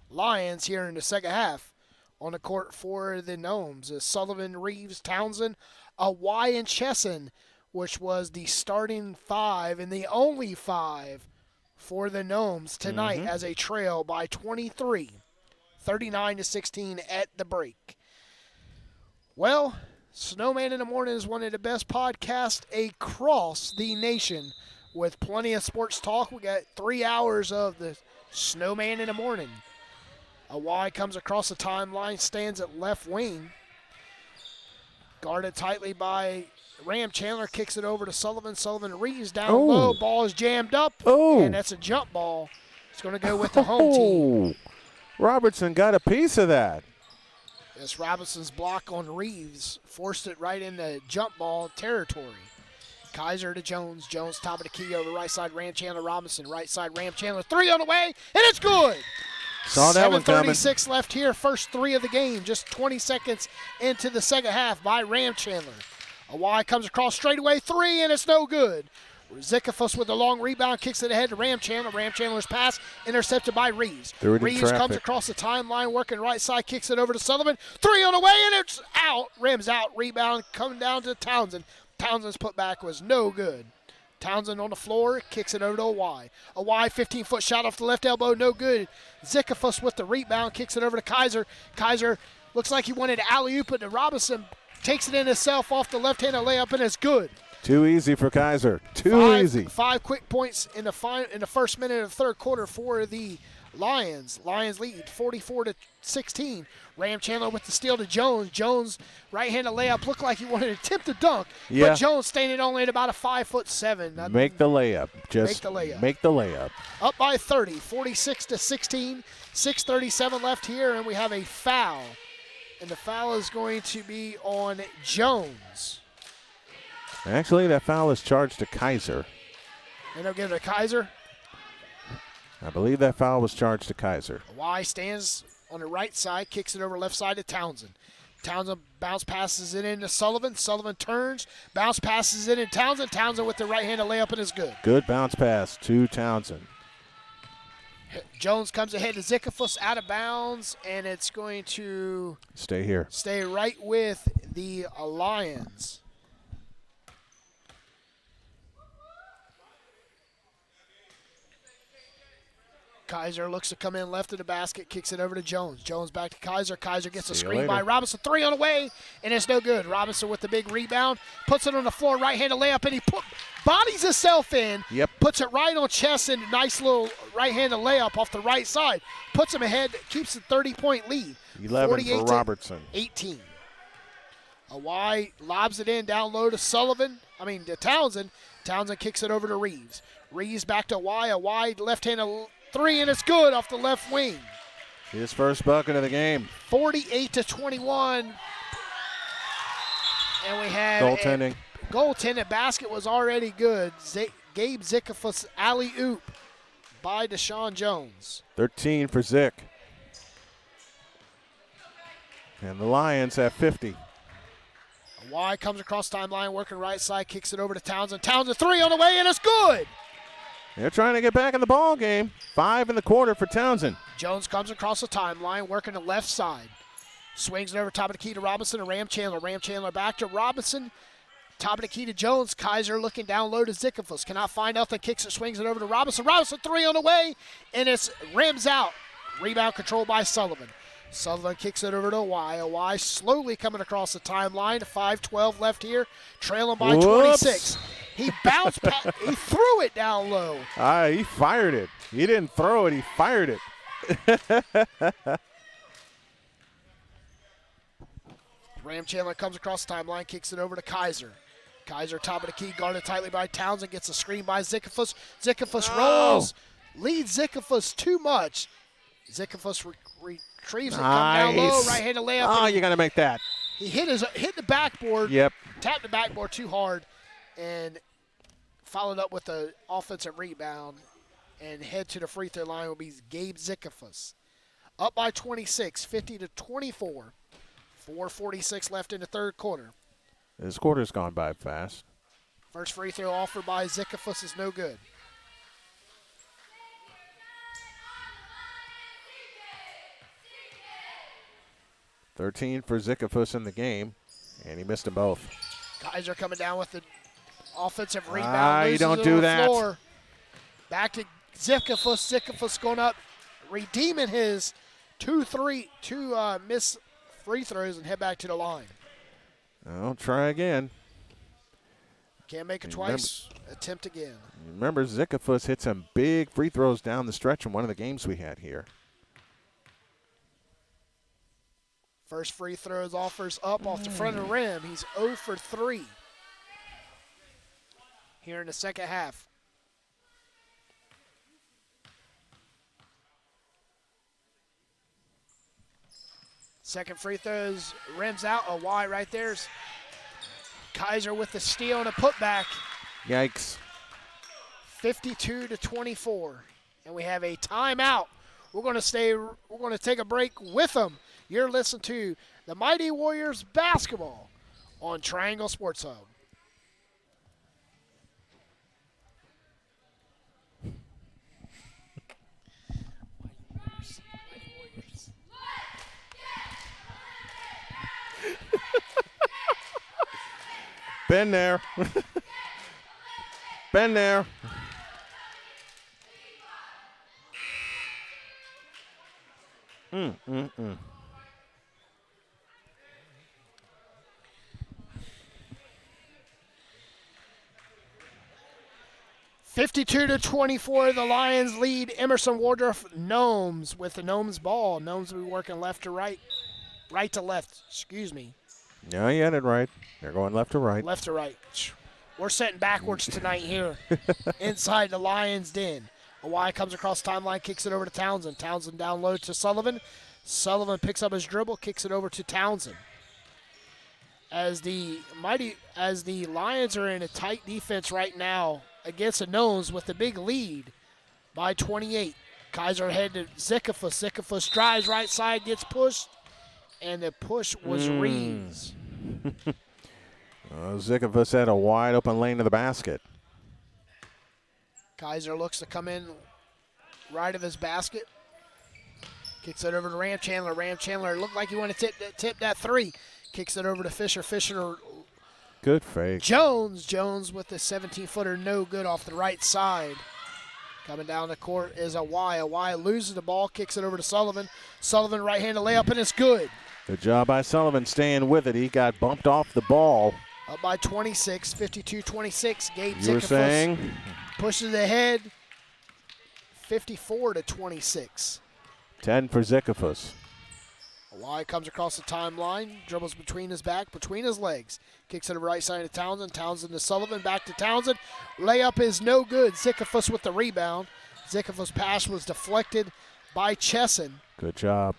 Lions here in the second half. On the court for the Gnomes is Sullivan, Reeves, Townsend, Awai, and Chesson, which was the starting five and the only five for the Gnomes tonight as a trail by 23, 39-16 at the break. Well, Snowman in the Morning is one of the best podcasts across the nation with plenty of sports talk. We got 3 hours of the Snowman in the Morning. Awai comes across the timeline, stands at left wing. Guarded tightly by Ram Chandler, kicks it over to Sullivan. Sullivan reads down low. Ball is jammed up, and that's a jump ball. It's going to go with the home team. Robertson got a piece of that. Yes, Robinson's block on Reeves forced it right into jump ball territory. Kaiser to Jones. Jones top of the key over right side. Ram Chandler Robinson. Right side Ram Chandler. 3 on the way, and it's good. Saw that one coming. 7:36 left here. First 3 of the game. Just 20 seconds into the second half by Ram Chandler. Awai comes across straightaway 3, and it's no good. Zickafuss with the long rebound, kicks it ahead to Ram Chandler. Ram Chandler's pass intercepted by Reeves. Reeves comes across the timeline, working right side, kicks it over to Sullivan. 3 on the way, and it's out. Rams out, rebound coming down to Townsend. Townsend's putback was no good. Townsend on the floor, kicks it over to Awai. Awai, 15-foot shot off the left elbow, no good. Zickafuss with the rebound, kicks it over to Kaiser. Kaiser looks like he wanted to alley-oop it to Robinson. Takes it in himself off the left-handed layup, and it's good. Too easy for Kaiser. Too easy. 5 quick points in the first minute of the third quarter for the Lions lead 44-16. Ram Chandler with the steal to Jones. Jones right-handed layup, looked like he wanted to attempt a dunk, but Jones standing only at about a 5'7". Make the layup. Make the layup. Make the layup. Up by 30, 46-16. 6:37 left here, and we have a foul. And the foul is going to be on Jones. Actually, that foul is charged to Kaiser. And they'll give it to Kaiser. I believe that foul was charged to Kaiser. Y stands on the right side, kicks it over left side to Townsend. Townsend bounce passes it into Sullivan. Sullivan turns, bounce passes it in Townsend. Townsend with the right-handed layup and is good. Good bounce pass to Townsend. Jones comes ahead to Zikafus out of bounds, and it's going to stay here. Stay right with the Lions. Kaiser looks to come in left of the basket, kicks it over to Jones. Jones back to Kaiser. Kaiser gets a screen by Robinson. 3 on the way, and it's no good. Robinson with the big rebound, puts it on the floor, right-handed layup, and he bodies himself in. Yep. Puts it right on chest, and nice little right-handed layup off the right side. Puts him ahead, keeps the 30-point lead. 11 for Robertson. 18. Y lobs it in down low to to Townsend. Townsend kicks it over to Reeves. Reeves back to Y. A Y left-handed 3, and it's good off the left wing. His first bucket of the game. 48-21. And we have goaltending. Goaltending basket was already good. Gabe Zikafus alley-oop by Deshaun Jones. 13 for Zick. And the Lions have 50. Y comes across timeline, working right side, kicks it over to Townsend. Townsend 3 on the way, and it's good. They're trying to get back in the ball game. 5 in the quarter for Townsend. Jones comes across the timeline, working the left side. Swings it over top of the key to Robinson and Ram Chandler. Ram Chandler back to Robinson. Top of the key to Jones. Kaiser looking down low to Zikafus. Cannot find nothing. Kicks it, swings it over to Robinson. Robinson 3 on the way, and it's rims out. Rebound controlled by Sullivan. Sullivan kicks it over to Y. Y slowly coming across the timeline. 5:12 left here. Trailing by 26. He bounced past, he threw it down low. He fired it. He didn't throw it, he fired it. Ram Chandler comes across the timeline, kicks it over to Kaiser. Kaiser, top of the key, guarded tightly by Townsend, gets a screen by Zikafus. Zikafus rolls, leads Zikafus too much. Zikafus retrieves it, come down low, right-handed layup. Oh, you got to make that. He hit the backboard. Yep. Tapped the backboard too hard, and followed up with an offensive rebound, and head to the free throw line will be Gabe Zikafus. Up by 26, 50-24. 4:46 left in the third quarter. This quarter's gone by fast. First free throw offered by Zikafus is no good. $13 for Zikafus in the game, and he missed them both. Kaiser coming down with the offensive rebound. You don't do that. Floor. Back to Zikafus. Zikafus going up, redeeming his two missed free throws and head back to the line. I'll try again. Can't make it twice. Attempt again. Remember, Zikafus hit some big free throws down the stretch in one of the games we had here. First free throws offers up off the front of the rim. He's 0 for 3 here in the second half. Second free throws, rims out, a Y right there. Kaiser with the steal and a putback. Yikes. 52-24. And we have a timeout. We're going to take a break with them. You're listening to the Mighty Warriors basketball on Triangle Sports Hub. Been there. Been there. Mm. 52-24, the Lions lead Emerson Waldroff Gnomes with the Gnomes ball. Gnomes will be working left to right, right to left, excuse me. No, you had it right. They're going left to right. Left to right. We're setting backwards tonight here inside the Lions' den. Y comes across the timeline, kicks it over to Townsend. Townsend down low to Sullivan. Sullivan picks up his dribble, kicks it over to Townsend. As the Lions are in a tight defense right now against the Gnomes with a big lead by 28. Kaiser ahead to Zikafus. Zikafus drives right side, gets pushed, and the push was Reeves. Zikafus had a wide open lane to the basket. Kaiser looks to come in right of his basket. Kicks it over to Ram Chandler. Ram Chandler looked like he wanted to tip that three. Kicks it over to Fisher. Fisher. Good fake. Jones with the 17-footer, no good off the right side. Coming down the court is a Y. A Y loses the ball, kicks it over to Sullivan. Sullivan right-handed layup, and it's good. Good job by Sullivan staying with it. He got bumped off the ball. Up by 26, 52-26. Gabe You were saying? Pushes ahead, 54-26. 10 for Zikafus. Y comes across the timeline, dribbles between his back, between his legs. Kicks it to the right side to Townsend. Townsend to Sullivan, back to Townsend. Layup is no good. Zikafus with the rebound. Zikafus' pass was deflected by Chesson. Good job.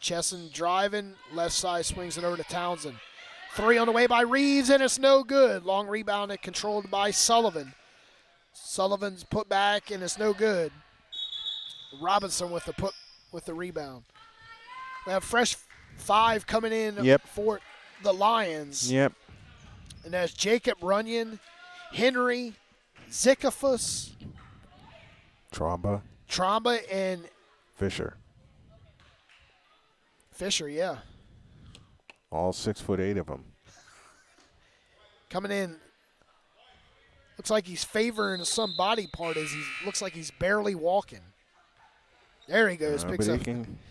Chesson driving, left side swings it over to Townsend. Three on the way by Reeves, and it's no good. Long rebound and controlled by Sullivan. Sullivan's put back, and it's no good. Robinson with the rebound. We have fresh five coming in for the Lions. Yep. And that's Jacob Runyon, Henry, Zikafus, Tromba, and Fisher. Fisher, yeah. All 6'8" of them. Coming in. Looks like he's favoring some body part as he looks like he's barely walking. There he goes. Picks up.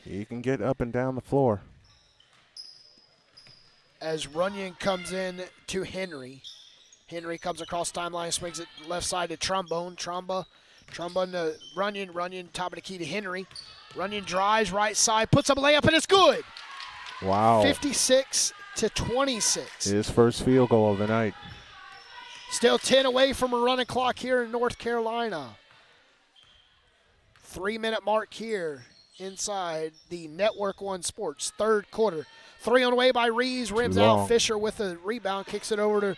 He can get up and down the floor. As Runyon comes in to Henry. Henry comes across timeline, swings it left side to Trombone. Trombone to Runyon. Runyon top of the key to Henry. Runyon drives right side, puts up a layup, and it's good. Wow. 56-26. His first field goal of the night. Still 10 away from a running clock here in North Carolina. 3-minute mark here inside the Network One Sports third quarter. Three on the way by Reeves, rims out. Fisher with a rebound, kicks it over to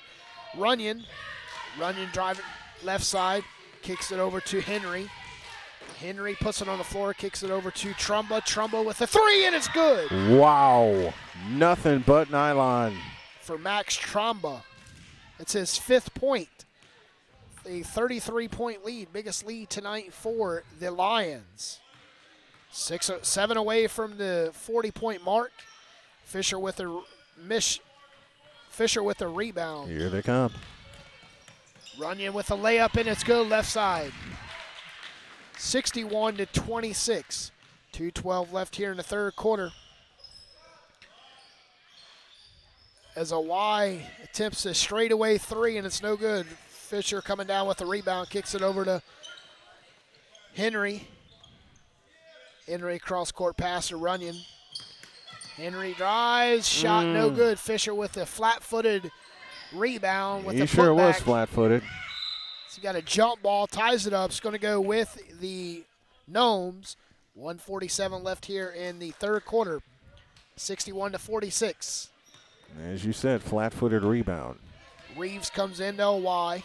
Runyon. Runyon driving left side, kicks it over to Henry. Henry puts it on the floor, kicks it over to Trumba. Trumba with a three, and it's good. Wow. Nothing but nylon. For Max Trumba. It's his fifth point. A 33-point lead, biggest lead tonight for the Lions. 7 away from the 40-point mark. Fisher with a rebound. Here they come. Runyon with a layup, and it's good left side. 61-26. 2:12 left here in the third quarter. As a Y attempts a straightaway three, and it's no good. Fisher coming down with the rebound, kicks it over to Henry. Henry cross-court pass to Runyon. Henry drives, shot no good. Fisher with a flat-footed rebound with the putback. He sure was flat-footed. So he got a jump ball, ties it up. It's going to go with the Gnomes. 1:47 left here in the third quarter. 61-46. As you said, flat-footed rebound. Reeves comes into Y.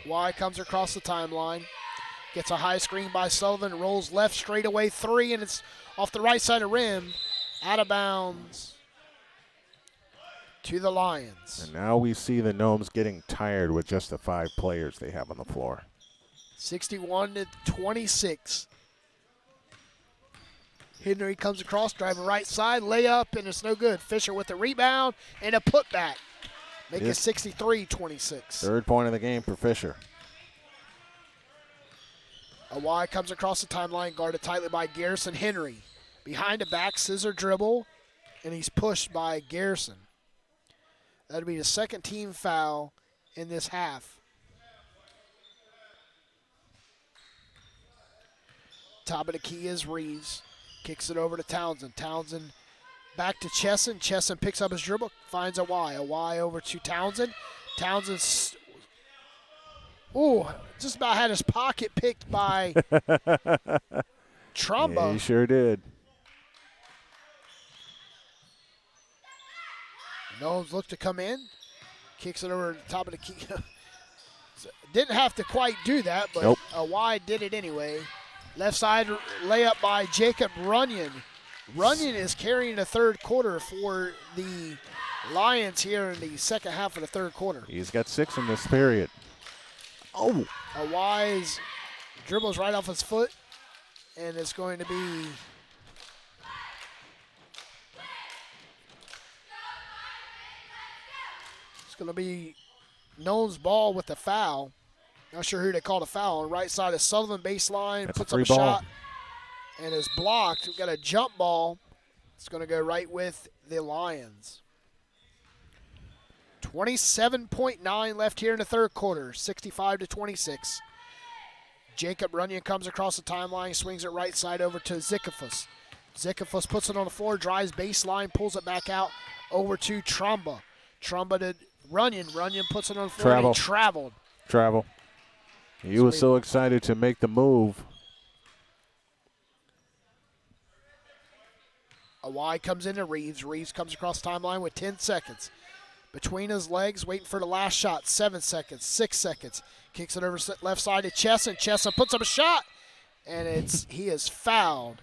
Y comes across the timeline. Gets a high screen by Sullivan. Rolls left straightaway three, and it's off the right side of rim. Out of bounds to the Lions. And now we see the Gnomes getting tired with just the 5 players they have on the floor. 61-26. Henry comes across, driving right side, layup, and it's no good. Fisher with the rebound and a putback. Make it 63-26. Third point of the game for Fisher. A Y comes across the timeline, guarded tightly by Garrison Henry. Behind the back, scissor dribble, and he's pushed by Garrison. That'll be the second team foul in this half. Top of the key is Reeves. Kicks it over to Townsend. Townsend back to Chesson. Chesson picks up his dribble, finds a Y. A Y over to Townsend. Townsend, just about had his pocket picked by Trumba. Yeah, he sure did. Gnomes look to come in. Kicks it over to the top of the key. Didn't have to quite do that, but Nope. a Y did it anyway. Left side layup by Jacob Runyon. Runyon is carrying the third quarter for the Lions here in the second half of the third quarter. He's got 6 in this period. Oh. A Y's dribbles right off his foot, and it's going to be Nolan's ball with the foul. Not sure who they called a foul. On right side of Sullivan baseline, That's puts a up a free ball. shot, and is blocked. We've got a jump ball. It's going to go right with the Lions. 27.9 left here in the third quarter, 65-26. Jacob Runyon comes across the timeline, swings it right side over to Zikafus. Zikafus puts it on the floor, drives baseline, pulls it back out over to Trumba. Trumba to Runyon. Runyon puts it on the floor, and he traveled. He was so excited to make the move. A Y comes into Reeves. Reeves comes across the timeline with 10 seconds. Between his legs, waiting for the last shot. 7 seconds, 6 seconds. Kicks it over left side to Chesson. Chesson puts up a shot, and he is fouled.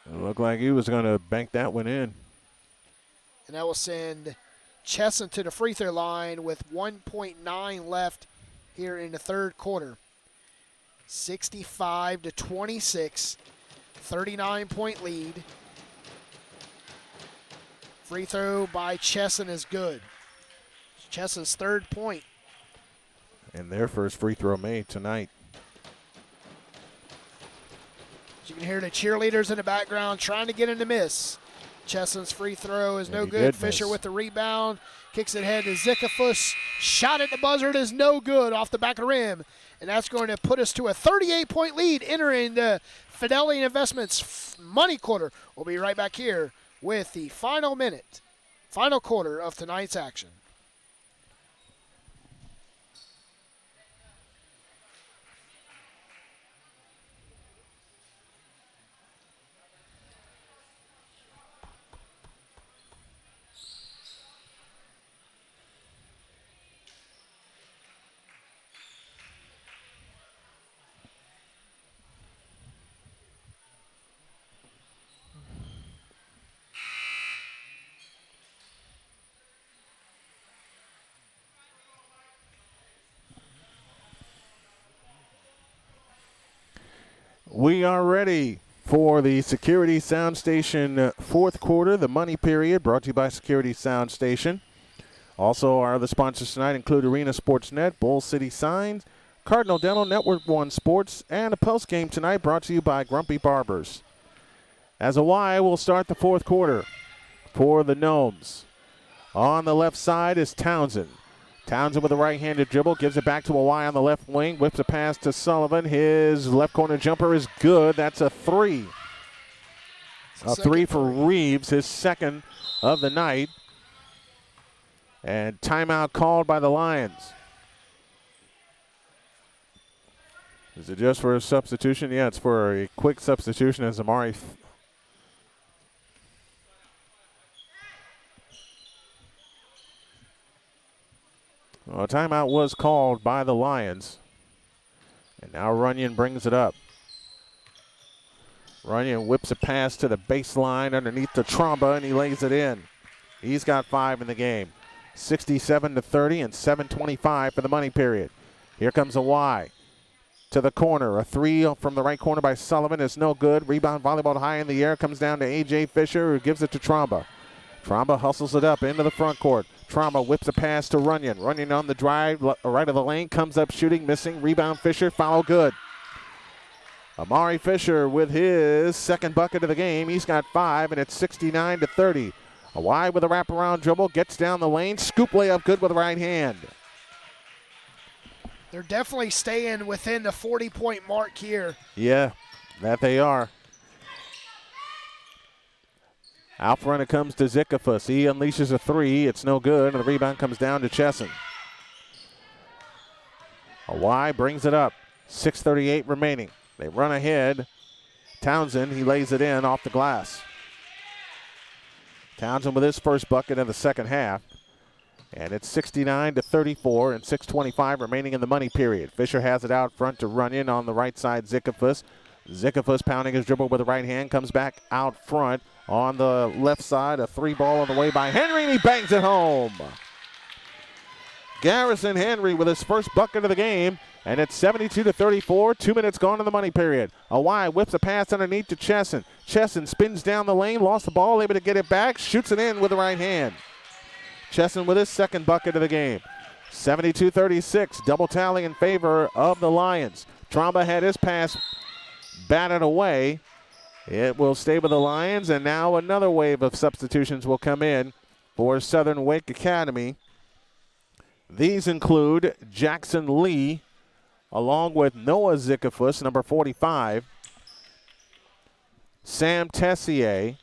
It looked like he was going to bank that one in. And that will send Chesson to the free throw line with 1.9 left here in the third quarter. 65-26, 39-point lead. Free throw by Chesson is good. Chesson's third point. And their first free throw made tonight. As you can hear the cheerleaders in the background trying to get him to miss. Chesson's free throw is no good. Fisher with the rebound. Kicks it ahead to Zikafus. Shot at the buzzer. It is no good off the back of the rim. And that's going to put us to a 38-point lead entering the Fidelity Investments Money Quarter. We'll be right back here with the final quarter of tonight's action. We are ready for the Security Sound Station fourth quarter, the money period, brought to you by Security Sound Station. Also, our other sponsors tonight include Arena Sportsnet, Bull City Signs, Cardinal Dental, Network One Sports, and a postgame tonight brought to you by Grumpy Barbers. As a Y, we'll start the fourth quarter for the Gnomes. On the left side is Townsend. Townsend with a right-handed dribble, gives it back to a Y on the left wing, whips a pass to Sullivan. His left corner jumper is good. That's a three. A three for Reeves, his second of the night. And timeout called by the Lions. Is it just for a substitution? Yeah, it's for a quick substitution as Amari. Well, a timeout was called by the Lions. And now Runyon brings it up. Runyon whips a pass to the baseline underneath the Tromba, and he lays it in. He's got 5 in the game. 67-30 and 7:25 for the money period. Here comes a Y. To the corner. A three from the right corner by Sullivan is no good. Rebound volleyball high in the air. Comes down to A.J. Fisher, who gives it to Tromba. Tromba hustles it up into the front court. Tromba whips a pass to Runyon. Runyon on the drive, right of the lane, comes up shooting, missing. Rebound Fisher, foul good. Amari Fisher with his second bucket of the game. He's got 5, and it's 69-30. A Y with a wraparound dribble, gets down the lane. Scoop layup good with the right hand. They're definitely staying within the 40-point mark here. Yeah, That they are. Out front it comes to Zikafus. He unleashes a three. It's no good, and the rebound comes down to Chesson. Awai brings it up. 6:38 remaining. They run ahead. Townsend, he lays it in off the glass. Townsend with his first bucket in the second half. And it's 69-34 and 6:25 remaining in the money period. Fisher has it out front to run in on the right side, Zikafus. Zikafus pounding his dribble with the right hand, comes back out front on the left side. A three ball on the way by Henry, and he bangs it home. Garrison Henry with his first bucket of the game, and it's 72-34, 2 minutes gone in the money period. Awai whips a pass underneath to Chesson. Chesson spins down the lane, lost the ball, able to get it back, shoots it in with the right hand. Chesson with his second bucket of the game. 72-36, double tally in favor of the Lions. Tromba had his pass batted away. It will stay with the Lions, and now another wave of substitutions will come in for Southern Wake Academy. These include Jackson Lee, along with Noah Zikafus, number 45, Sam Tessier,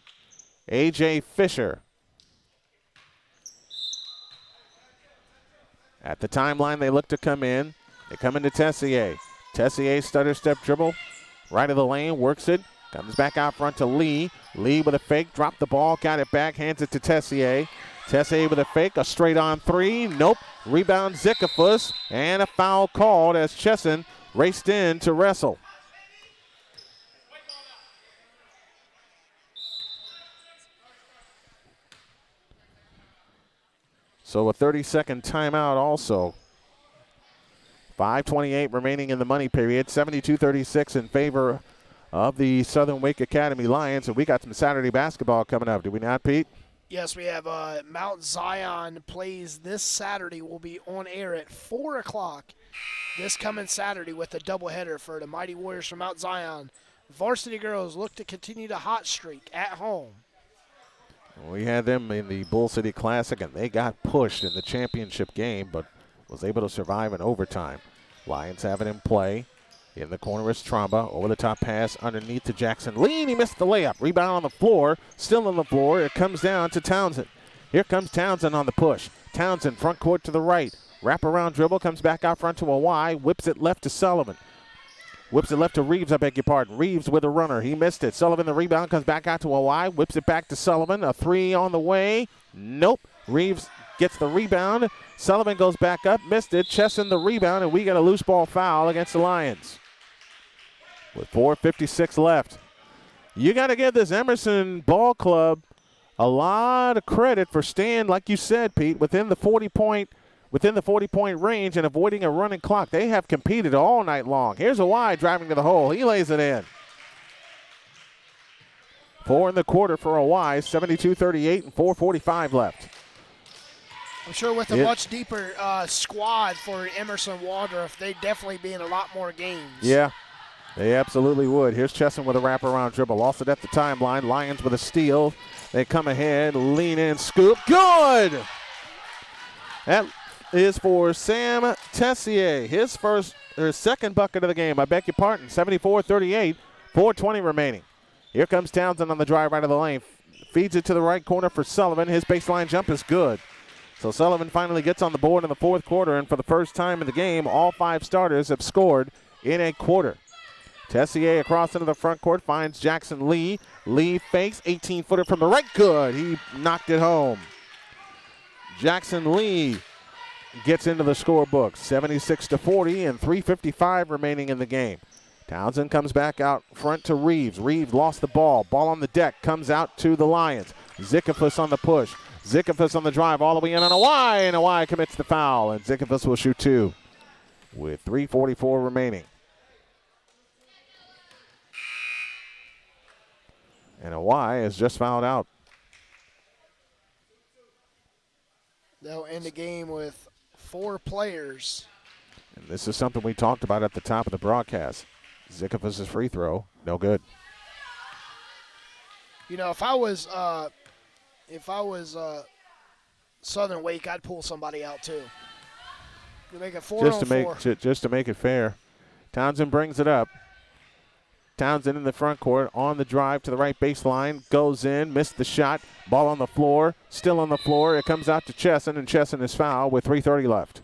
A.J. Fisher. At the timeline, they look to come in. They come into Tessier. Tessier stutter step dribble, right of the lane, works it, comes back out front to Lee. Lee with a fake, dropped the ball, got it back, hands it to Tessier. Tessier with a fake, a straight on three, nope. Rebound Zikafus, and a foul called as Chesson raced in to wrestle. So a 30-second timeout also. 5:28 remaining in the money period. 72-36 in favor of the Southern Wake Academy Lions. And we got some Saturday basketball coming up. Do we not, Pete? Yes, we have Mount Zion plays this Saturday. Will be on air at 4 o'clock this coming Saturday with a doubleheader for the Mighty Warriors from Mount Zion. Varsity girls look to continue the hot streak at home. We had them in the Bull City Classic, and they got pushed in the championship game, but was able to survive in overtime. Lions have it in play. In the corner is Tromba. Over the top pass underneath to Jackson Lee. He missed the layup. Rebound on the floor. Still on the floor. It comes down to Townsend. Here comes Townsend on the push. Townsend front court to the right. Wraparound dribble. Comes back out front to Awai. Whips it left to Sullivan. Whips it left to Reeves, I beg your pardon. Reeves with a runner. He missed it. Sullivan the rebound. Comes back out to Awai. Whips it back to Sullivan. A three on the way. Nope. Reeves gets the rebound. Sullivan goes back up. Missed it. Chesson the rebound. And we got a loose ball foul against the Lions. With 4:56 left. You got to give this Emerson Ball Club a lot of credit for staying, like you said, Pete, within the 40-point range and avoiding a running clock. They have competed all night long. Here's Awai driving to the hole. He lays it in. 4 in the quarter for Awai. 72-38 and 4:45 left. I'm sure with a much deeper squad for Emerson Waldroff, they'd definitely be in a lot more games. Yeah. They absolutely would. Here's Chesson with a wraparound dribble. Lost it at the timeline. Lions with a steal. They come ahead, lean in, scoop. Good! That is for Sam Tessier. His second bucket of the game. I beg your pardon. 74-38, 4:20 remaining. Here comes Townsend on the drive right of the lane. Feeds it to the right corner for Sullivan. His baseline jump is good. So Sullivan finally gets on the board in the fourth quarter, and for the first time in the game, all 5 starters have scored in a quarter. Tessier across into the front court finds Jackson Lee. Lee fakes, 18-footer from the right. Good. He knocked it home. Jackson Lee gets into the scorebook. 76-40 and 3:55 remaining in the game. Townsend comes back out front to Reeves. Reeves lost the ball. Ball on the deck. Comes out to the Lions. Zikafus on the push. Zikafus on the drive all the way in on Awai, and Awai commits the foul, and Zikafus will shoot 2 with 3:44 remaining. And Awai is just fouled out. They'll end the game with 4 players. And this is something we talked about at the top of the broadcast. Zikafus' free throw, no good. You know, if I was Southern Wake, I'd pull somebody out too. To make it 4 on 4. Just to make it fair. Townsend brings it up. Townsend in the front court on the drive to the right baseline. Goes in, missed the shot. Ball on the floor, still on the floor. It comes out to Chesson, and Chesson is fouled with 3:30 left.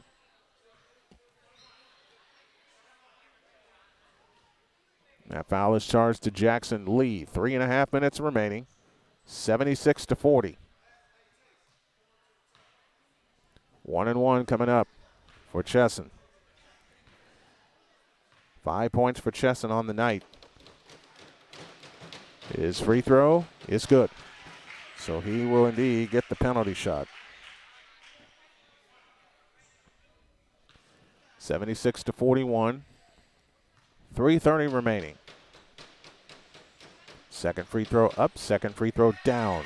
That foul is charged to Jackson Lee. 3.5 minutes remaining. 76-40. 1-1 coming up for Chesson. 5 points for Chesson on the night. His free throw is good. So he will indeed get the penalty shot. 76-41. 3:30 remaining. Second free throw up, second free throw down.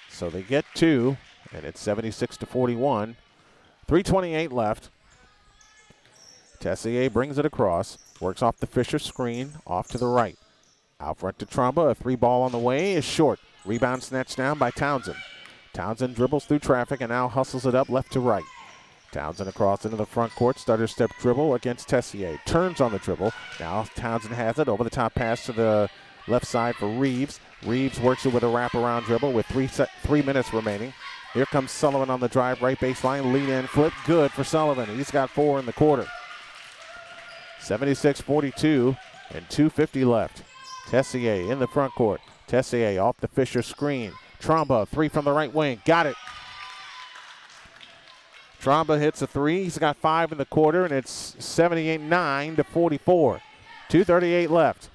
So they get 2, and it's 76-41. 3:28 left. Tessier brings it across, works off the Fisher screen, off to the right. Out front to Trumba, a 3 ball on the way is short. Rebound snatched down by Townsend. Townsend dribbles through traffic and now hustles it up left to right. Townsend across into the front court, stutter step dribble against Tessier. Turns on the dribble. Now Townsend has it, over the top pass to the left side for Reeves. Reeves works it with a wraparound dribble with 3 minutes remaining. Here comes Sullivan on the drive, right baseline, lead in, flip, good for Sullivan. He's got 4 in the quarter. 76-42 and 2:50 left. Tessier in the front court. Tessier off the Fisher screen. Tromba, 3 from the right wing, got it. Tromba hits a 3. He's got 5 in the quarter, and it's 78-9-44. 2:38 left.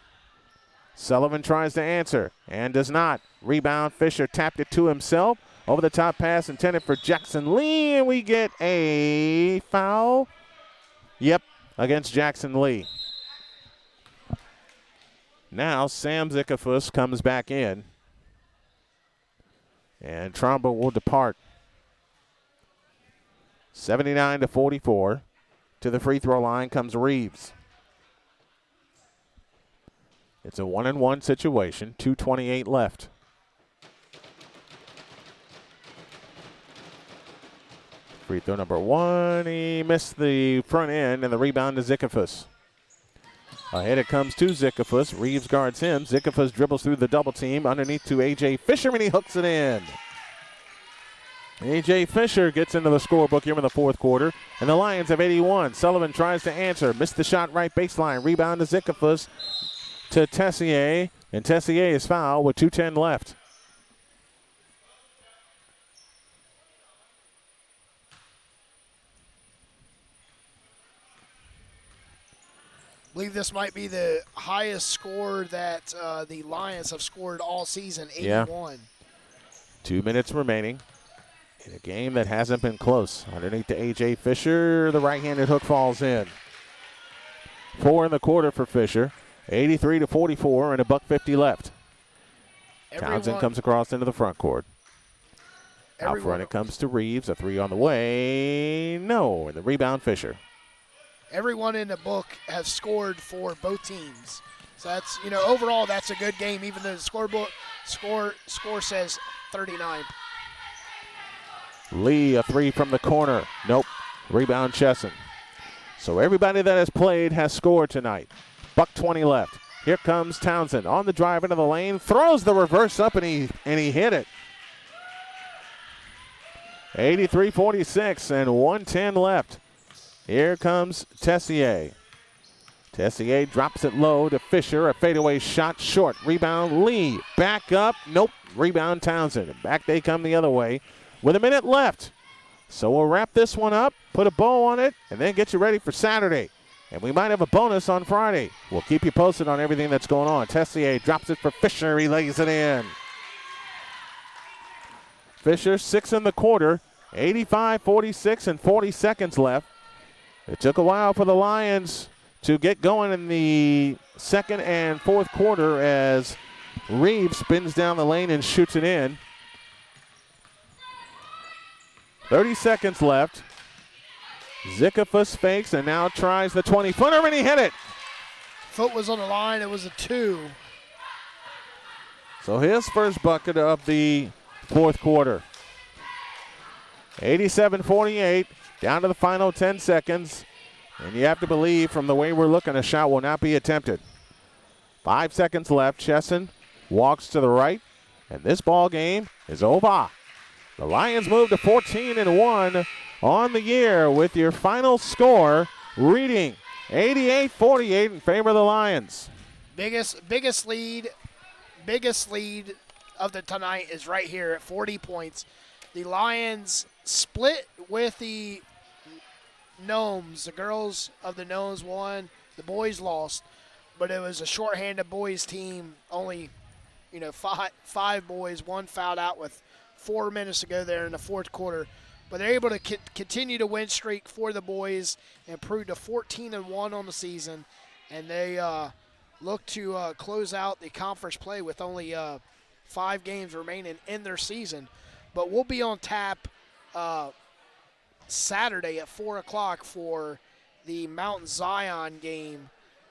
Sullivan tries to answer and does not. Rebound, Fisher tapped it to himself. Over the top pass intended for Jackson Lee, and we get a foul. Yep, against Jackson Lee. Now Sam Zickafuss comes back in, and Tromba will depart. 79-44. To the free throw line comes Reeves. It's a 1-1 situation. 2:28 left. Free throw number 1. He missed the front end, and the rebound to Zickafuss. Ahead it comes to Zickafuss. Reeves guards him. Zickafuss dribbles through the double team underneath to A.J. Fisher, and he hooks it in. A.J. Fisher gets into the scorebook here in the fourth quarter, and the Lions have 81. Sullivan tries to answer. Missed the shot right baseline. Rebound to Zickafuss to Tessier, and Tessier is fouled with 2:10 left. I believe this might be the highest score that the Lions have scored all season, 81. Yeah. 2 minutes remaining in a game that hasn't been close. Underneath to A.J. Fisher, the right-handed hook falls in. 4 in the quarter for Fisher. 83-44 and a $1.50 left. Townsend comes across into the front court. Out front it comes to Reeves. A 3 on the way. No, and the rebound Fisher. Everyone in the book has scored for both teams. So that's, overall that's a good game, even though the score says 39. Lee, a 3 from the corner. Nope. Rebound Chesson. So everybody that has played has scored tonight. $1:20 left. Here comes Townsend on the drive into the lane. Throws the reverse up, and he hit it. 83-46 and 1:10 left. Here comes Tessier. Tessier drops it low to Fisher. A fadeaway shot short. Rebound Lee. Back up. Nope. Rebound Townsend. Back they come the other way with a minute left. So we'll wrap this one up, put a bow on it, and then get you ready for Saturday. And we might have a bonus on Friday. We'll keep you posted on everything that's going on. Tessier drops it for Fisher. He lays it in. Fisher, 6 in the quarter. 85-46 and 40 seconds left. It took a while for the Lions to get going in the second and fourth quarter as Reeves spins down the lane and shoots it in. 30 seconds left. Zickafuss fakes and now tries the 20-footer, and he hit it. Foot was on the line. It was a 2. So his first bucket of the fourth quarter. 87-48, down to the final 10 seconds. And you have to believe from the way we're looking, a shot will not be attempted. 5 seconds left. Chesson walks to the right, and this ball game is over. The Lions move to 14-1 on the year with your final score reading 88-48 in favor of the Lions. Biggest lead of the tonight is right here at 40 points. The Lions split with the Gnomes. The girls of the Gnomes won. The boys lost, but it was a shorthanded boys team. Only, five boys. One fouled out with 4 minutes to go there in the fourth quarter. But they're able to continue the win streak for the boys and improve to 14-1 on the season. And they look to close out the conference play with only 5 games remaining in their season. But we'll be on tap Saturday at 4 o'clock for the Mount Zion game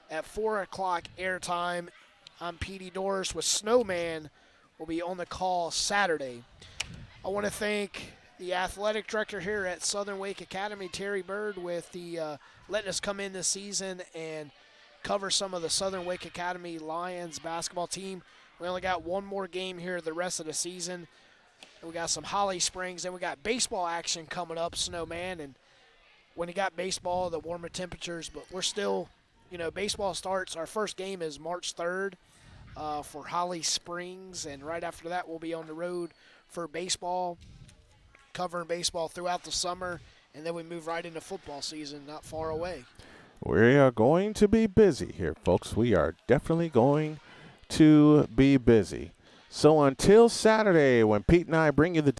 at 4 o'clock airtime. I'm Petey Doris with Snowman. Will be on the call Saturday. I want to thank the athletic director here at Southern Wake Academy, Terry Bird, with the letting us come in this season and cover some of the Southern Wake Academy Lions basketball team. We only got one more game here the rest of the season. And we got some Holly Springs, and we got baseball action coming up, Snowman. And when you got baseball, the warmer temperatures, but we're still, baseball starts. Our first game is March 3rd for Holly Springs, and right after that we'll be on the road for baseball, covering baseball throughout the summer, and then we move right into football season not far away. We are going to be busy here, folks. We are definitely going to be busy. So until Saturday, when Pete and I bring you the